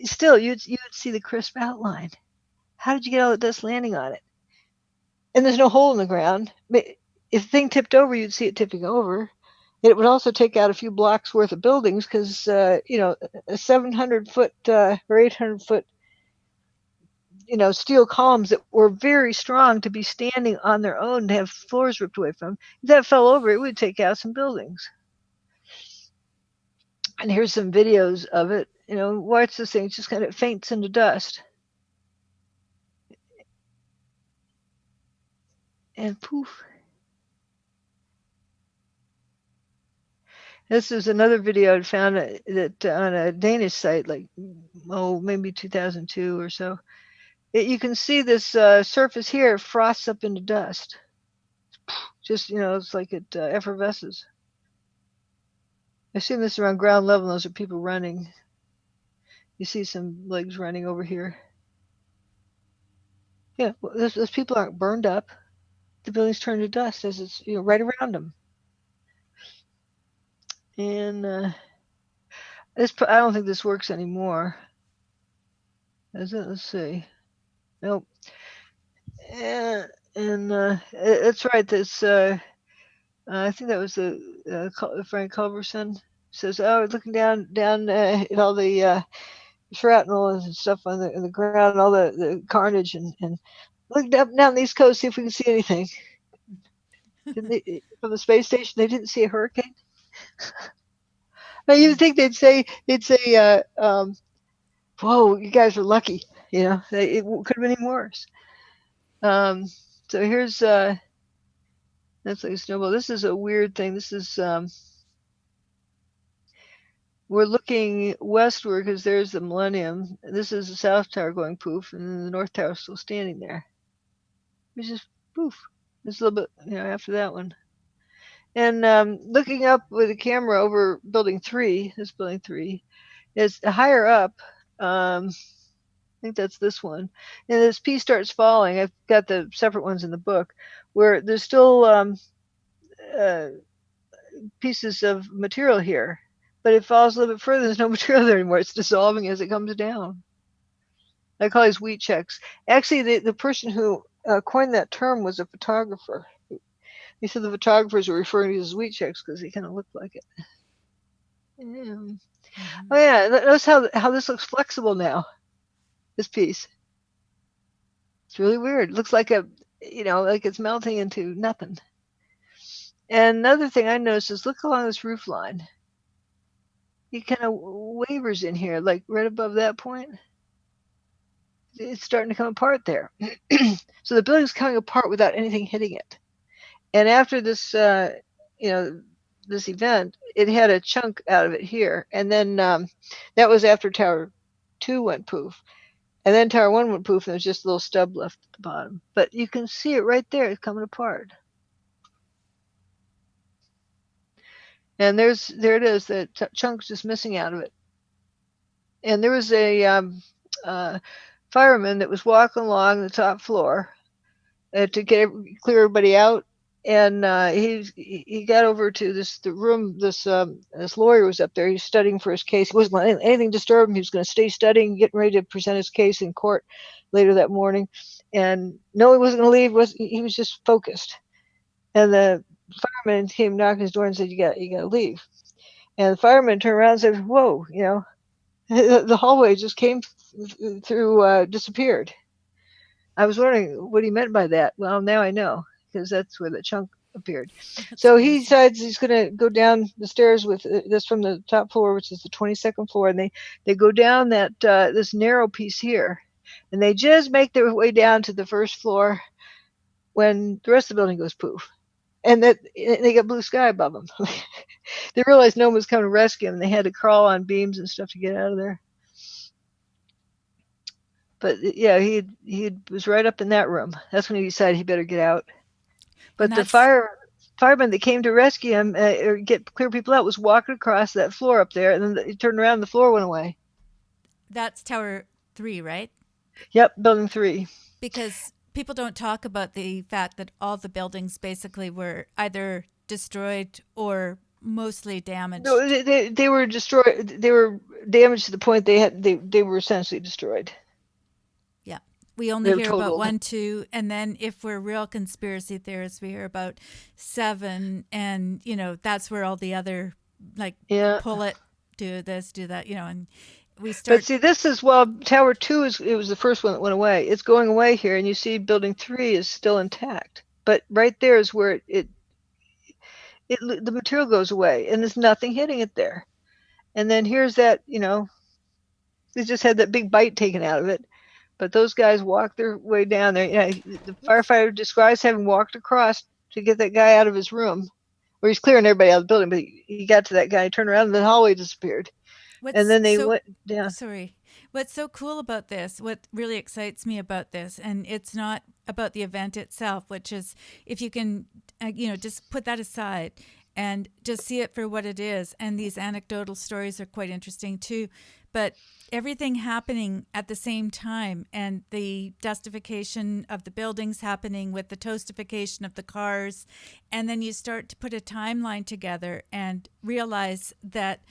Still, you'd see the crisp outline. How did you get all the dust landing on it? And there's no hole in the ground. If the thing tipped over, you'd see it tipping over. It would also take out a few blocks worth of buildings because, a 700-foot or 800-foot, steel columns that were very strong to be standing on their own to have floors ripped away from. If that fell over, it would take out some buildings. And here's some videos of it. Watch this thing. It just kind of faints into dust. And poof. This is another video I found that on a Danish site, maybe 2002 or so. You can see this surface here frosts up into dust. Just, it's like it effervesces. I've seen this around ground level. Those are people running. You see some legs running over here. Yeah, those people aren't burned up. The buildings turn to dust as it's right around them. And I don't think this works anymore. Let's see. Nope. And it's right. This I think that was the Frank Culberson says, "Oh, looking down at all the shrapnel and stuff on the ground, all the carnage, and look down the East Coast, see if we can see anything." From the space station, they didn't see a hurricane. Now you'd think they'd say, "Whoa, you guys are lucky." It could have been even worse. Um, so here's that's like a snowball. This is a weird thing. This is we're looking westward because there's the Millennium. This is the South Tower going poof, and then the North Tower is still standing there. It's just poof. It's a little bit, after that one. And looking up with the camera over Building 3, this Building 3, is higher up. I think that's this one. And this piece starts falling. I've got the separate ones in the book where there's still pieces of material here. But it falls a little bit further. There's no material there anymore. It's dissolving as it comes down. I call these wheat checks. Actually, the person who coined that term was a photographer. He said the photographers were referring to these as wheat checks because they kind of looked like it. Yeah. Mm-hmm. Oh yeah, notice how this looks flexible now. This piece. It's really weird. It looks like like it's melting into nothing. And another thing I noticed is look along this roof line. It kind of wavers in here, like right above that point. It's starting to come apart there. So the building's coming apart without anything hitting it. And after this, this event, it had a chunk out of it here. And then that was after Tower 2 went poof. And then Tower 1 went poof, and there's just a little stub left at the bottom. But you can see it right there. It's coming apart. And there it is. The chunk's just missing out of it. And there was a fireman that was walking along the top floor to clear everybody out. And he got over to the room. This lawyer was up there. He was studying for his case. He wasn't letting anything disturb him. He was going to stay studying, getting ready to present his case in court later that morning. And no, he wasn't going to leave. He was just focused. And the fireman came knocking his door and said, "You got to leave." And the fireman turned around and said, "Whoa, the hallway just came through, disappeared." I was wondering what he meant by that. Well, now I know, because that's where the chunk appeared. So he decides he's going to go down the stairs with this from the top floor, which is the 22nd floor, and they go down that this narrow piece here, and they just make their way down to the first floor when the rest of the building goes poof, and that they got blue sky above them. They realized no one was coming to rescue them. They had to crawl on beams and stuff to get out of there. But yeah, he was right up in that room. That's when he decided he better get out. But the fireman that came to rescue him or clear people out was walking across that floor up there, and then he turned around and the floor went away. That's Tower 3, right? Yep, Building 3. Because people don't talk about the fact that all the buildings basically were either destroyed or mostly damaged. No, they were destroyed. They were damaged to the point they were essentially destroyed. Yeah. We only hear about 1, 2, and then if we're real conspiracy theorists, we hear about 7, and that's where all the other pull it, do this, do that, and we start. But see, this is Tower 2 it was the first one that went away. It's going away here, and you see Building 3 is still intact. But right there is where the material goes away, and there's nothing hitting it there. And then here's that, they just had that big bite taken out of it. But those guys walked their way down there. Yeah, the firefighter describes having walked across to get that guy out of his room, where he's clearing everybody out of the building. But he got to that guy, turned around, and the hallway disappeared. And then they went down. Sorry. What's so cool about this, what really excites me about this, and it's not about the event itself, which is if you can, just put that aside and just see it for what it is. And these anecdotal stories are quite interesting too. But everything happening at the same time, and the dustification of the buildings happening with the toastification of the cars. And then you start to put a timeline together and realize that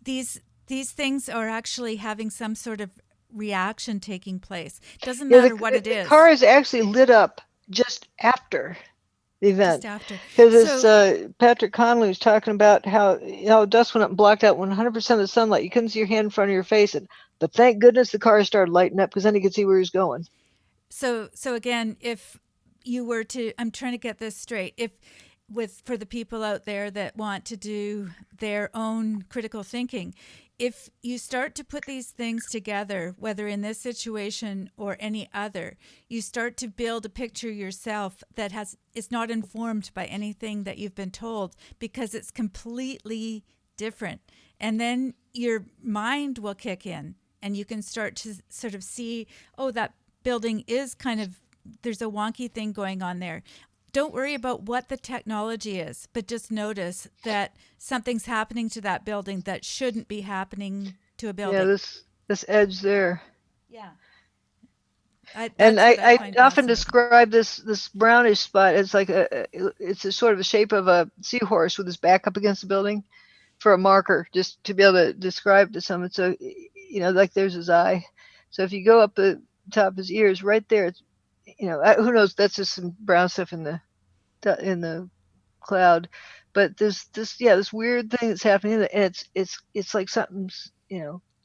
these things are actually having some sort of reaction taking place. Doesn't Yeah, matter what it the is. car is actually lit up just after the event. Just after. Because So Patrick Conley was talking about how dust went up and blocked out 100% of the sunlight. You couldn't see your hand in front of your face, but thank goodness the car started lighting up, because then you could see where he was going. so again, if you were to, I'm trying to get this straight. If for the people out there that want to do their own critical thinking, if you start to put these things together, whether in this situation or any other, you start to build a picture yourself that is not informed by anything that you've been told, because it's completely different. And then your mind will kick in, and you can start to sort of see, oh, that building is kind of, there's a wonky thing going on there. Don't worry about what the technology is, but just notice that something's happening to that building that shouldn't be happening to a building. Yeah, this edge there. Yeah. I often describe this brownish spot as like it's a sort of a shape of a seahorse with his back up against the building, for a marker, just to be able to describe to someone. So, like there's his eye. So if you go up the top of his ears, right there, it's, who knows? That's just some brown stuff in the cloud. But this weird thing that's happening, and it's like something's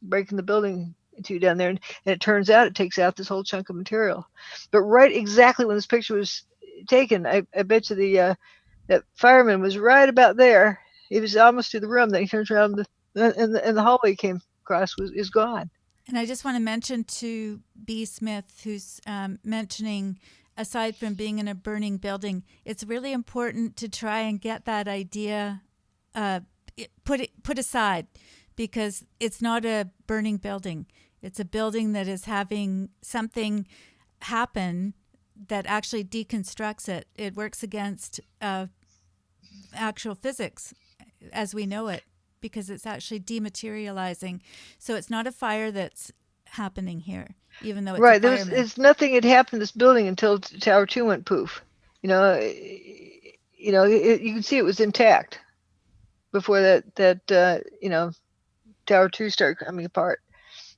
breaking the building to down there, and it turns out it takes out this whole chunk of material. But right exactly when this picture was taken, I bet you that fireman was right about there. He was almost to the room. Then he turns around, and the hallway came across is gone. And I just want to mention to B. Smith, who's mentioning, aside from being in a burning building, it's really important to try and get that idea put aside, because it's not a burning building. It's a building that is having something happen that actually deconstructs it. It works against actual physics as we know it, because it's actually dematerializing. So it's not a fire that's happening here, even though it's right. A fireman. There's nothing had happened to this building until Tower 2 went poof. You can see it was intact before that Tower 2 started coming apart.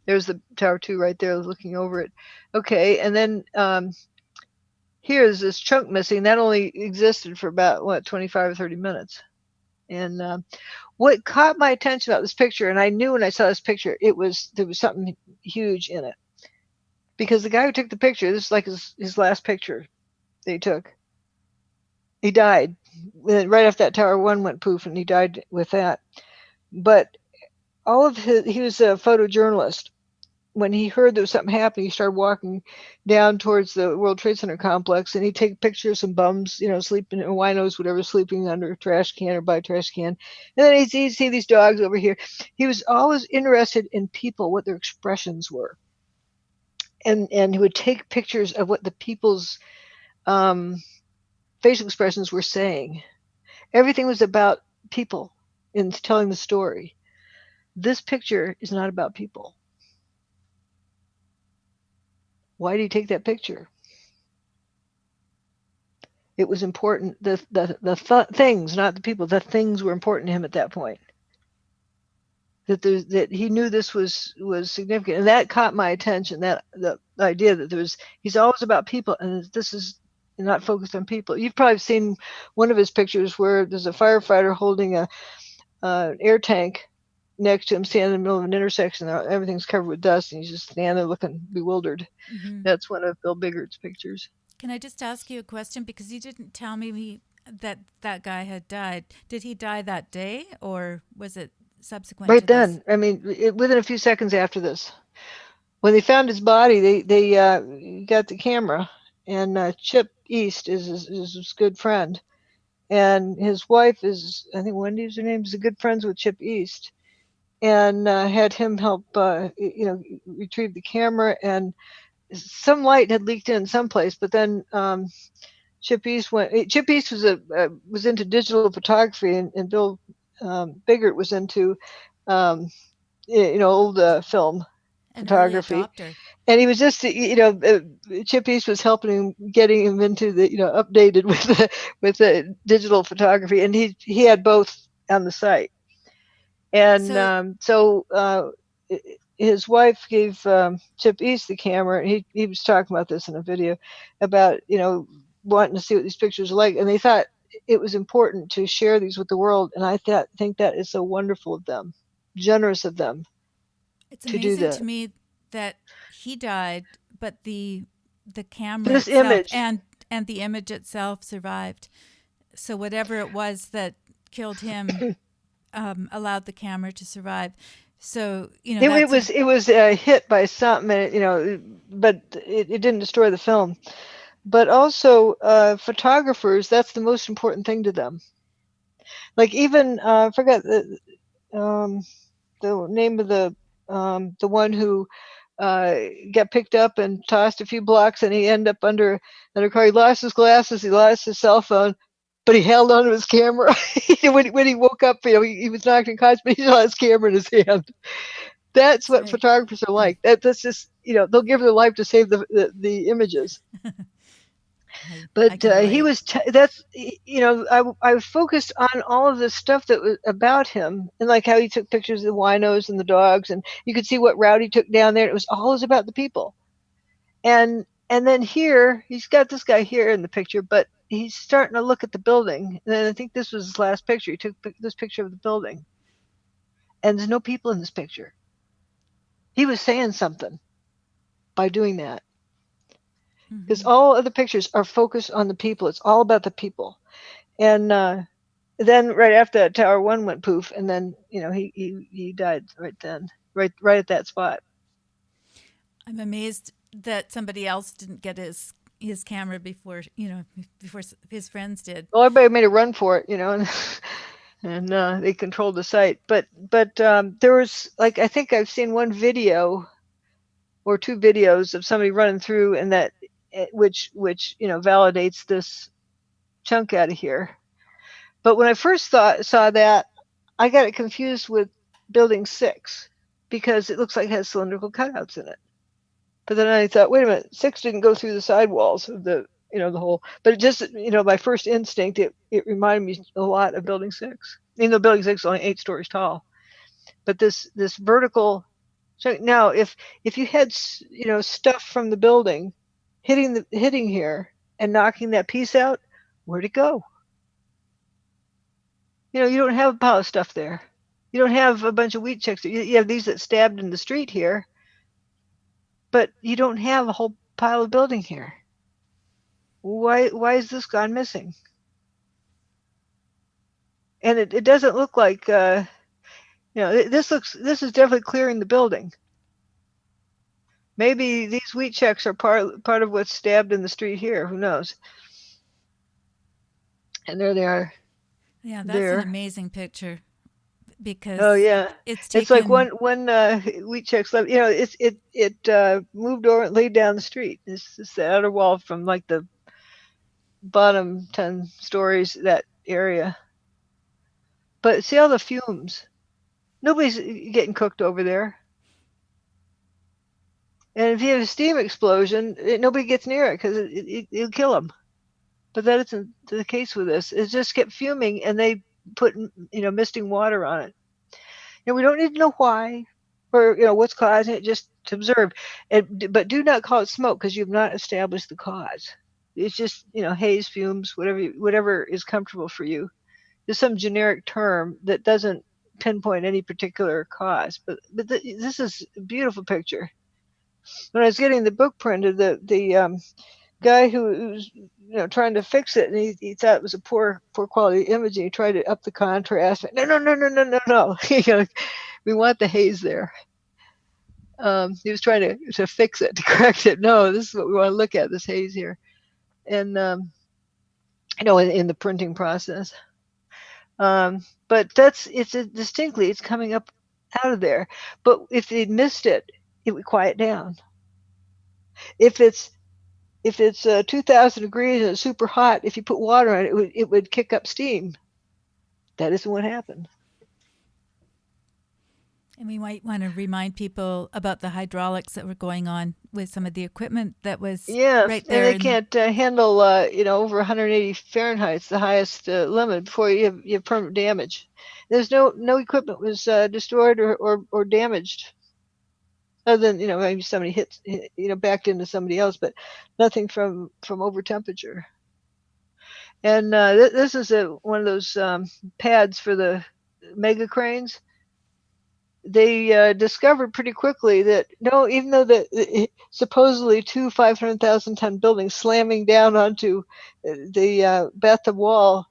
There's the Tower 2 right there looking over it. Okay, and then here's this chunk missing. That only existed for about, 25 or 30 minutes. And what caught my attention about this picture, and I knew when I saw this picture, there was something huge in it. Because the guy who took the picture, this is like his last picture that he took. He died. Right after that, Tower 1 went poof, and he died with that. But he was a photojournalist. When he heard there was something happening, he started walking down towards the World Trade Center complex, and he'd take pictures of some bums, sleeping, or winos, whatever, sleeping under a trash can or by a trash can. And then he'd see these dogs over here. He was always interested in people, what their expressions were. And he would take pictures of what the people's facial expressions were saying. Everything was about people in telling the story. This picture is not about people. Why did he take that picture? It was important. The things, not the people. The things were important to him at that point. That he knew this was significant, and that caught my attention. That the idea that he's always about people, and this is not focused on people. You've probably seen one of his pictures where there's a firefighter holding an air tank next to him, standing in the middle of an intersection. Everything's covered with dust, and he's just standing there looking bewildered. Mm-hmm. That's one of Bill Biggart's pictures. Can I just ask you a question? Because you didn't tell me that guy had died. Did he die that day, or was it subsequent? Right then. This? I mean, within a few seconds after this. When they found his body, they got the camera, and Chip East is his good friend. And his wife is, I think Wendy's her name, is good friends with Chip East. And had him help, retrieve the camera, and some light had leaked in someplace. But then Chip East was into digital photography, and Bill Biggart was into old film photography. And he was just, Chip East was helping him, getting him into the, updated with the digital photography, and he had both on the site. And so his wife gave Chip East the camera. He was talking about this in a video about, wanting to see what these pictures are like, and they thought it was important to share these with the world. And I think that is so wonderful of them, generous of them It's to do amazing that. to me that he died, but the camera This itself image, and the image itself survived. So whatever it was that killed him allowed the camera to survive. So it was hit by something, and but it didn't destroy the film. But also, photographers, that's the most important thing to them. Like even I forgot the name of the one who got picked up and tossed a few blocks, and he ended up under a car. He lost his glasses, he lost his cell phone, but he held onto his camera. when he woke up, he was knocked unconscious, but he still had his camera in his hand. That's what right. photographers are like. That's just, they'll give their life to save the images. But he was I focused on all of the stuff that was about him, and like how he took pictures of the winos and the dogs, and you could see what route he took down there. It was always about the people. And then here he's got this guy here in the picture, but he's starting to look at the building. And then I think this was his last picture. He took this picture of the building, and there's no people in this picture. He was saying something by doing that. Because all of the pictures are focused on the people. It's all about the people. And then right after that, Tower 1 went poof, and then he died right then, right at that spot. I'm amazed that somebody else didn't get his camera before his friends did. Well, everybody made a run for it, and they controlled the site. But there was, like, I think I've seen one video or two videos of somebody running through, and that which validates this chunk out of here. But when I first saw that, I got it confused with Building 6 because it looks like it has cylindrical cutouts in it. But then I thought, wait a minute, 6 didn't go through the sidewalls of the the whole. But it just my first instinct, it reminded me a lot of Building 6. Even though Building 6 is only 8 stories tall, but this vertical. So now, if you had stuff from the building hitting here and knocking that piece out, where'd it go? You don't have a pile of stuff there. You don't have a bunch of wheat checks. You have these that stabbed in the street here, but you don't have a whole pile of building here. Why is this gone missing? And it doesn't look like this is definitely clearing the building. Maybe these wheat checks are part of what's stabbed in the street here. Who knows? And there they are. Yeah, that's an amazing picture because it's like one wheat check's left. It moved over and laid down the street. It's the outer wall from like the bottom 10 stories, that area. But see all the fumes. Nobody's getting cooked over there. And if you have a steam explosion, nobody gets near it because it'll kill them. But that isn't the case with this. It just kept fuming, and they put misting water on it. We don't need to know why or what's causing it. Just to observe, but do not call it smoke because you've not established the cause. It's just haze, fumes, whatever is comfortable for you. There's some generic term that doesn't pinpoint any particular cause. But this is a beautiful picture. When I was getting the book printed, the guy who was trying to fix it, and he thought it was a poor quality image, and he tried to up the contrast. No. We want the haze there. He was trying to fix it, to correct it. No, this is what we want to look at, this haze here. And in the printing process. But it's coming up out of there. But if they'd missed it, it would quiet down. If it's 2,000 degrees and it's super hot, if you put water on it, it would kick up steam. That isn't what happened. And we might want to remind people about the hydraulics that were going on with some of the equipment that was right there. And they can't handle over 180 Fahrenheit, the highest limit, before you have permanent damage. There's no equipment was destroyed or damaged. other than maybe somebody hits backed into somebody else, but nothing from over temperature. And this is one of those pads for the mega cranes. They discovered pretty quickly that no, even though supposedly two 500,000-ton buildings slamming down onto the bathtub wall,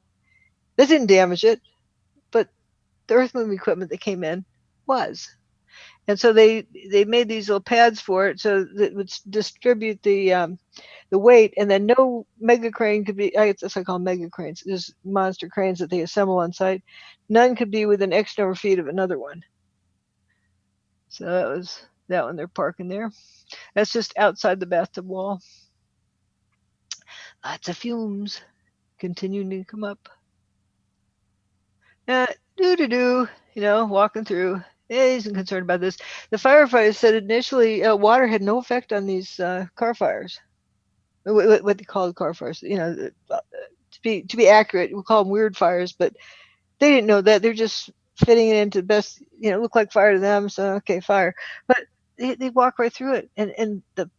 that didn't damage it, but the earth moving equipment that came in was. And so they made these little pads for it so that it would distribute the weight, and then no mega crane could be, I guess I call them mega cranes, just monster cranes that they assemble on site. None could be within X number of feet of another one. So that was that one they're parking there. That's just outside the bathtub wall. Lots of fumes continuing to come up. Walking through. He isn't concerned about this. The firefighters said initially water had no effect on these car fires. What they call car fires. To be accurate, we call them weird fires, but they didn't know that. They're just fitting it into the best, look like fire to them. So, okay, fire. But they walk right through it. And the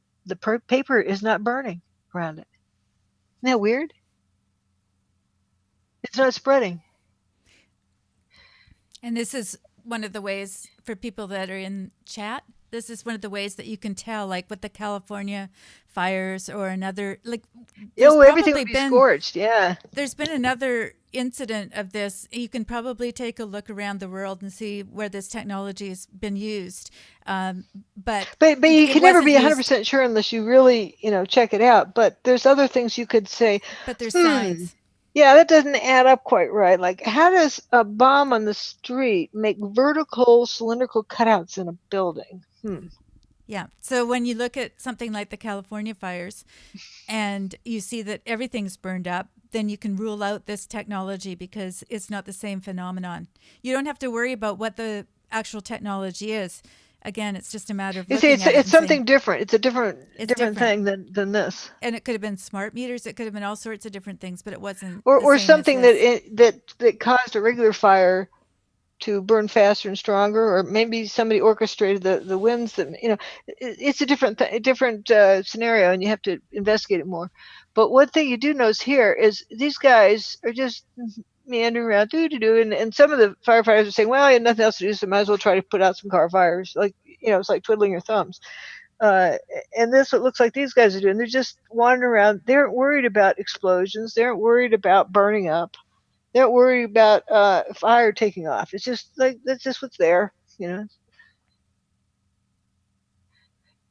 paper is not burning around it. Isn't that weird? It's not spreading. And this is one of the ways for people that are in chat. This is one of the ways that you can tell, like with the California fires or another, like everything would be scorched. Yeah, there's been another incident of this. You can probably take a look around the world and see where this technology has been used. But you can never be 100% sure unless you really check it out. But there's other things you could say. But there's signs. Yeah, that doesn't add up quite right. Like, how does a bomb on the street make vertical cylindrical cutouts in a building? Yeah. So when you look at something like the California fires and you see that everything's burned up, then you can rule out this technology because it's not the same phenomenon. You don't have to worry about what the actual technology is. Again, it's just a matter of looking at it. It's something different. It's a different thing than this. And it could have been smart meters. It could have been all sorts of different things, but it wasn't. Or something that caused a regular fire to burn faster and stronger, or maybe somebody orchestrated the winds that it's a different scenario, and you have to investigate it more. But one thing you do notice here is these guys are just meandering around, and some of the firefighters are saying, well, I had nothing else to do, so might as well try to put out some car fires. Like, it's like twiddling your thumbs. And this what looks like these guys are doing. They're just wandering around. They aren't worried about explosions. They aren't worried about burning up. They aren't worried about fire taking off. It's just like that's just what's there, And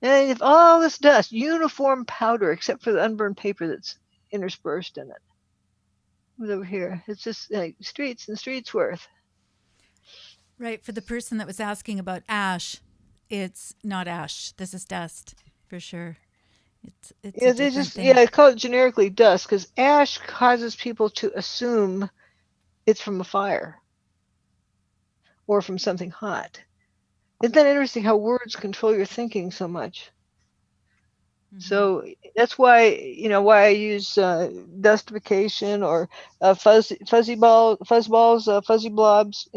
if all this dust, uniform powder, except for the unburned paper that's interspersed in it. Over here, it's just like streets and streets worth. Right. For the person that was asking about ash, it's not ash. This is dust for sure. It's they just thing. I call it generically dust because ash causes people to assume it's from a fire or from something hot. Isn't that interesting how words control your thinking so much? Mm-hmm. So that's why I use dustification or fuzzy balls, fuzzy blobs.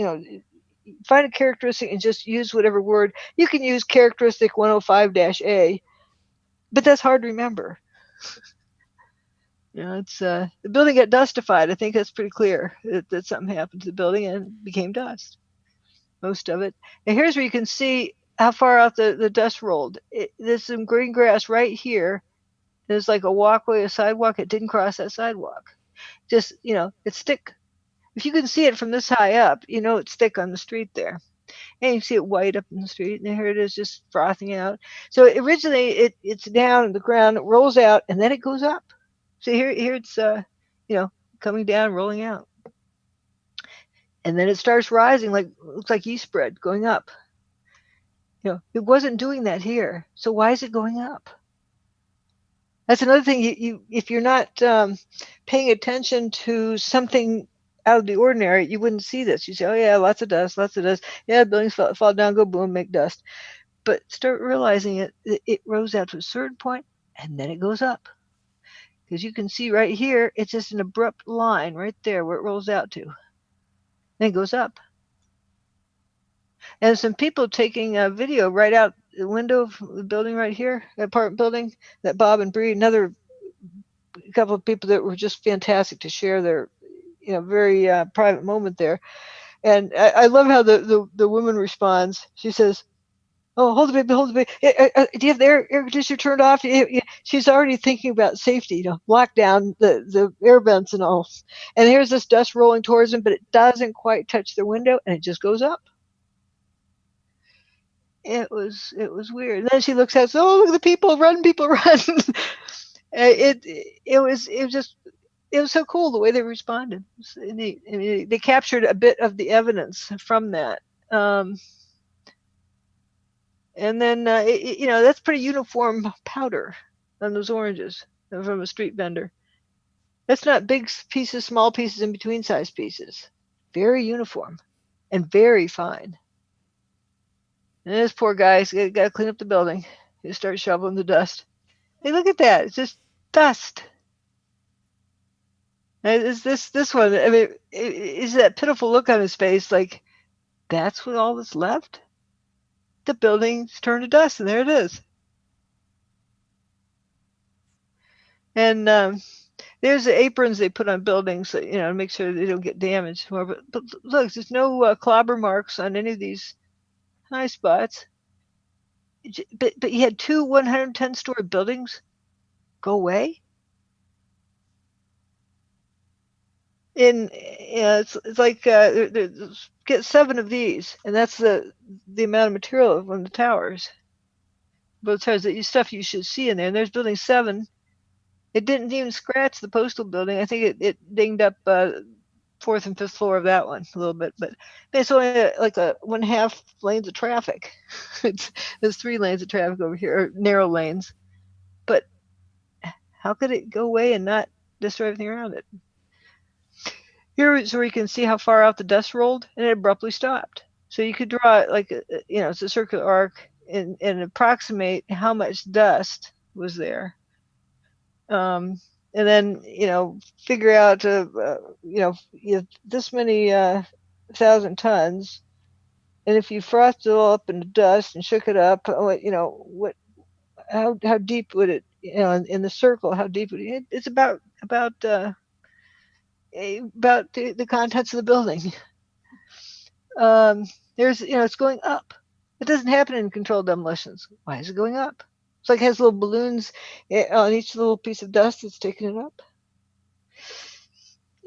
Find a characteristic and just use whatever word. You can use characteristic 105-A, but that's hard to remember. It's the building got dustified. I think that's pretty clear that something happened to the building and it became dust, most of it. And here's where you can see how far out the dust rolled. There's some green grass right here. There's like a walkway, a sidewalk. It didn't cross that sidewalk. Just, it's thick. If you can see it from this high up, it's thick on the street there. And you see it white up in the street, and here it is just frothing out. So originally it's down on the ground, it rolls out, and then it goes up. So here it's, coming down, rolling out. And then it starts rising, looks like yeast bread, going up. It wasn't doing that here. So why is it going up? That's another thing. If you're not paying attention to something out of the ordinary, you wouldn't see this. You say, oh yeah, lots of dust. Yeah, buildings fall down, go boom, make dust. But start realizing it rose out to a certain point, and then it goes up. Because you can see right here, it's just an abrupt line right there where it rolls out to. Then it goes up. And some people taking a video right out window of the building right here, the apartment building, that Bob and Bree, another couple of people that were just fantastic to share their, very private moment there. And I love how the woman responds. She says, "Oh, hold the baby, hold the baby. Do you have the air conditioner turned off?" She's already thinking about safety, lock down the air vents and all. And here's this dust rolling towards them, but it doesn't quite touch their window, and it just goes up. It was weird. And then she looks out, "Oh, look at the people run, people run." it was so cool the way they responded. It was neat. I mean, they captured a bit of the evidence from that. And then, that's pretty uniform powder on those oranges from a street vendor. That's not big pieces, small pieces, in between size pieces. Very uniform and very fine. And this poor guy's got to clean up the building. He starts shoveling the dust. Hey, look at that. It's just dust. And it's this one. I mean, is that pitiful look on his face like, that's what all that's left? The building's turned to dust, and there it is. And there's the aprons they put on buildings, to make sure they don't get damaged. But look, there's no clobber marks on any of these high spots. But you had two 110-story buildings go away. It's like get 7 of these, and that's the amount of material from the towers. Both towers, that stuff you should see in there. And there's building 7. It didn't even scratch the postal building. I think it dinged up 4th and 5th floor of that one a little bit, but it's only like a 1/2 lanes of traffic. There's 3 lanes of traffic over here, or narrow lanes. But how could it go away and not destroy everything around it? Here is where you can see how far out the dust rolled, and it abruptly stopped. So you could draw it's a circular arc and approximate how much dust was there. And then, figure out, you have this many 1,000 tons. And if you frothed it all up into dust and shook it up, how deep would it, in the circle, how deep would it? It's about the contents of the building. There's, it's going up. It doesn't happen in controlled demolitions. Why is it going up? It's like it has little balloons on each little piece of dust that's taking it up.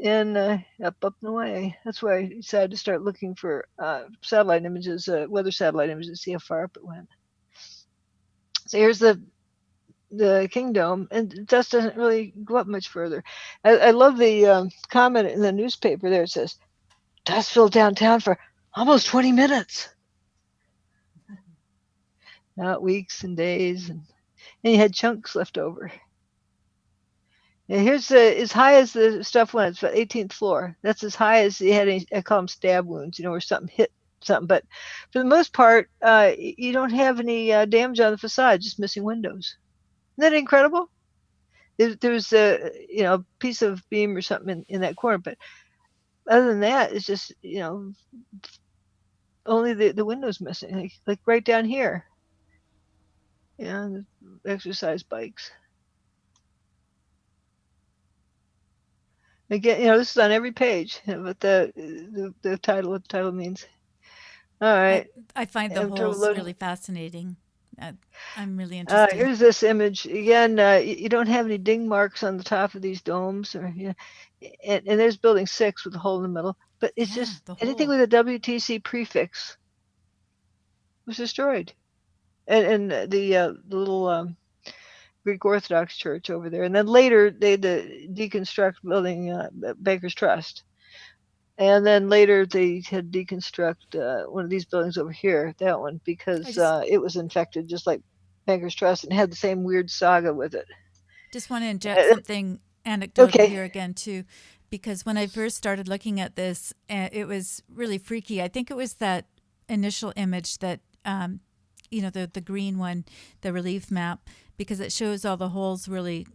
And up and away. That's why I decided to start looking for satellite images, weather satellite images, to see how far up it went. So here's the Kingdom, and dust doesn't really go up much further. I love the comment in the newspaper there. It says, dust filled downtown for almost 20 minutes. Not weeks and days, and you had chunks left over. And here's as high as the stuff went. It's about 18th floor. That's as high as you had any, I call them stab wounds, where something hit something. But for the most part, you don't have any damage on the facade, just missing windows. Isn't that incredible? There's a piece of beam or something in that corner, but other than that, it's just only the windows missing, like right down here. The exercise bikes. Again, this is on every page, but the title, what the title means. All right. I find the holes really fascinating. I'm really interested. Here's this image again. You don't have any ding marks on the top of these domes, and there's building 6 with a hole in the middle. But it's just anything with a WTC prefix was destroyed, and the little Greek Orthodox church over there, and then later they had to deconstruct building Baker's Trust. And then later they had deconstruct one of these buildings over here, that one, because it was infected just like Bankers Trust and had the same weird saga with it. Just want to inject something anecdotal here again too, because when I first started looking at this, it was really freaky. I think it was that initial image that, the green one, the relief map, because it shows all the holes really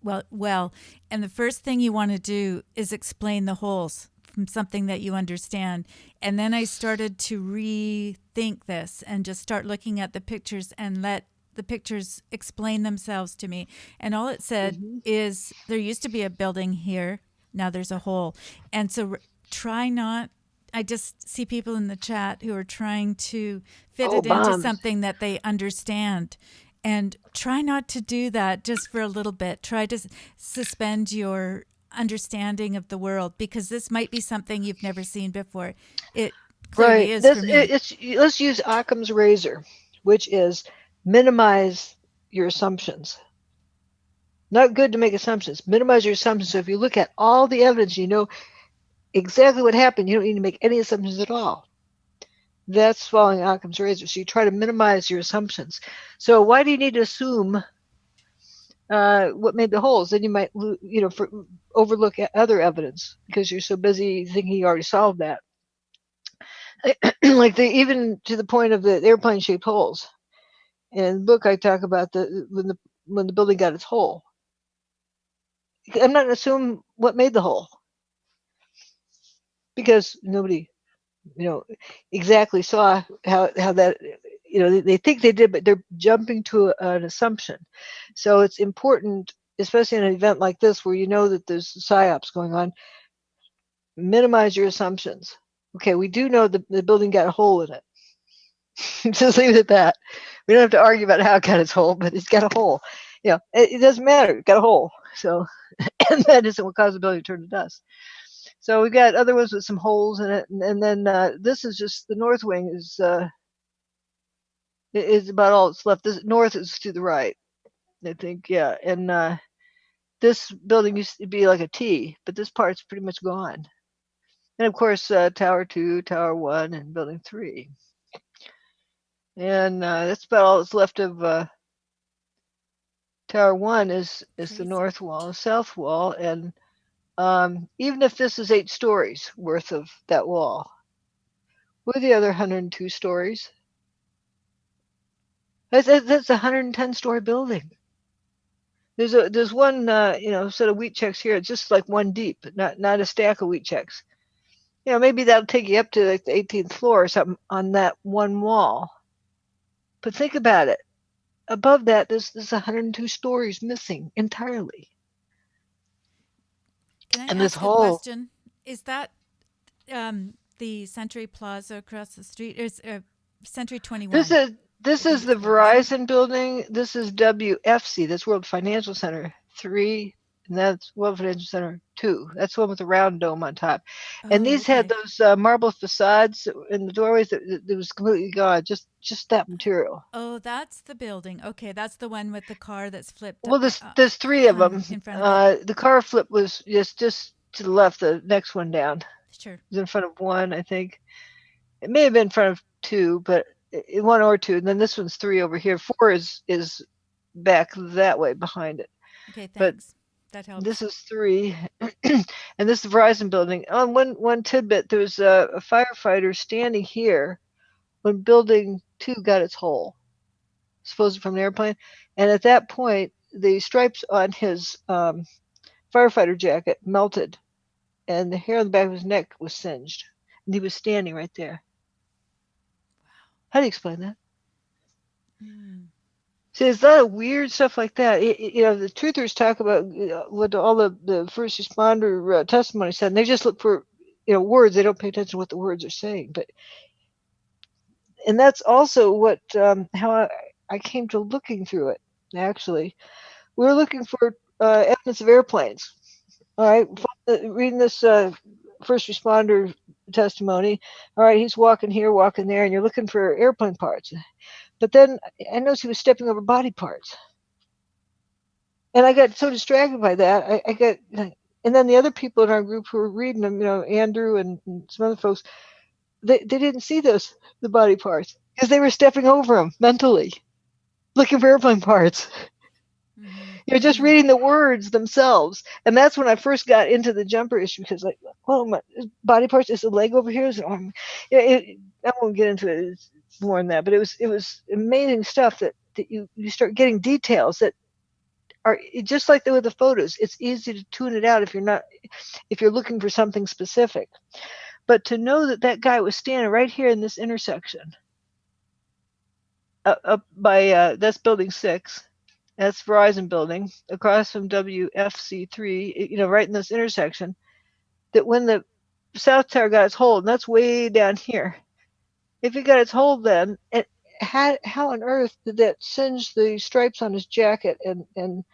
well. And the first thing you want to do is explain the holes from something that you understand. And then I started to rethink this and just start looking at the pictures and let the pictures explain themselves to me. And all it said is there used to be a building here. Now there's a hole. And so try not, I just see people in the chat who are trying to fit it into bombs. something that they understand. And try not to do that just for a little bit. Try to suspend your understanding of the world, because this might be something you've never seen before. It clearly is for me. Let's use Occam's razor, which is minimize your assumptions. Not good to make assumptions. Minimize your assumptions. So if you look at all the evidence, you know exactly what happened. You don't need to make any assumptions at all. That's following Occam's razor. So you try to minimize your assumptions. So why do you need to assume what made the holes? Then you might, overlook other evidence because you're so busy thinking you already solved that. Like even to the point of the airplane-shaped holes. In the book, I talk about when the building got its hole. I'm not going to assume what made the hole because nobody, exactly saw how that, they think they did, but they're jumping to an assumption. So it's important, especially in an event like this where you know that there's psyops going on, minimize your assumptions. Okay, we do know the building got a hole in it. Just leave it at that. We don't have to argue about how it got its hole, but it's got a hole. It doesn't matter. It got a hole. So, and that isn't what caused the building to turn to dust. So we got other ones with some holes in it, and then this is just the north wing is about all that's left. This north is to the right, I think. Yeah, and this building used to be like a T, but this part's pretty much gone. And of course, Tower 2, Tower 1, and Building 3. And that's about all that's left of Tower 1 is the north wall, the south wall. And even if this is 8 stories worth of that wall, what are the other 102 stories? That's a 110-story building. There's one set of wheat checks here. It's just like one deep, not a stack of wheat checks. Maybe that'll take you up to like the 18th floor or something on that one wall. But think about it. Above that, there's 102 stories missing entirely. Can I ask a question? Is that the Century Plaza across the street? Is Century 21? This is the Verizon building. This is WFC. That's World Financial Center 3, and that's World Financial Center 2. That's the one with the round dome on top. And these had those marble facades in the doorways that was completely gone. Just that material. Oh, that's the building. Okay, that's the one with the car that's flipped. Well, there's 3 of them. In front of it. The car flip was just to the left. The next one down. Sure. It was in front of 1, I think. It may have been in front of 2, but 1 or 2. And then this one's 3 over here. 4 is back that way behind it. Okay, thanks. But that helps. This is 3, and this is the Verizon building. On one tidbit, there was a firefighter standing here when Building 2 got its hole, supposedly from an airplane. And at that point, the stripes on his firefighter jacket melted, and the hair on the back of his neck was singed. And he was standing right there. Wow. How do you explain that? See, there's a lot of weird stuff like that. The truthers talk about what all the first responder testimony said, and they just look for words. They don't pay attention to what the words are saying. And that's also what how I came to looking through it. Actually, we were looking for evidence of airplanes. All right, reading this first responder testimony. All right, he's walking here, walking there, and you're looking for airplane parts. But then I noticed he was stepping over body parts. And I got so distracted by that. And then the other people in our group who were reading them, Andrew and some other folks, they didn't see the body parts because they were stepping over them mentally, looking for airplane parts. Mm-hmm. Just reading the words themselves. And that's when I first got into the jumper issue because my body parts, is a leg over here? Is an arm? I won't get into it. It's more than that, but it was amazing stuff that you start getting details that are just like with the photos. It's easy to tune it out if you're looking for something specific. But to know that guy was standing right here in this intersection, up by that's Building 6, that's Verizon Building, across from WFC3, right in this intersection, that when the South Tower got its hold, and that's way down here. If it got its hold then, how on earth did that singe the stripes on his jacket and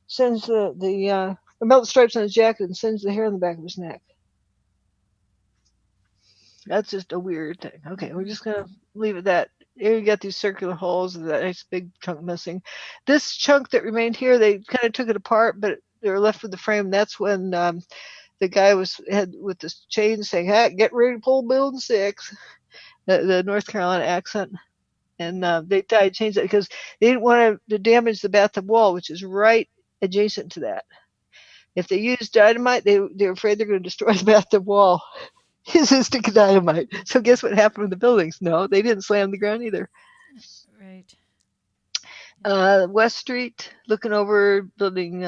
singe the melt the stripes on his jacket and singe the hair on the back of his neck? That's just a weird thing. Okay, we're just gonna leave it that. Here you got these circular holes and that nice big chunk missing. This chunk that remained here, they kind of took it apart, but they were left with the frame. That's when the guy had with this chain saying, "Hey, get ready to pull Building 6," the North Carolina accent. And they changed that because they didn't want to damage the bathtub wall, which is right adjacent to that. If they used dynamite, they were afraid they're going to destroy the bathtub wall. It's a stick of dynamite. So guess what happened with the buildings? No, they didn't slam the ground either. Right. West Street, looking over Building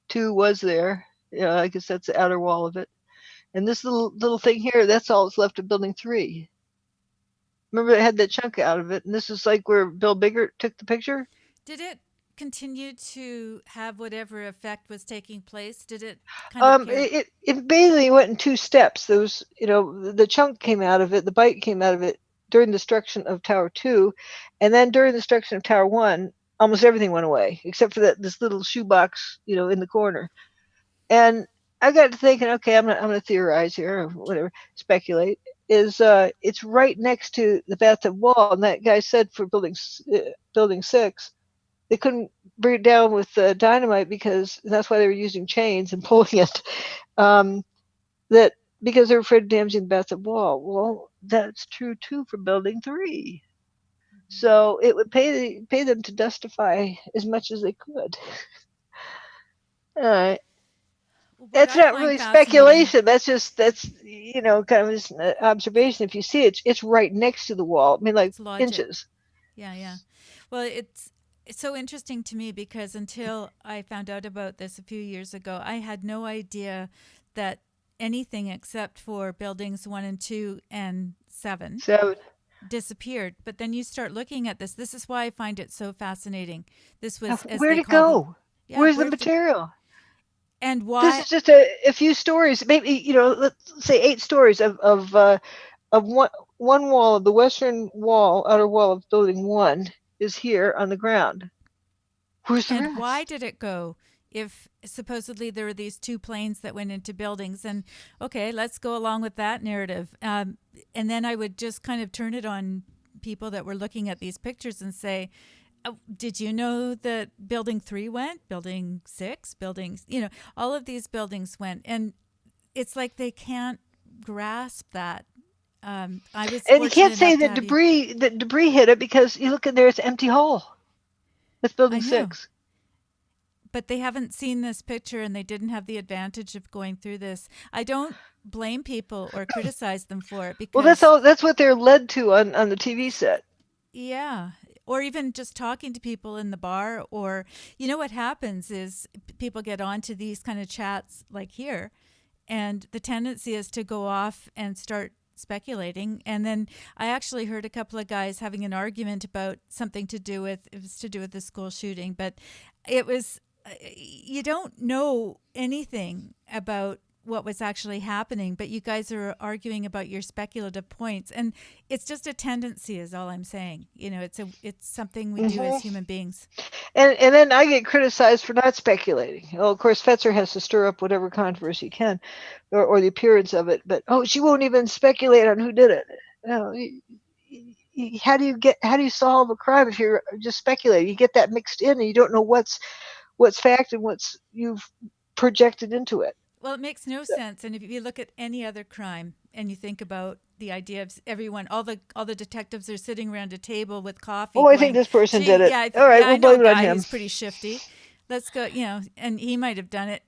2 was there. I guess that's the outer wall of it. And this little thing here, that's all that's left of Building 3. Remember, it had that chunk out of it, and this is like where Bill Biggert took the picture. Did it continue to have whatever effect was taking place? Did it kind of it basically went in 2 steps. There was, the chunk came out of it, the bite came out of it during the destruction of Tower 2, and then during the destruction of Tower 1, almost everything went away, except for this little shoebox, in the corner. And I got to thinking, okay, I'm gonna theorize here, or whatever, speculate. It's right next to the bathtub wall, and that guy said for Building 6, they couldn't bring it down with dynamite because that's why they were using chains and pulling it. That because they're afraid of damaging the bathtub wall. Well, that's true too for Building 3. So it would pay them to dustify as much as they could. All right. That's not really speculation. That's kind of just an observation. If you see it, it's right next to the wall. I mean, like inches. Yeah. Well, it's so interesting to me because until I found out about this a few years ago, I had no idea that anything except for Buildings 1 and 2 and 7 disappeared. But then you start looking at this. This is why I find it so fascinating. This was where'd it go? Where's the material? And why? This is just a few stories, maybe, let's say 8 stories of one wall of the western wall, outer wall of Building 1 is here on the ground. Where's the rest? And why did it go? If supposedly there were these 2 planes that went into buildings, and okay, let's go along with that narrative. And then I would just kind of turn it on people that were looking at these pictures and say, oh, did you know that Building 3 went? Building 6, buildings, all of these buildings went. And it's like they can't grasp that. And you can't say that debris hit it because you look in there, it's an empty hole. That's Building 6. But they haven't seen this picture and they didn't have the advantage of going through this. I don't blame people or criticize them for it because that's what they're led to on the TV set. Yeah. Or even just talking to people in the bar, or what happens is people get onto these kind of chats like here, and the tendency is to go off and start speculating. And then I actually heard a couple of guys having an argument about something to do with the school shooting, but it was you don't know anything about what was actually happening, but you guys are arguing about your speculative points, and it's just a tendency is all I'm saying. It's something we do as human beings. And then I get criticized for not speculating. Well, of course, Fetzer has to stir up whatever controversy he can, or the appearance of it, but she won't even speculate on who did it. How do you solve a crime if you're just speculating? You get that mixed in and you don't know what's fact and what's you've projected into it. Well, it makes no sense. And if you look at any other crime and you think about the idea of everyone, all the detectives are sitting around a table with coffee. I think this person did it. Yeah, all right, we'll blame it on him. He's pretty shifty. Let's go, and he might have done it.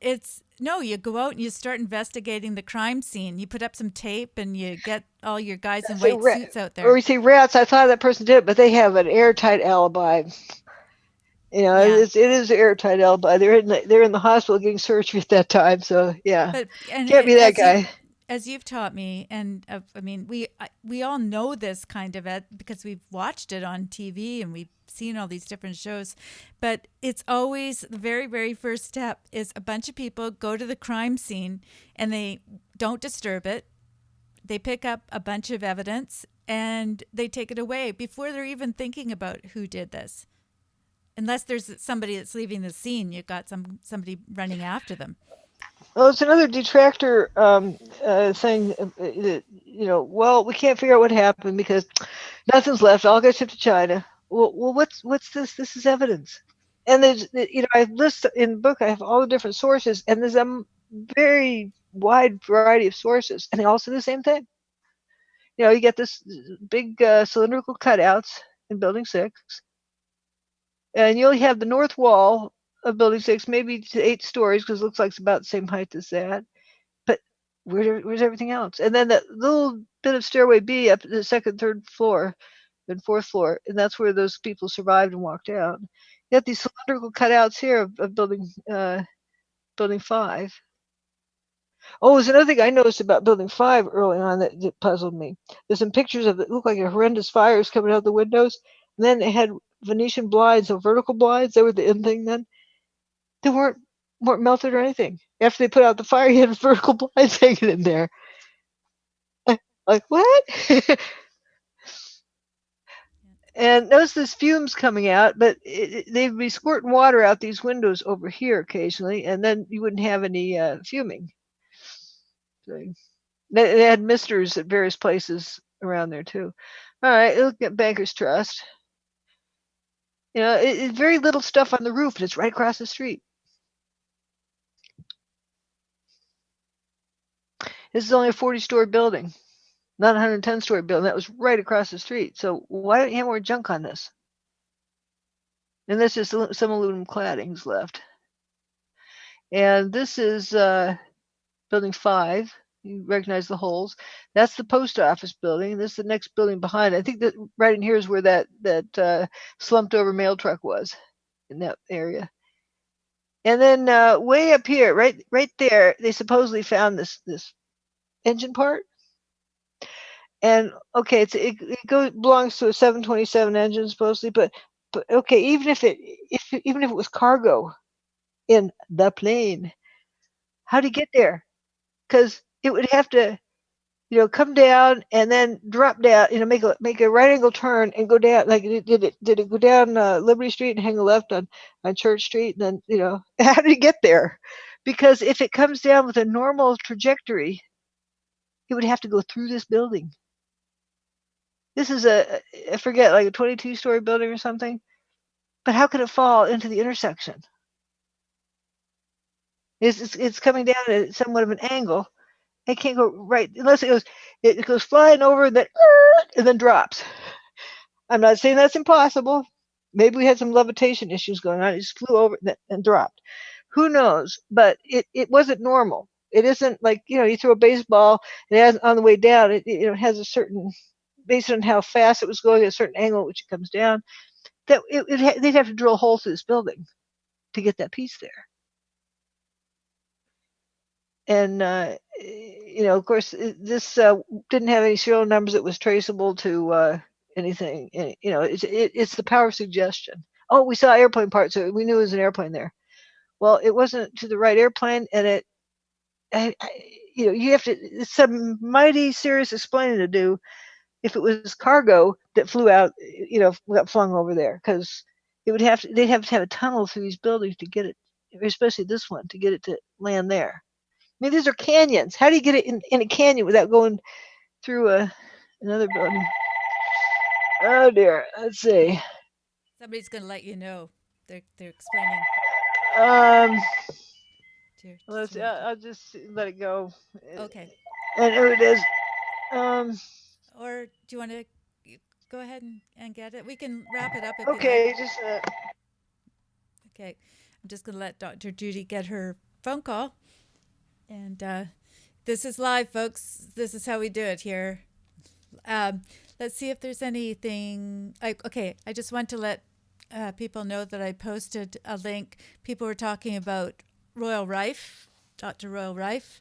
You go out and you start investigating the crime scene. You put up some tape and you get all your guys in white suits out there. Or you say, rats, I thought that person did it, but they have an airtight alibi. Yeah. it is airtight alibi. They're in the hospital getting surgery at that time. So yeah, But and can't be that guy. as you've taught me, and I mean, we all know this kind of it because we've watched it on TV and we've seen all these different shows. But it's always the very, very first step is a bunch of people go to the crime scene and they don't disturb it. They pick up a bunch of evidence and they take it away before they're even thinking about who did this. Unless there's somebody that's leaving the scene, you've got somebody running after them. Well, it's another detractor thing. Well, we can't figure out what happened because nothing's left. All got shipped to China. Well, what's this? This is evidence. And I list in the book. I have all the different sources, and there's a very wide variety of sources, and they all say the same thing. You get this big cylindrical cutouts in Building 6, and you only have the north wall of Building 6, maybe to 8 stories, because it looks like it's about the same height as that. But where's everything else? And then that little bit of stairway B up to the second, third floor, and fourth floor, and that's where those people survived and walked out. You have these cylindrical cutouts here of Building 5. Oh, there's another thing I noticed about Building 5 early on that puzzled me. There's some pictures of it looked like a horrendous fires coming out the windows, and then they had Venetian blinds, so vertical blinds. They were the in thing then. They weren't melted or anything. After they put out the fire, you had vertical blinds hanging in there. Like what? And notice there's fumes coming out, but they'd be squirting water out these windows over here occasionally, and then you wouldn't have any fuming. So they had misters at various places around there too. All right, look at Bankers Trust. It's very little stuff on the roof, and it's right across the street. This is only a 40-story building, not a 110-story building. That was right across the street. So why don't you have more junk on this? And this is some aluminum claddings left. And this is Building 5. You recognize the holes. That's the post office building. This is the next building behind it. I think that right in here is where that slumped over mail truck was, in that area. And then way up here, right there, they supposedly found this engine part. And okay, it belongs to a 727 engine supposedly, but okay, even if it was cargo in the plane, how do you get there? Because it would have to, come down and then drop down, make a right angle turn and go down. Like did it go down Liberty Street and hang a left on Church Street? And then, how did it get there? Because if it comes down with a normal trajectory, it would have to go through this building. This is I forget, like a 22-story building or something. But how could it fall into the intersection? It's coming down at somewhat of an angle. It can't go right unless it goes flying over and then drops. I'm not saying that's impossible. Maybe we had some levitation issues going on. It just flew over and dropped. Who knows? But it wasn't normal. It isn't like, you throw a baseball and it has, on the way down, it has a certain, based on how fast it was going at a certain angle at which it comes down, that they'd have to drill a hole through this building to get that piece there. And, of course, this didn't have any serial numbers that was traceable to anything. It's the power of suggestion. Oh, we saw airplane parts, so we knew it was an airplane there. Well, it wasn't to the right airplane, and you have to, it's some mighty serious explaining to do if it was cargo that flew out, got flung over there, because they'd have to have a tunnel through these buildings to get it, especially this one, to get it to land there. I mean, these are canyons. How do you get it in a canyon without going through another building? Oh dear. Let's see. Somebody's going to let you know. They're explaining. I'll just let it go. Okay. And here it is. Or do you want to go ahead and get it? We can wrap it up if okay, you like. just. Okay. I'm just going to let Dr. Judy get her phone call. And this is live, folks. This is how we do it here. Let's see if there's anything. Okay, I just want to let people know that I posted a link. People were talking about Royal Rife, Dr. Royal Rife,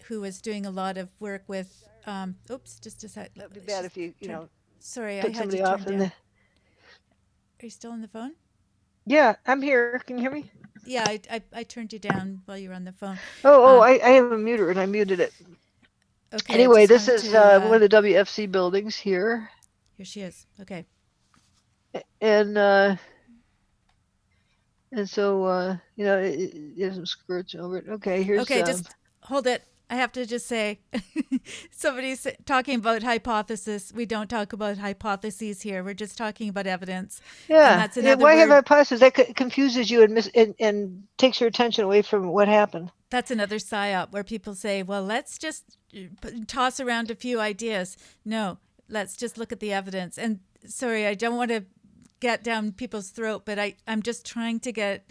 who was doing a lot of work with. Oops, just a sec. That'd be bad if you Sorry, I put had you somebody off turned in down. the. Are you still on the phone? Yeah, I'm here. Can you hear me? Yeah, I turned you down while you were on the phone. I have a muter and I muted it. Okay, I Anyway, just this wanted is to. one of the WFC buildings here, Here she is. Okay. and so there's some skirts over it. Okay, here's Okay, just hold it. I have to just say, somebody's talking about hypothesis. We don't talk about hypotheses here. We're just talking about evidence, and yeah. that's another Why have word. hypothesis? That confuses you and takes your attention away from what happened. That's another psyop where people say, "Well, let's just toss around a few ideas." No, let's just look at the evidence. And sorry, I don't want to get down people's throat, but I'm just trying to get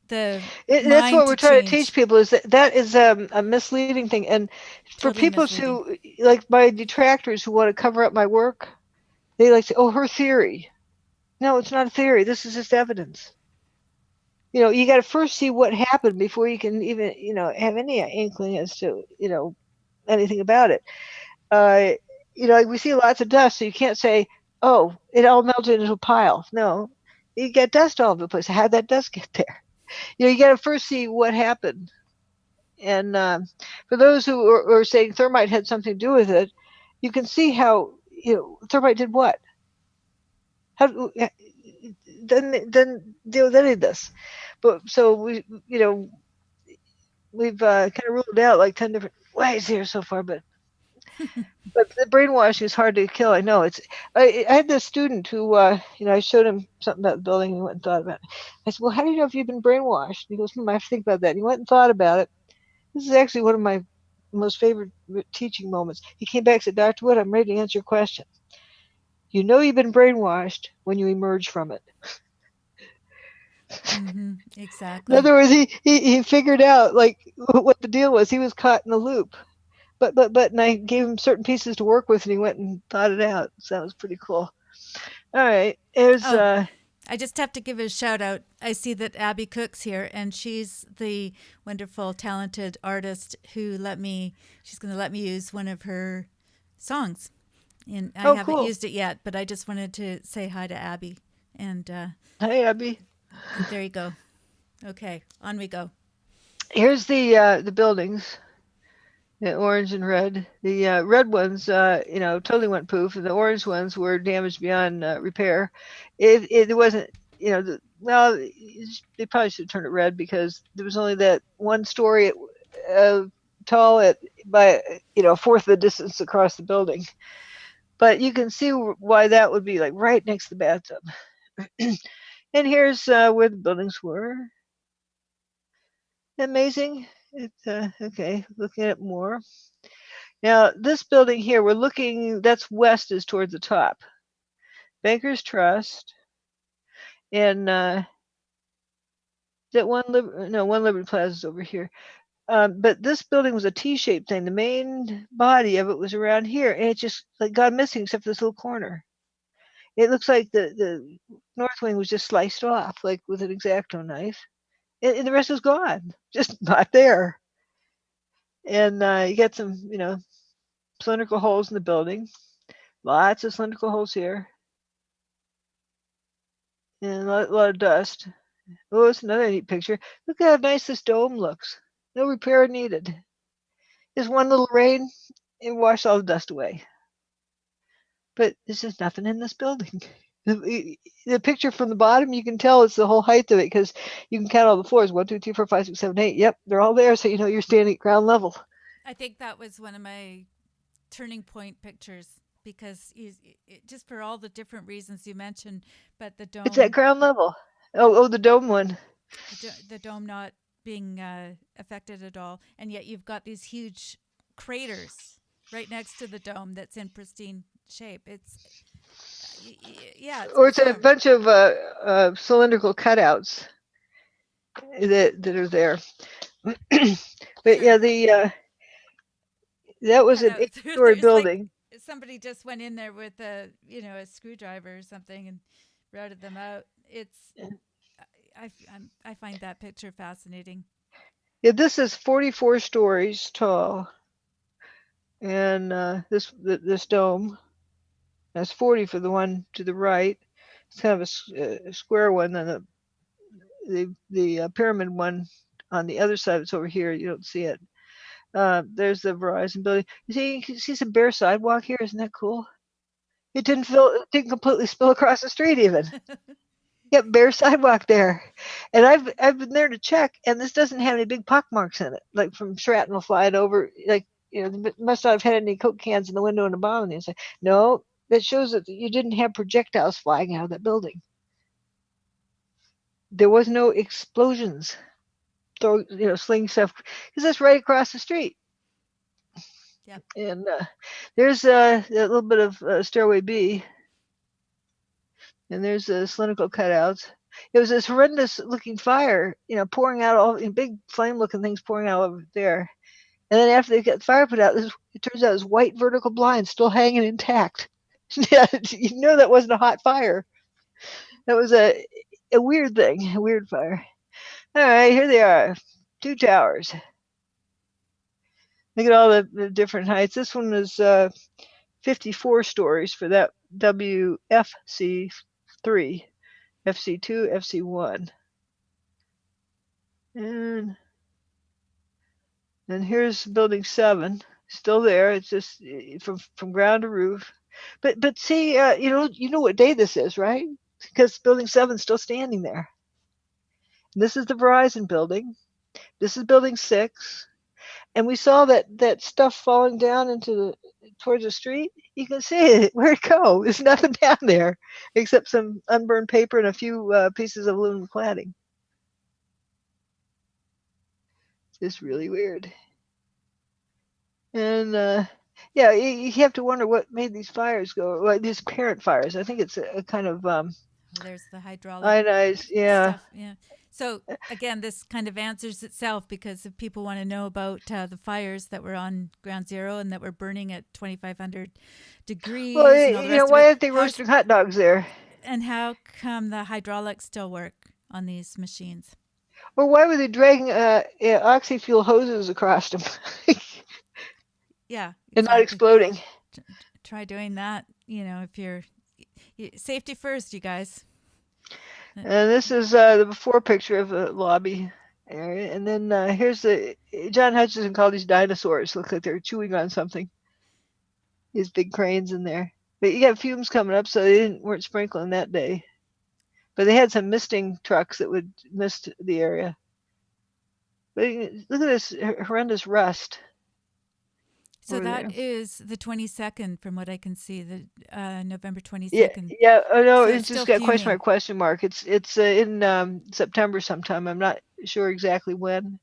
the That's mind what to we're trying to teach change. people is that is a misleading thing. And for Totally people misleading. to like my detractors who want to cover up my work, they like say, "Oh, her theory." No, it's not a theory. This is just evidence. You got to first see what happened before you can even, have any inkling as to, anything about it. Uh, like we see lots of dust, so you can't say, "Oh, it all melted into a pile." No, you get dust all over the place. How'd that dust get there? You got to first see what happened. And for those who are saying thermite had something to do with it, you can see how thermite did what. How then deal with any of this. But so we've kind of ruled out like 10 different ways here so far, but the brainwashing is hard to kill. I know it's. I had this student who, I showed him something about the building and he went and thought about it. I said, "Well, how do you know if you've been brainwashed?" And he goes, "I have to think about that." And he went and thought about it. This is actually one of my most favorite teaching moments. He came back and said, "Dr. Wood, I'm ready to answer your question. You know you've been brainwashed when you emerge from it." In Exactly. other words, he figured out like what the deal was. He was caught in the loop. And I gave him certain pieces to work with, and he went and thought it out. So that was pretty cool. All right, here's Oh, I just have to give a shout out. I see that Abby Cook's here, and she's the wonderful, talented artist who she's going to let me use one of her songs. And I haven't cool. used it yet, but I just wanted to say hi to Abby. And Hey, Abby. there you go. Okay, on we go. Here's the buildings. The orange and red. The red ones, totally went poof, and the orange ones were damaged beyond repair. It wasn't, they probably should have turned it red because there was only that one story tall by a fourth of the distance across the building. But you can see why that would be like right next to the bathtub. And here's where the buildings were. Amazing. Okay, looking at it more. Now, this building here, that's west is towards the top. Bankers Trust. And that one Liberty Plaza is over here. But this building was a T-shaped thing. The main body of it was around here, and it just like got missing except for this little corner. It looks like the north wing was just sliced off, like with an X-Acto knife, and the rest was gone, just not there. And you got some, cylindrical holes in the building. Lots of cylindrical holes here. And a lot of dust. Oh, it's another neat picture. Look how nice this dome looks. No repair needed. Just one little rain and wash all the dust away. But there's just nothing in this building. The picture from the bottom, you can tell it's the whole height of it because you can count all the floors. 1, 2, 3, 4, 5, 6, 7, 8. Yep, they're all there, so you know you're standing at ground level. I think that was one of my turning point pictures because just for all the different reasons you mentioned, but the It's at dome, ground level. Oh, the dome one. the dome not being affected at all, and yet you've got these huge craters right next to the dome that's in pristine shape. It's Or it's a bizarre. bunch of cylindrical cutouts that are there. But yeah, Sure. that was Cut an out. 8-story There's like building. somebody just went in there with a screwdriver or something and routed them out. I find that picture fascinating. Yeah, this is 44 stories tall, and this dome. That's 40 for the one to the right. It's kind of a square one, and the pyramid one on the other side. It's over here. You don't see it. There's the Verizon building. You can see some bare sidewalk here. Isn't that cool? It didn't completely spill across the street even. Yep, bare sidewalk there. And I've been there to check, and this doesn't have any big pock marks in it, like from shrapnel flying over. Like, must not have had any Coke cans in the window and a bomb on the inside. No, that shows that you didn't have projectiles flying out of that building. There was no explosions. Sling stuff, because that's right across the street. Yep. And there's a little bit of Stairway B. And there's the cylindrical cutouts. It was this horrendous looking fire, pouring out all big flame looking things pouring out over there. And then after they got the fire put out, it turns out it was white vertical blinds still hanging intact. That wasn't a hot fire. That was a weird thing, a weird fire. All right, here they are, 2 towers. Look at all the different heights. This one was 54 stories for that WFC3. FC2, FC1. And here's building 7, still there. It's just from ground to roof. But see, you know what day this is, right? Because building 7's still standing there. And this is the Verizon building. This is building 6. And we saw that stuff falling down towards the street. You can see it. Where'd it go? There's nothing down there except some unburned paper and a few pieces of aluminum cladding. It's really weird. And you have to wonder what made these fires go. Well, these parent fires. I think it's a kind of there's the hydraulic ionized. Yeah. stuff. Yeah. So again, this kind of answers itself, because if people want to know about the fires that were on Ground Zero and that were burning at 2,500 degrees, Well, and all the rest why of it, aren't they roasting hot dogs there? and how come the hydraulics still work on these machines? Or why were they dragging oxy-fuel hoses across them? Yeah, and not exploding. Try doing that. If you're safety first, you guys. And this is the before picture of the lobby area. And then here's John Hutchison called these dinosaurs. Look like they're chewing on something. These big cranes in there. But you got fumes coming up, so they weren't sprinkling that day. But they had some misting trucks that would mist the area. But look at this horrendous rust. So that is the 22nd, from what I can see, the November 22nd. Yeah. Oh no, So it's just got question mark. It's in September sometime. I'm not sure exactly when.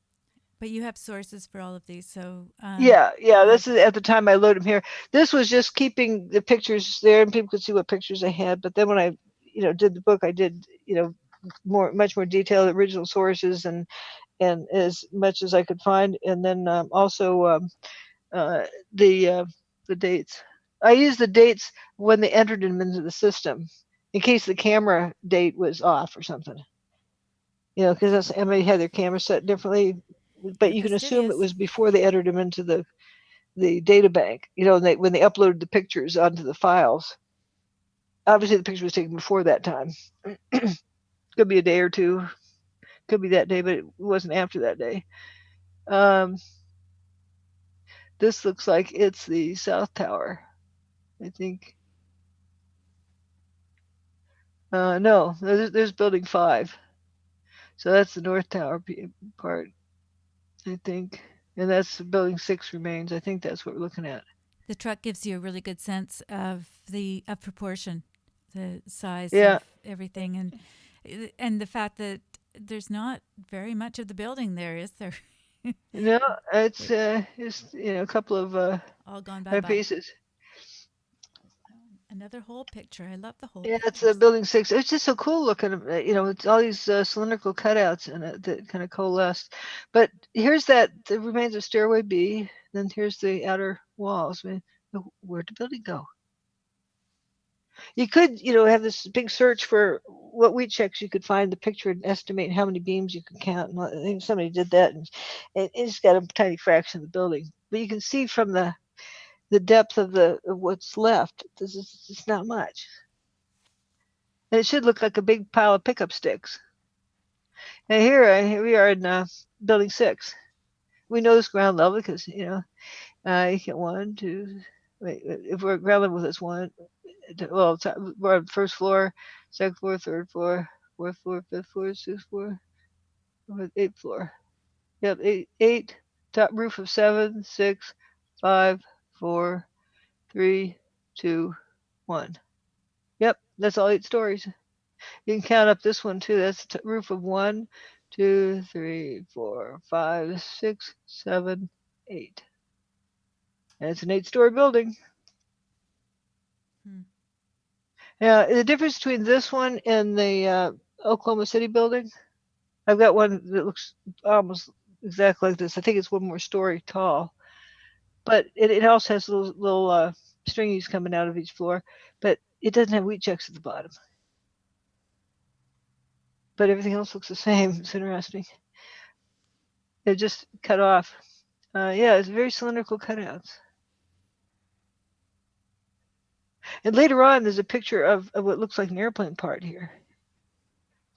But you have sources for all of these, so yeah. This is at the time I load them here. This was just keeping the pictures there, and people could see what pictures I had. But then when I, did the book, I did, much more detailed original sources and as much as I could find, and then also the dates. I used the dates when they entered them into the system, in case the camera date was off or something. Because everybody had their camera set differently, but you can assume it was before they entered them into the data bank. When they uploaded the pictures onto the files. Obviously, the picture was taken before that time. Could be a day or two. Could be that day, but it wasn't after that day. This looks like it's the South Tower, I think. No, there's building 5. So that's the North Tower part, I think. And that's building 6 remains. I think that's what we're looking at. The truck gives you a really good sense of proportion, the size of everything, and the fact that there's not very much of the building there, is there? No, it's just a couple of all gone by pieces. Another whole picture. I love the whole. Yeah, it's building 6. It's just so cool looking. It's all these cylindrical cutouts in it that kind of coalesced. But here's the remains of Stairway B. Then here's the outer walls. I mean, where'd the building go? You could, have this big search for what wheat checks you could find the picture and estimate how many beams you could count. And I think somebody did that, and it's got a tiny fraction of the building. But you can see from the depth of what's left, this is just not much. And it should look like a big pile of pickup sticks. And here we are in building 6. We know this ground level because you get 1, 2. Wait, if we're at ground level, that's 1. Well, we're on first floor, second floor, third floor, fourth floor, fifth floor, sixth floor, eighth floor. Yep, eight. Top roof of 7, 6, 5, 4, 3, 2, 1. Yep, that's all 8 stories. You can count up this one too. That's a roof of 1, 2, 3, 4, 5, 6, 7, 8. And it's an 8-story building. Now, the difference between this one and the Oklahoma City building, I've got one that looks almost exactly like this. I think it's 1 more story tall. But it also has little stringies coming out of each floor. But it doesn't have wheat checks at the bottom. But everything else looks the same. It's interesting. They're just cut off. Yeah, it's very cylindrical cutouts. And later on, there's a picture of what looks like an airplane part here.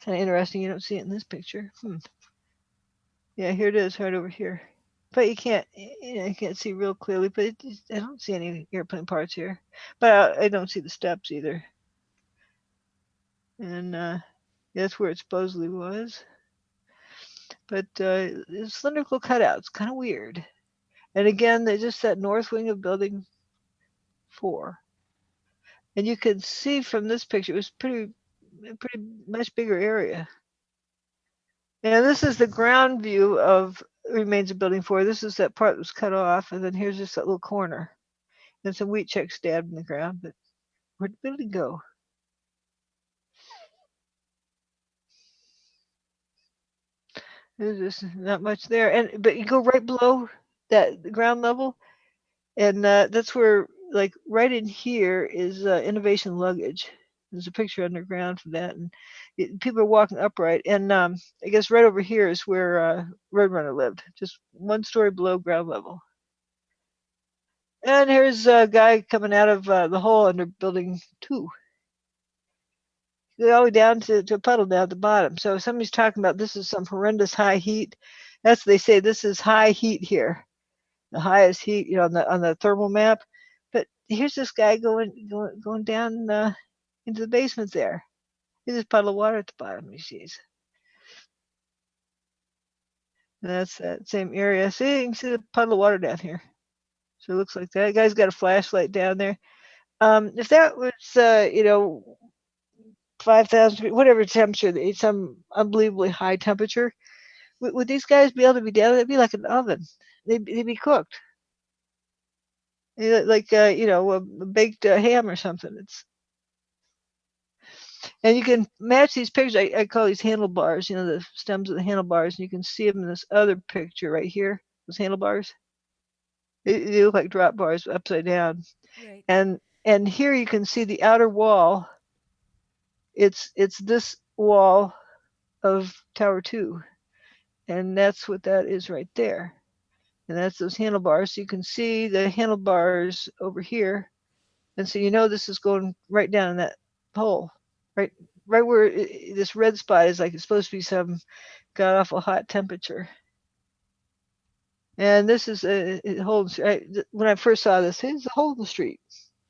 Kind of interesting. You don't see it in this picture. Yeah, here it is, right over here. But you can't see real clearly. But I don't see any airplane parts here. But I don't see the steps either. And that's where it supposedly was. But cylindrical cutouts, kind of weird. And again, they're just that north wing of building 4. And you can see from this picture, it was pretty much bigger area. And this is the ground view of remains of building 4. This is that part that was cut off, and then here's just that little corner. And some wheat checks stabbed in the ground, but where'd the building go? There's just not much there. But you go right below the ground level, and that's where, like, right in here is Innovation Luggage. There's a picture underground for that, and people are walking upright. And I guess right over here is where Roadrunner lived, just 1 story below ground level. And here's a guy coming out of the hole under building 2. All the way down to a puddle down at the bottom. So somebody's talking about this is some horrendous high heat. That's they say this is high heat here, the highest heat, on the thermal map. But here's this guy going down into the basement there. Here's this puddle of water at the bottom he sees. And that's that same area. See, you can see the puddle of water down here. So it looks like that. The guy's got a flashlight down there. If that was, 5,000, whatever temperature, some unbelievably high temperature, would these guys be able to be down? It'd be like an oven. They'd be cooked. Like, a baked ham or something. And you can match these pictures. I call these handlebars, the stems of the handlebars, and you can see them in this other picture right here, those handlebars. They look like drop bars upside down. Right. And here you can see the outer wall. It's this wall of Tower 2. And that's what that is right there. And that's those handlebars. So you can see the handlebars over here. And so this is going right down in that hole. Right where this red spot is, like it's supposed to be some god-awful hot temperature. And this is a hole. When I first saw this, there's a hole in the street.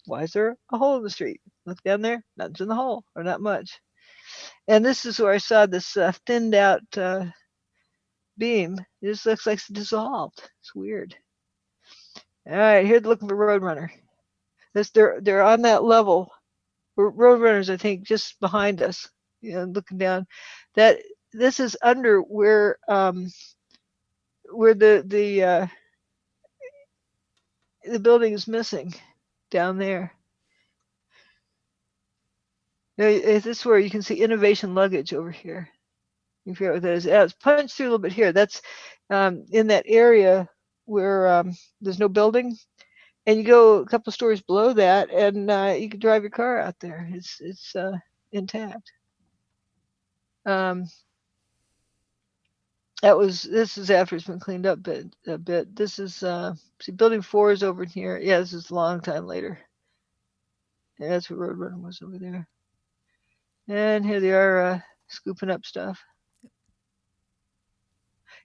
Why is there a hole in the street? Look down there, nothing's in the hole, or not much. And this is where I saw this thinned out beam. It just looks like it's dissolved. It's weird. All right, here's looking for Roadrunner. They're on that level. Roadrunner's, I think, just behind us. Looking down. This is under where the building is missing, down there. This is where you can see Innovation Luggage over here. You figure out what that is. It's punched through a little bit here. That's in that area where there's no building. and you go a couple stories below that, and you can drive your car out there. It's intact. This is after it's been cleaned up a bit. This is see, building 4 is over here. Yeah, this is a long time later. Yeah, that's where Roadrunner was over there. And here they are scooping up stuff.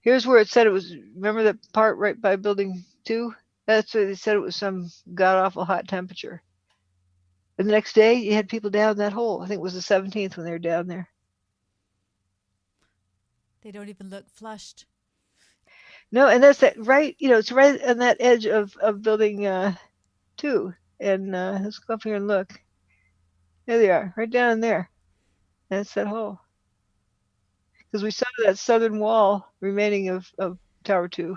Here's where it said it was. Remember that part right by building 2? That's where they said it was some god awful hot temperature. And the next day, you had people down that hole. I think it was the 17th when they were down there. They don't even look flushed. No, and that's that right. It's right on that edge of building 2. And let's go up here and look. There they are, right down there. That's that hole. Because we saw that southern wall remaining of Tower 2.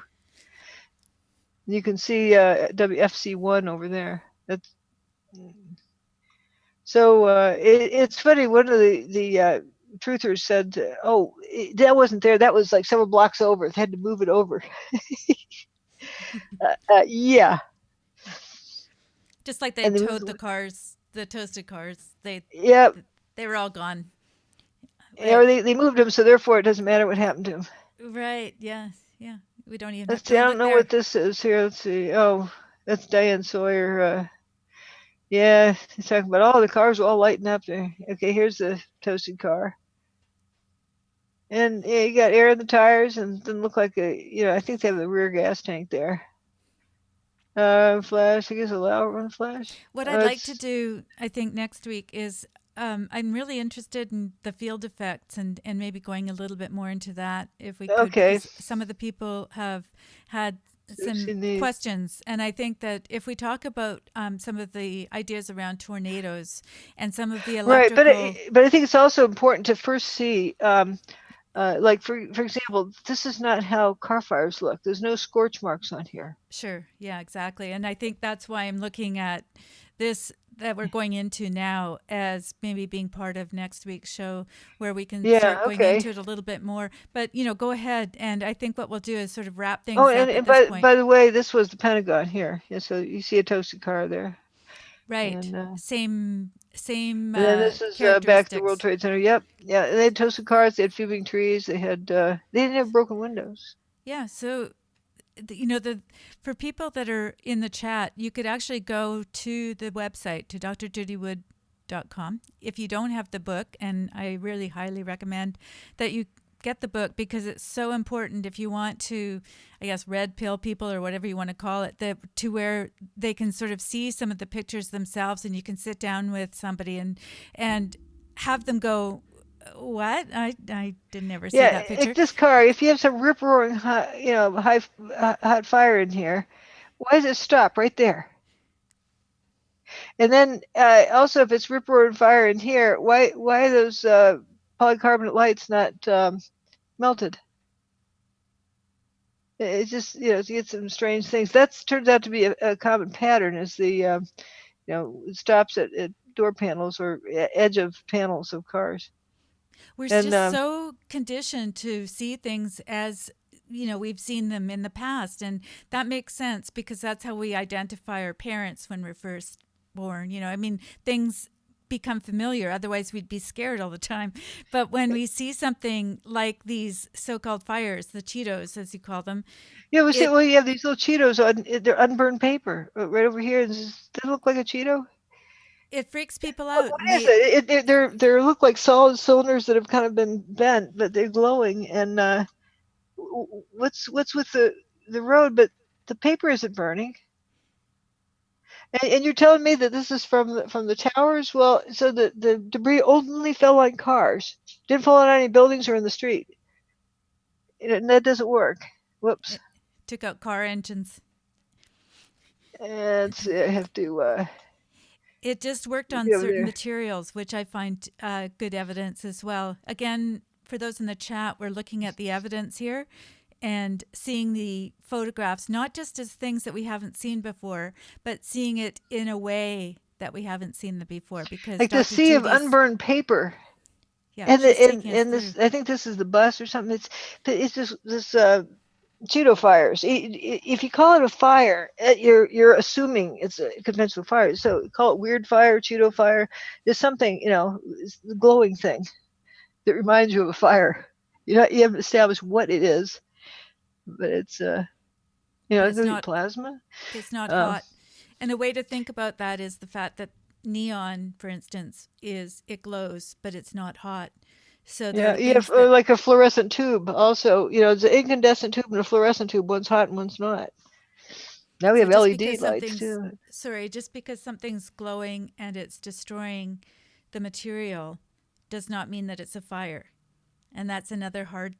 You can see WFC1 over there. That's so. It's funny. One of the truthers said, "Oh, that wasn't there. That was like several blocks over. They had to move it over." Yeah. Just like they towed the cars, the toasted cars. They were all gone. Right. Or they moved them, so therefore it doesn't matter what happened to them. Right. Yeah. Yeah. We don't even. Let's see. I don't know what this is here. Let's see. Oh, that's Diane Sawyer. Yeah, he's talking about the cars were all lighting up there. Okay, here's the toasted car. And yeah, you got air in the tires, and it doesn't look like I think they have the rear gas tank there. Flash, I guess run flash. What I'd like to do, I think, next week is I'm really interested in the field effects and maybe going a little bit more into that if we could. Okay. Some of the people have had some questions, and I think that if we talk about some of the ideas around tornadoes and some of the electrical, right, but I think it's also important to first see, like for example, this is not how car fires look. There's no scorch marks on here. Sure, yeah, exactly, and I think that's why I'm looking at this that we're going into now as maybe being part of next week's show where we can start going into it a little bit more. But, go ahead. And I think what we'll do is sort of wrap things up at this point. By the way, this was the Pentagon here. Yeah, so you see a toasted car there. Right. And, same and then this is back to the World Trade Center. Yep. Yeah. And they had toasted cars. They had fuming trees. They didn't have broken windows. Yeah. So for people that are in the chat, you could actually go to the website, to drjudywood.com. If you don't have the book, and I really highly recommend that you get the book because it's so important if you want to, I guess, red pill people or whatever you want to call it, to where they can sort of see some of the pictures themselves, and you can sit down with somebody and have them go, what? I didn't ever see that picture. Like this car, if you have some rip-roaring hot fire in here, why does it stop right there? And then also, if it's rip-roaring fire in here, why are those polycarbonate lights not melted? It's just you get some strange things. That turns out to be a common pattern. Is the it stops at door panels or edge of panels of cars. We're just so conditioned to see things as, we've seen them in the past. And that makes sense because that's how we identify our parents when we're first born. Things become familiar. Otherwise, we'd be scared all the time. But when we see something like these so-called fires, the Cheetos, as you call them. Yeah, you have these little Cheetos they're unburned paper right over here. Does it look like a Cheeto? It freaks people out. What is it? They look like solid cylinders that have kind of been bent, but they're glowing. And what's with the road? But the paper isn't burning. And you're telling me that this is from the towers? Well, so the debris only fell on cars, didn't fall on any buildings or in the street. And that doesn't work. Whoops. It took out car engines. And I have to. It just worked on certain materials, which I find good evidence as well. Again, for those in the chat, we're looking at the evidence here and seeing the photographs, not just as things that we haven't seen before, but seeing it in a way that we haven't seen them before. Because like the sea of unburned paper. Yeah, and this, I think this is the bus or something. It's just this pseudo-fires. If you call it a fire, you're assuming it's a conventional fire. So call it weird fire, pseudo-fire. It's something, it's the glowing thing that reminds you of a fire. You haven't established what it is, but it's But it it's could be not plasma. it's not Uh, hot. And a way to think about that is the fact that neon, for instance, it glows, but it's not hot. So there yeah, are you have things that like a fluorescent tube. Also, it's an incandescent tube and a fluorescent tube. One's hot and one's not. Now we so have just LED because lights something's too. sorry, just because something's glowing and it's destroying the material does not mean that it's a fire. And that's another hard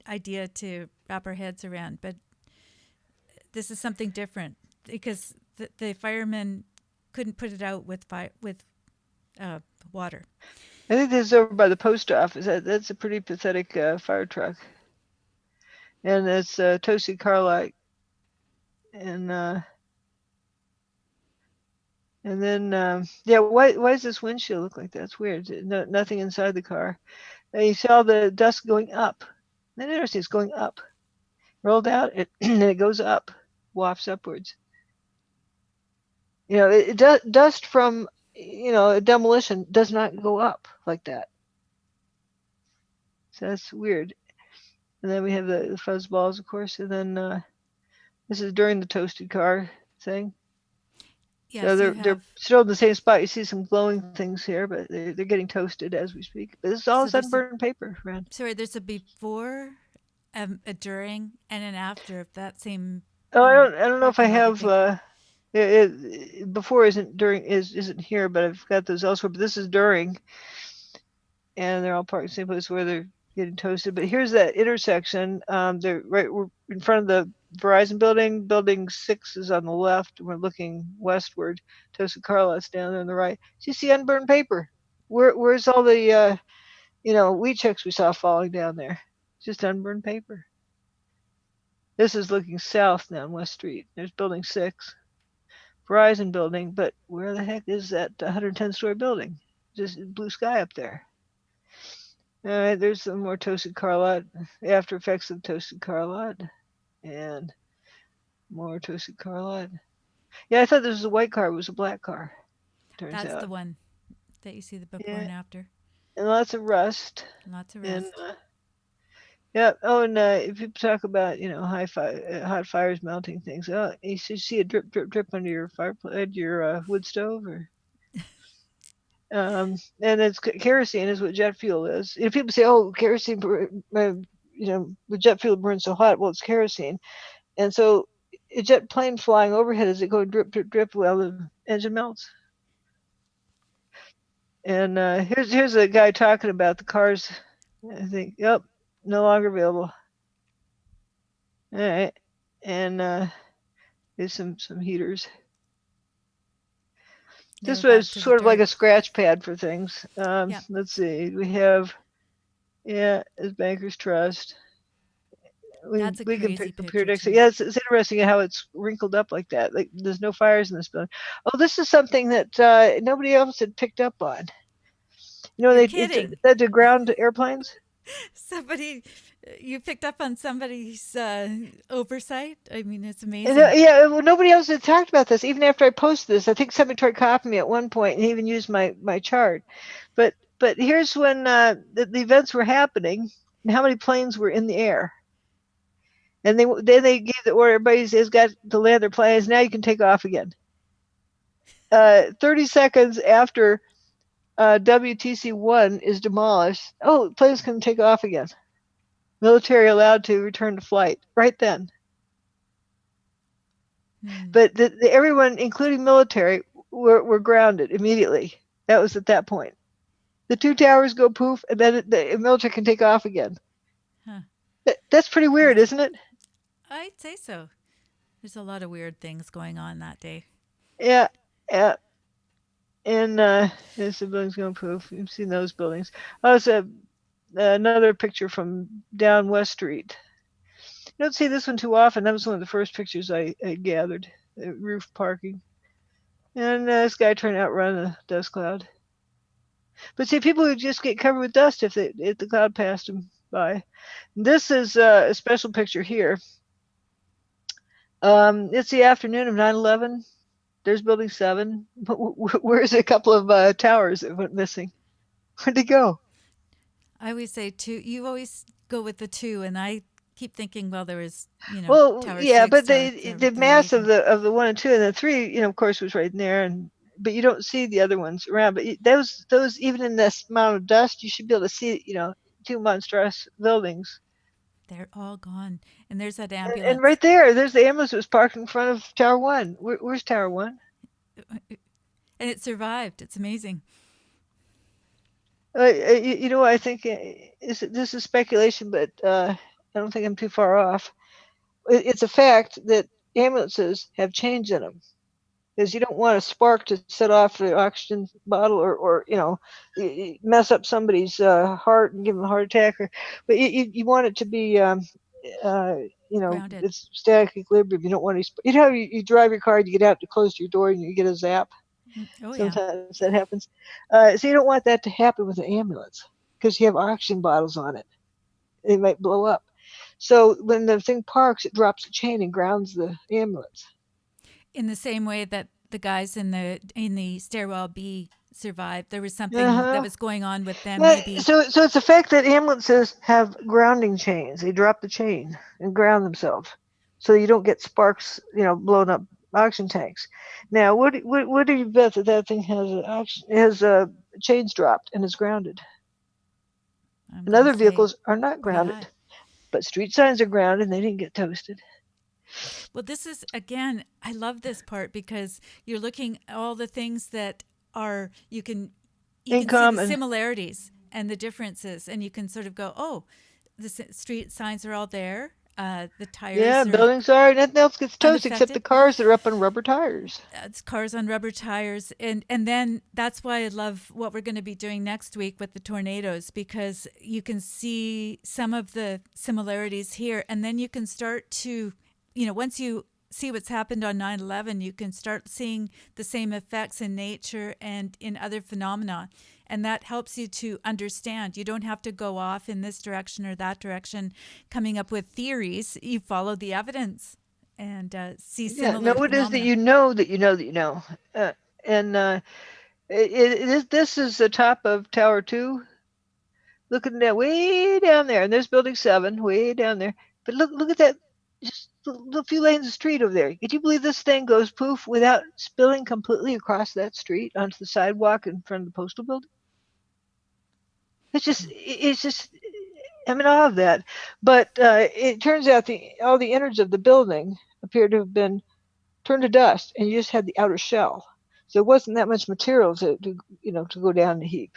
idea to wrap our heads around. But this is something different because the firemen couldn't put it out with uh, water. I think this is over by the post office. That's a pretty pathetic fire truck, and it's toasted Carlite, and then yeah, why does this windshield look like that? It's weird. No, nothing inside the car. And you see all the dust going up. That's interesting. It's going up, rolled out, and it goes up, wafts upwards. Dust from a demolition does not go up like that. So that's weird. And then we have the fuzz balls, of course, and then this is during the toasted car thing. So Yes, you they're have. still in the same spot. You see some glowing things here, but they're getting toasted as we speak. But this is all So there's a sunburned paper, friend. sorry. There's a before, a during, and an after of that same Oh, I don't know if I parking lot. I have think before isn't here, but I've got those elsewhere. But this is during, and they're all parked in the same place where they're getting toasted. But here's that intersection. We're in front of the Verizon building. Building 6 is on the left. We're looking westward. Toasted Carlot's down there on the right. So you see unburned paper. Where's all the wheat checks we saw falling down there? Just unburned paper. This is looking south down West Street. There's building 6, Verizon building, but where the heck is that 110-story building? Just blue sky up there. All right, there's some more toasted Carlot, after effects of toasted Carlot, and more toasted Carlot. Yeah, I thought this was a white car. It was a black car, turns that's the out. one that you see the before Yeah, and after. and lots of rust. Lots of And rust. yeah, oh, and if people talk about hot fires melting things, oh, you should see a drip, drip, drip under your fireplace, your wood stove, or and it's kerosene is what jet fuel is. People say, "Oh, kerosene, the jet fuel burns so hot." Well, it's kerosene, and so a jet plane flying overhead as it goes drip, drip, drip, while the engine melts. And here's a guy talking about the cars. I think, yep, no longer available. All right, and there's some heaters. Yeah, This we're back was to the sort of like dirt. a scratch pad for things. Yeah, Let's see, we have, yeah, it's Bankers Trust. that's a We can crazy pick the picture periodic. too. Yeah, it's interesting how it's wrinkled up like that. Like there's no fires in this building. Oh, this is something that nobody else had picked up on. You're It's kidding. said to ground airplanes. Somebody, you picked up on somebody's oversight. I mean, it's And, amazing. yeah, well, nobody else had talked about this. Even after I posted this, I think somebody tried copying me at one point and even used my chart. But here's when the events were happening and how many planes were in the air. And then they gave the order, everybody's got to land their planes. Now you can take off again. 30 seconds after WTC-1 is demolished, oh, planes can take off again. Military allowed to return to flight right then. But everyone, including military, were grounded immediately. That was at that point. The 2 towers go poof, and then the military can take off again. Huh. That's pretty weird, isn't it? I'd say so. There's a lot of weird things going on that day. Yeah, yeah. And there's the buildings going poof. You've seen those buildings. Oh, it's another picture from down West Street. You don't see this one too often. That was one of the first pictures I gathered. Roof parking. And this guy trying to outrun a dust cloud. But see, people would just get covered with dust if the cloud passed them by. This is a special picture here. It's the afternoon of 9/11. There's Building 7. Where's a couple of towers that went missing? Where'd they go? I always say two. You always go with the two, and I keep thinking, well, there was, Well, Tower yeah, Six, but Tower the Three. mass of the 1 and 2 and the 3, of course, was right in there, but you don't see the other ones around. But those even in this amount of dust, you should be able to see, two monstrous buildings. They're all gone, and there's that And ambulance, right there's the ambulance that was parked in front of Tower 1. Where's Tower 1? and it survived. It's amazing. I think this is speculation, but I don't think I'm too far off. It's a fact that ambulances have change in them. Because you don't want a spark to set off the oxygen bottle, or mess up somebody's heart and give them a heart attack, but you want it to be Grounded. it's static equilibrium. You don't want any, you drive your car, you get out to close your door and you get a zap. Oh yeah. Sometimes that happens. So you don't want that to happen with an ambulance, because you have oxygen bottles on it. They might blow up. So when the thing parks, it drops the chain and grounds the ambulance. In the same way that the guys in the stairwell B survived, there was something that Uh-huh. was going on with them. Yeah, Maybe so it's the fact that ambulances have grounding chains. They drop the chain and ground themselves, so you don't get sparks, blowing up oxygen tanks. Now, what do you bet that thing has chains dropped and is grounded? I'm And gonna other say vehicles are not pretty high. grounded, but street signs are grounded and they didn't get toasted. Well, this is again, I love this part because you're looking at all the things that are you In can see the common. similarities and the differences, and you can sort of go, oh, the street signs are all there. The Yeah, tires are buildings are. Nothing else gets toasted except the unaffected. cars that are up on rubber tires. It's cars on rubber tires, and then that's why I love what we're going to be doing next week with the tornadoes, because you can see some of the similarities here, and then you can start to, once you see what's happened on 9/11, you can start seeing the same effects in nature and in other phenomena, and that helps you to understand. You don't have to go off in this direction or that direction coming up with theories. You follow the evidence and see Yeah, know similar what it is that phenomena. you know that you know that you know. And this is the top of Tower 2, looking at way down there, and there's Building 7 way down there. But look at that, just a few lanes of street over there. Could you believe this thing goes poof without spilling completely across that street onto the sidewalk in front of the postal building? It's just, I'm in awe of that. But it turns out all the innards of the building appear to have been turned to dust, and you just had the outer shell. So it wasn't that much material to go down in a heap.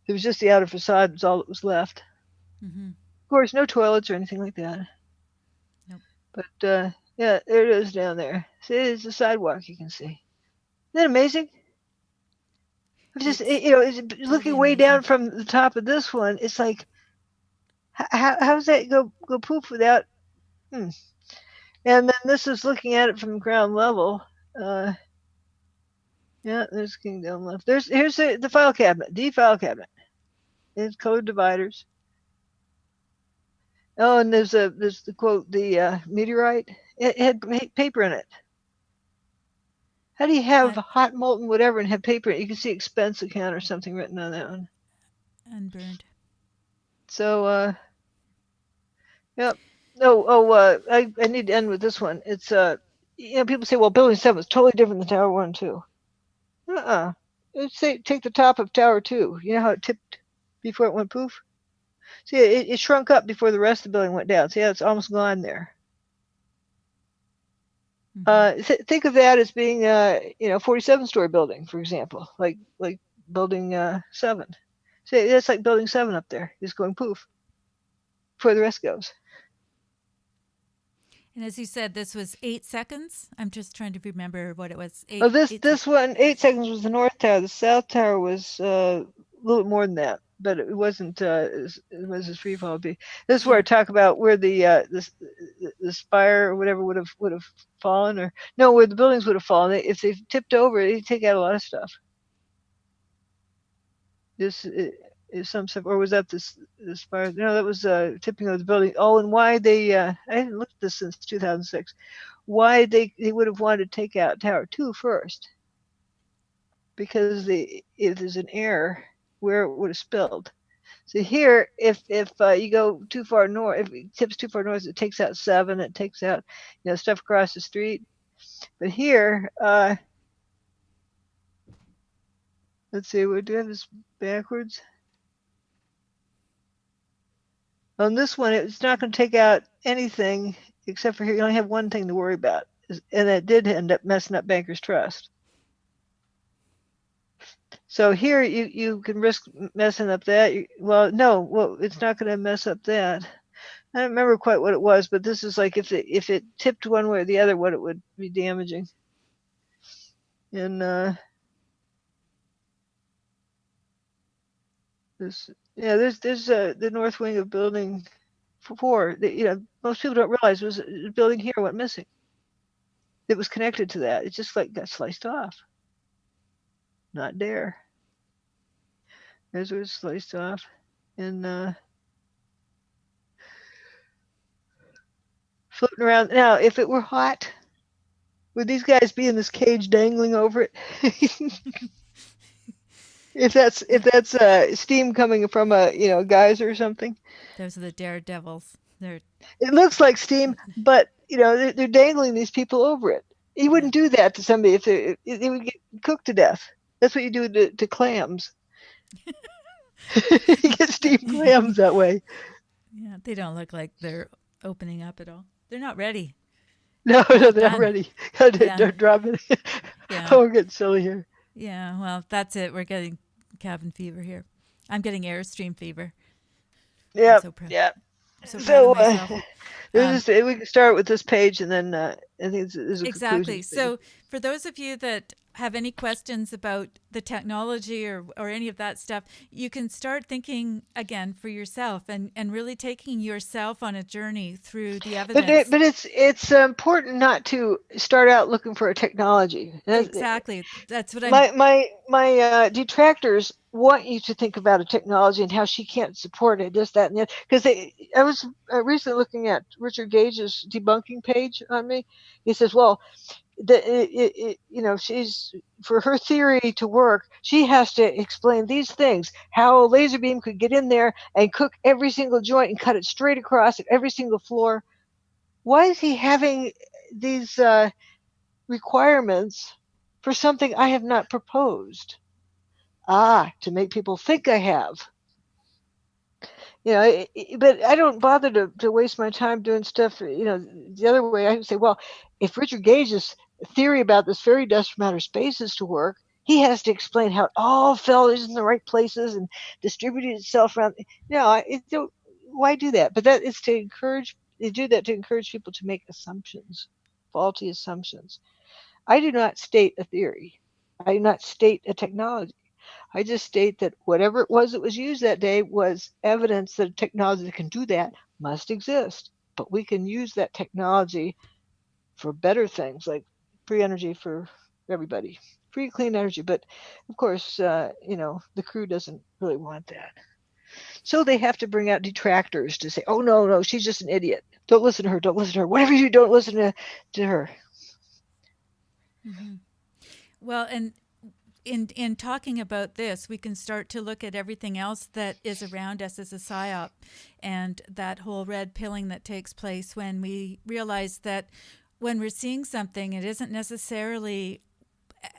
It was just the outer facade was all that was left. Mm-hmm. Of course, no toilets or anything like that. Nope. But yeah, there it is down there. See, it's the sidewalk you can see. Isn't that amazing? I'm just, It's it's totally looking way down amazing. from the top of this one. It's like, how does that go poof without? Hmm. And then this is looking at it from ground level. Uh, yeah, there's King down left. Here's the file cabinet, the file cabinet. It's colored dividers. Oh, and there's the quote, the meteorite. It had paper in it. How do you have hot molten whatever and have paper in it? You can see expense account or something written on that one. Unburned. So, yep. I need to end with this one. It's people say, well, Building 7 is totally different than Tower 1 and 2. Take the top of Tower 2. You know how it tipped before it went poof? See, it shrunk up before the rest of the building went down. See how it's almost gone there. Mm-hmm. Think of that as being 47-story building, for example, like Building 7. See, that's like Building 7 up there. It's going poof before the rest goes. And as you said, this was 8 seconds. I'm just trying to remember what it was. This one, 8 seconds was the north tower. The south tower was a little bit more than that, but it wasn't as free fall. This is where I talk about where the spire or whatever would have fallen, or no, where the buildings would have fallen. If they tipped over, they'd take out a lot of stuff. Is some stuff, or was that this fire? No, that was tipping of the building. Oh, and why they? I haven't looked at this since 2006. Why they would have wanted to take out Tower 2 first? Because if there's an error, where it would have spilled. So here, if you go too far north, if it tips too far north, it takes out 7. It takes out stuff across the street. But here, let's see, we're doing this backwards. On this one, it's not going to take out anything except for here. You only have one thing to worry about, and that did end up messing up Bankers Trust. So here you can risk messing up that. Well, it's not going to mess up that. I don't remember quite what it was, but this is like if it tipped one way or the other, what it would be damaging. And there's the north wing of building 4. Most people don't realize was a building here went missing. It was connected to that. It just got sliced off. Not there. There's where it's sliced off, and floating around. Now, if it were hot, would these guys be in this cage dangling over it? If that's steam coming from a geyser or something. Those are the daredevils. It looks like steam, but they're dangling these people over it. You wouldn't do that to somebody if they would get cooked to death. That's what you do to clams. You get steamed clams that way. Yeah, they don't look like they're opening up at all. They're not ready. No, they're not ready. They're dropping. Yeah. Oh, we're getting silly here. Yeah, well, that's it. We're getting cabin fever here. I'm getting Airstream fever. Yeah, yeah. So we can start with this page, and then I think there's a exactly. So for those of you that have any questions about the technology or any of that stuff, you can start thinking again for yourself and really taking yourself on a journey through the evidence. But it's important not to start out looking for a technology. Exactly. That's what my detractors want you to think about a technology and how she can't support it, this, that, and that. Because I was recently looking at Richard Gage's debunking page on me. He says, well, she's, for her theory to work, she has to explain these things, how a laser beam could get in there and cook every single joint and cut it straight across every single floor. Why is he having these requirements for something I have not proposed? To make people think I have. But I don't bother to waste my time doing stuff, the other way. I say, well, if Richard Gage's theory about this fairy dust from outer space is to work, he has to explain how it all fell in the right places and distributed itself around. Why do that? But that is they do that to encourage people to make assumptions, faulty assumptions. I do not state a theory. I do not state a technology. I just state that whatever it was that was used that day was evidence that a technology that can do that must exist. But we can use that technology for better things, like free energy for everybody, free clean energy. But of course, the crew doesn't really want that. So they have to bring out detractors to say, oh, no, she's just an idiot. Don't listen to her. Don't listen to her. Whatever you do, don't listen to her. Mm-hmm. Well, and in talking about this, we can start to look at everything else that is around us as a psyop, and that whole red pilling that takes place when we realize that when we're seeing something, it isn't necessarily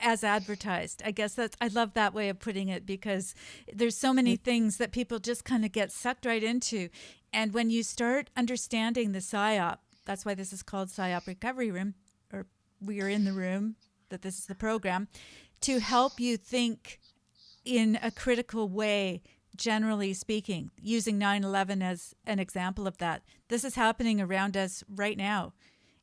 as advertised. I guess I love that way of putting it, because there's so many things that people just kind of get sucked right into. And when you start understanding the psyop, that's why this is called Psyop Recovery Room, or we are in the room, that this is the program, to help you think in a critical way, generally speaking, using 9/11 as an example of that. This is happening around us right now,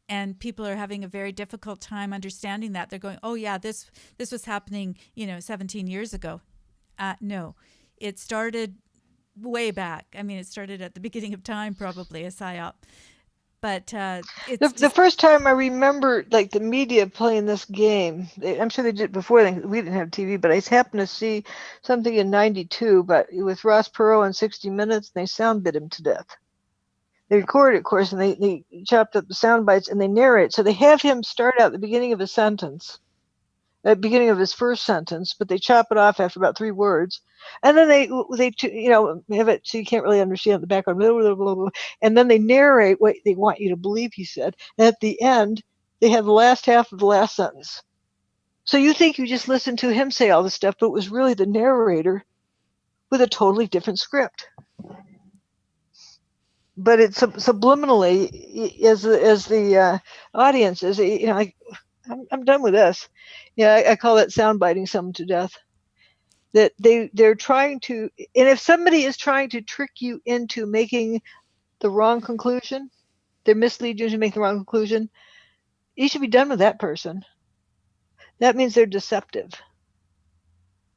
and people are having a very difficult time understanding that. They're going, oh yeah, this was happening 17 years ago. No, it started way back. I mean, it started at the beginning of time, probably, a psyop. But it's The just first time I remember, like, the media playing this game, I'm sure they did before then. We didn't have TV, but I happened to see something in '92, but with Ross Perot on 60 Minutes, and they sound bit him to death. They record it, of course, and they chopped up the sound bites and they narrate. So they have him start out at the beginning of a sentence, at the beginning of his first sentence, but they chop it off after about 3 words, and then they have it so you can't really understand the background, blah, blah, blah, blah, and then they narrate what they want you to believe he said. And at the end, they have the last half of the last sentence. So you think you just listened to him say all this stuff, but it was really the narrator with a totally different script. But it's subliminally, as the audience is, I'm done with this. Yeah, I call that soundbiting someone to death. That they're trying to, and if somebody is trying to trick you into making the wrong conclusion, they're misleading you to make the wrong conclusion, you should be done with that person. That means they're deceptive.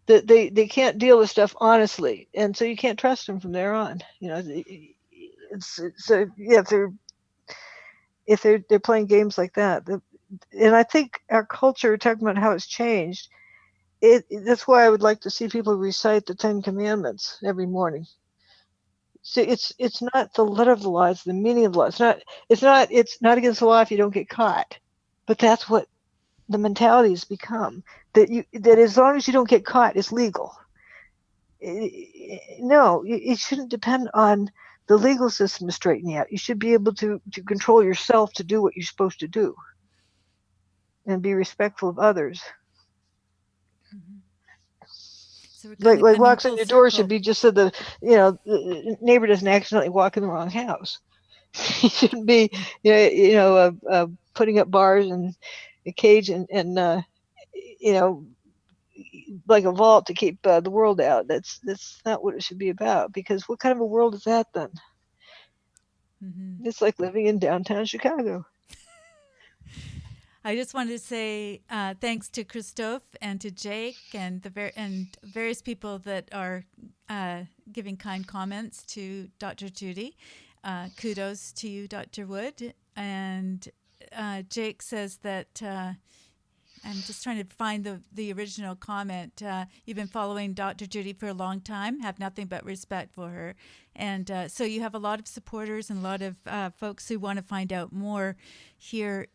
That they can't deal with stuff honestly, and so you can't trust them from there on. It's yeah, if they're playing games like that. And I think our culture, talking about how it's changed, that's why I would like to see people recite the 10 Commandments every morning. So it's not the letter of the law, it's the meaning of the law. It's not against the law if you don't get caught. But that's what the mentality has become. That as long as you don't get caught, it's legal. No, it shouldn't depend on the legal system to straighten you out. You should be able to control yourself to do what you're supposed to do and be respectful of others. Mm-hmm. So like locks on your door should be just so the neighbor doesn't accidentally walk in the wrong house. He shouldn't be putting up bars and a cage and like a vault to keep the world out. That's not what it should be about, because what kind of a world is that then? Mm-hmm. It's like living in downtown Chicago. I just wanted to say thanks to Christophe and to Jake and various people that are giving kind comments to Dr. Judy. Kudos to you, Dr. Wood. And Jake says that I'm just trying to find the original comment. You've been following Dr. Judy for a long time, have nothing but respect for her. And so you have a lot of supporters and a lot of folks who want to find out more here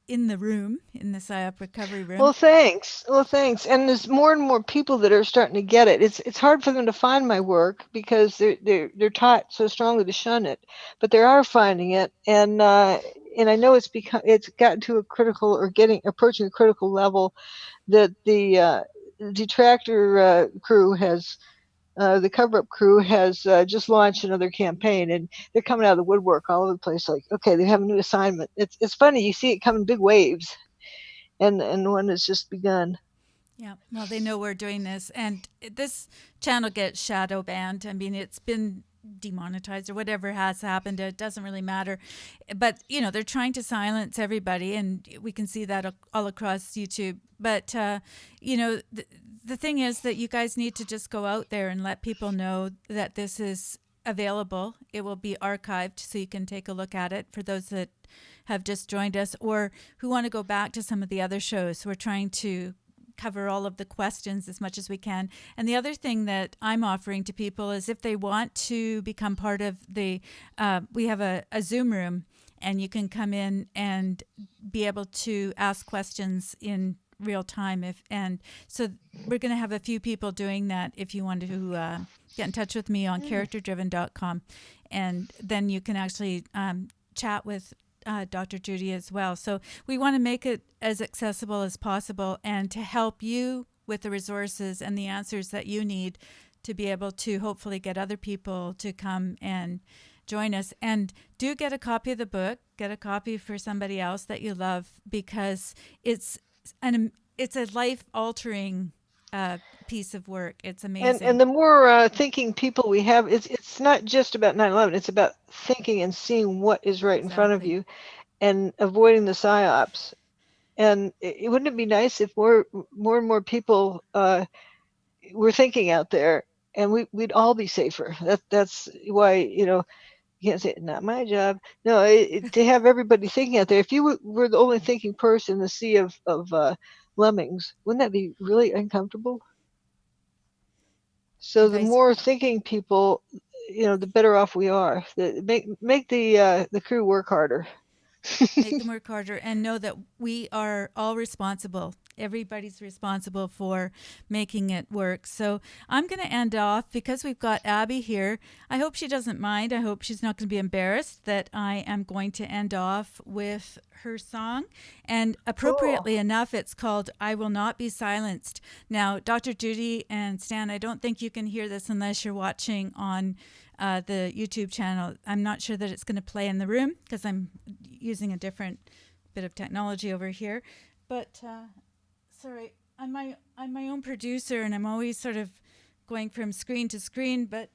in the room, in the Psyop recovery room. Well, thanks. And there's more and more people that are starting to get it. It's hard for them to find my work because they're taught so strongly to shun it, but they are finding it. And I know it's gotten to approaching a critical level that the detractor crew has. The cover-up crew has just launched another campaign, and they're coming out of the woodwork all over the place. Like, okay, they have a new assignment. It's funny, you see it come in big waves, and one has just begun. Yeah, well, they know we're doing this, and this channel gets shadow banned. I mean, it's been demonetized or whatever has happened. It doesn't really matter, but they're trying to silence everybody, and we can see that all across YouTube. But the thing is that you guys need to just go out there and let people know that this is available. It will be archived so you can take a look at it for those that have just joined us or who want to go back to some of the other shows. We're trying to cover all of the questions as much as we can. And the other thing that I'm offering to people is if they want to become part of we have a Zoom room, and you can come in and be able to ask questions in real time. So we're going to have a few people doing that if you want to get in touch with me on characterdriven.com, and then you can actually chat with Dr. Judy as well. So we want to make it as accessible as possible and to help you with the resources and the answers that you need to be able to hopefully get other people to come and join us. And do get a copy of the book, get a copy for somebody else that you love, because it's a life-altering piece of work. It's amazing. And the more thinking people we have, it's not just about 9/11. It's about thinking and seeing what is right in front of you, and avoiding the psyops. And wouldn't it be nice if more and more people were thinking out there, and we'd all be safer. That's why You can't say, not my job. No, to have everybody thinking out there. If you were the only thinking person in the sea of lemmings, wouldn't that be really uncomfortable? So the more thinking people, the better off we are. Make the crew work harder. Make them work harder and know that we are all responsible. Everybody's responsible for making it work. So I'm going to end off because we've got Abby here. I hope she doesn't mind. I hope she's not going to be embarrassed that I am going to end off with her song. And appropriately enough, it's called I Will Not Be Silenced. Now, Dr. Judy and Stan, I don't think you can hear this unless you're watching on the YouTube channel. I'm not sure that it's going to play in the room because I'm using a different bit of technology over here. But sorry, I'm my own producer, and I'm always sort of going from screen to screen. But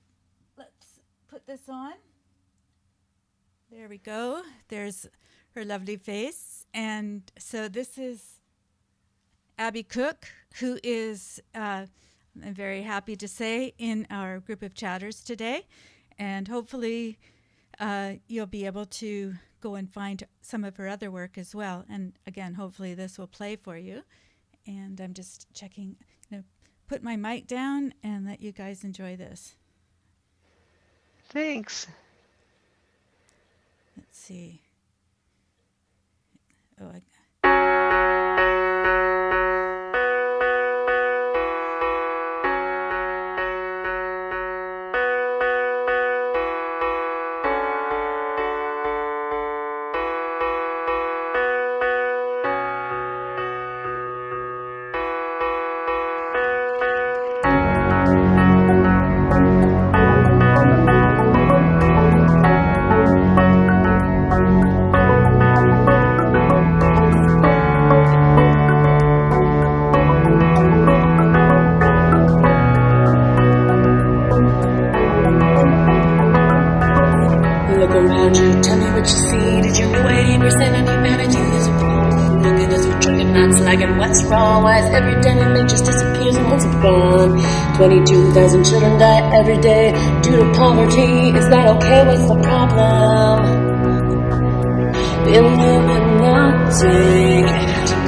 let's put this on. There we go. There's her lovely face. And so this is Abby Cook, who is, I'm very happy to say, in our group of chatters today. And hopefully you'll be able to go and find some of her other work as well. And again, hopefully this will play for you. And I'm just checking, put my mic down and let you guys enjoy this. Thanks. Let's see. Oh, what's wrong? Why is every day we make just disappears and once it's gone? 22,000 children die every day due to poverty. Is that okay? What's the problem? Illuminati.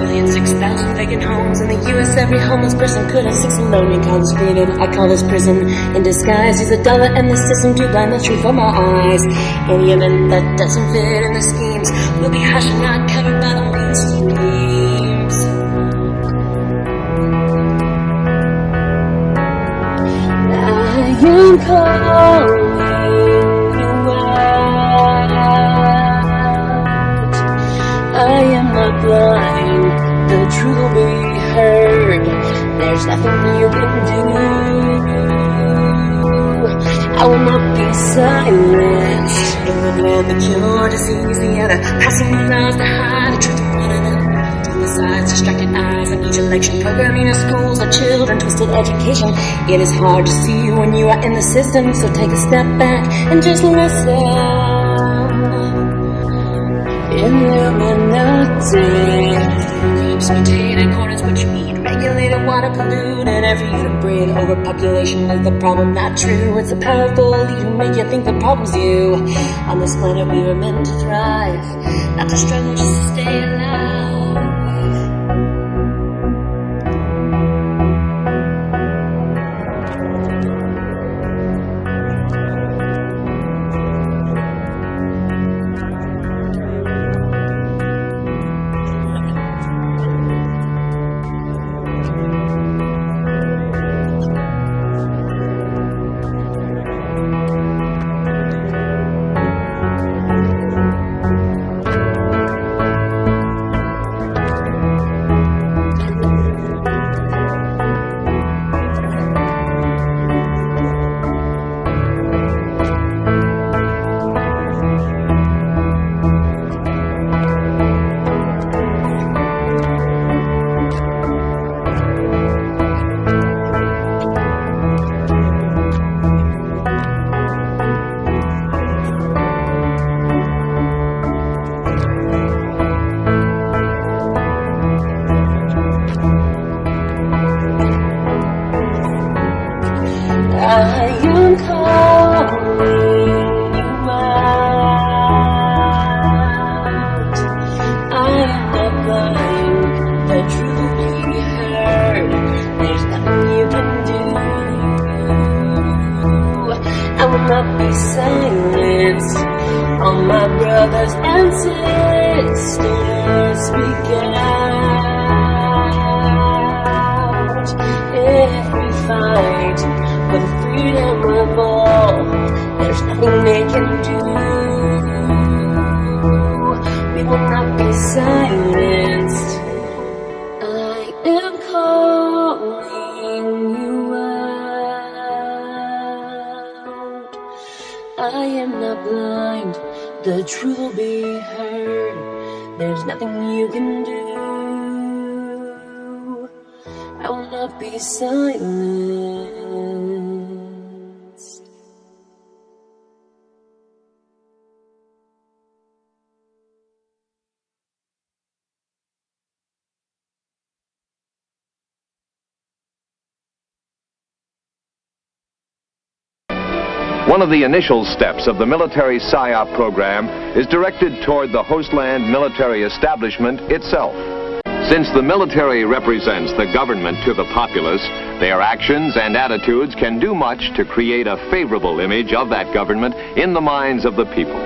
8,600,000 vacant homes in the U.S. Every homeless person could have 6 alone. We call this freedom, I call this prison. In disguise, use a dollar and the system to blind the truth from our eyes. Any event that doesn't fit in the schemes will be hushed and not covered by the mainstream. I am calling you out. I am not blind, the truth will be heard. There's nothing you can do. I will not be silenced. Even when the cure disease, the other passing the laws to hide the truth of one another. Besides distracted eyes and each election, programming in schools or children, twisted education. It is hard to see when you are in the system, so take a step back and just listen. Illuminati. Keeps maintain accordance what you eat, regulated water polluted every year to breed. Overpopulation is the problem, not true. It's a powerful lead who make you think the problem's you. On this planet we were meant to thrive, not to struggle just to stay alive. I am calling you out. not be silenced. All my brothers and sisters, speak out. If we fight for the freedom of all, there's nothing they can do. We will not be silenced. I am calling you out. I am not blind, the truth will be heard. There's nothing you can do. I will not be silenced. One of the initial steps of the military Psyop program is directed toward the hostland military establishment itself. Since the military represents the government to the populace, their actions and attitudes can do much to create a favorable image of that government in the minds of the people.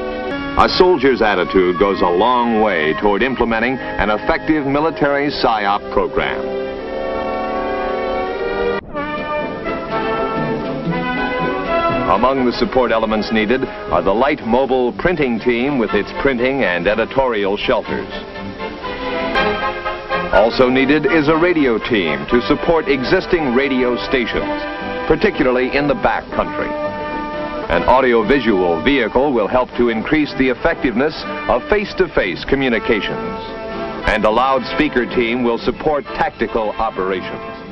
A soldier's attitude goes a long way toward implementing an effective military Psyop program. Among the support elements needed are the light mobile printing team with its printing and editorial shelters. Also needed is a radio team to support existing radio stations, particularly in the back country. An audio-visual vehicle will help to increase the effectiveness of face-to-face communications. And a loudspeaker team will support tactical operations.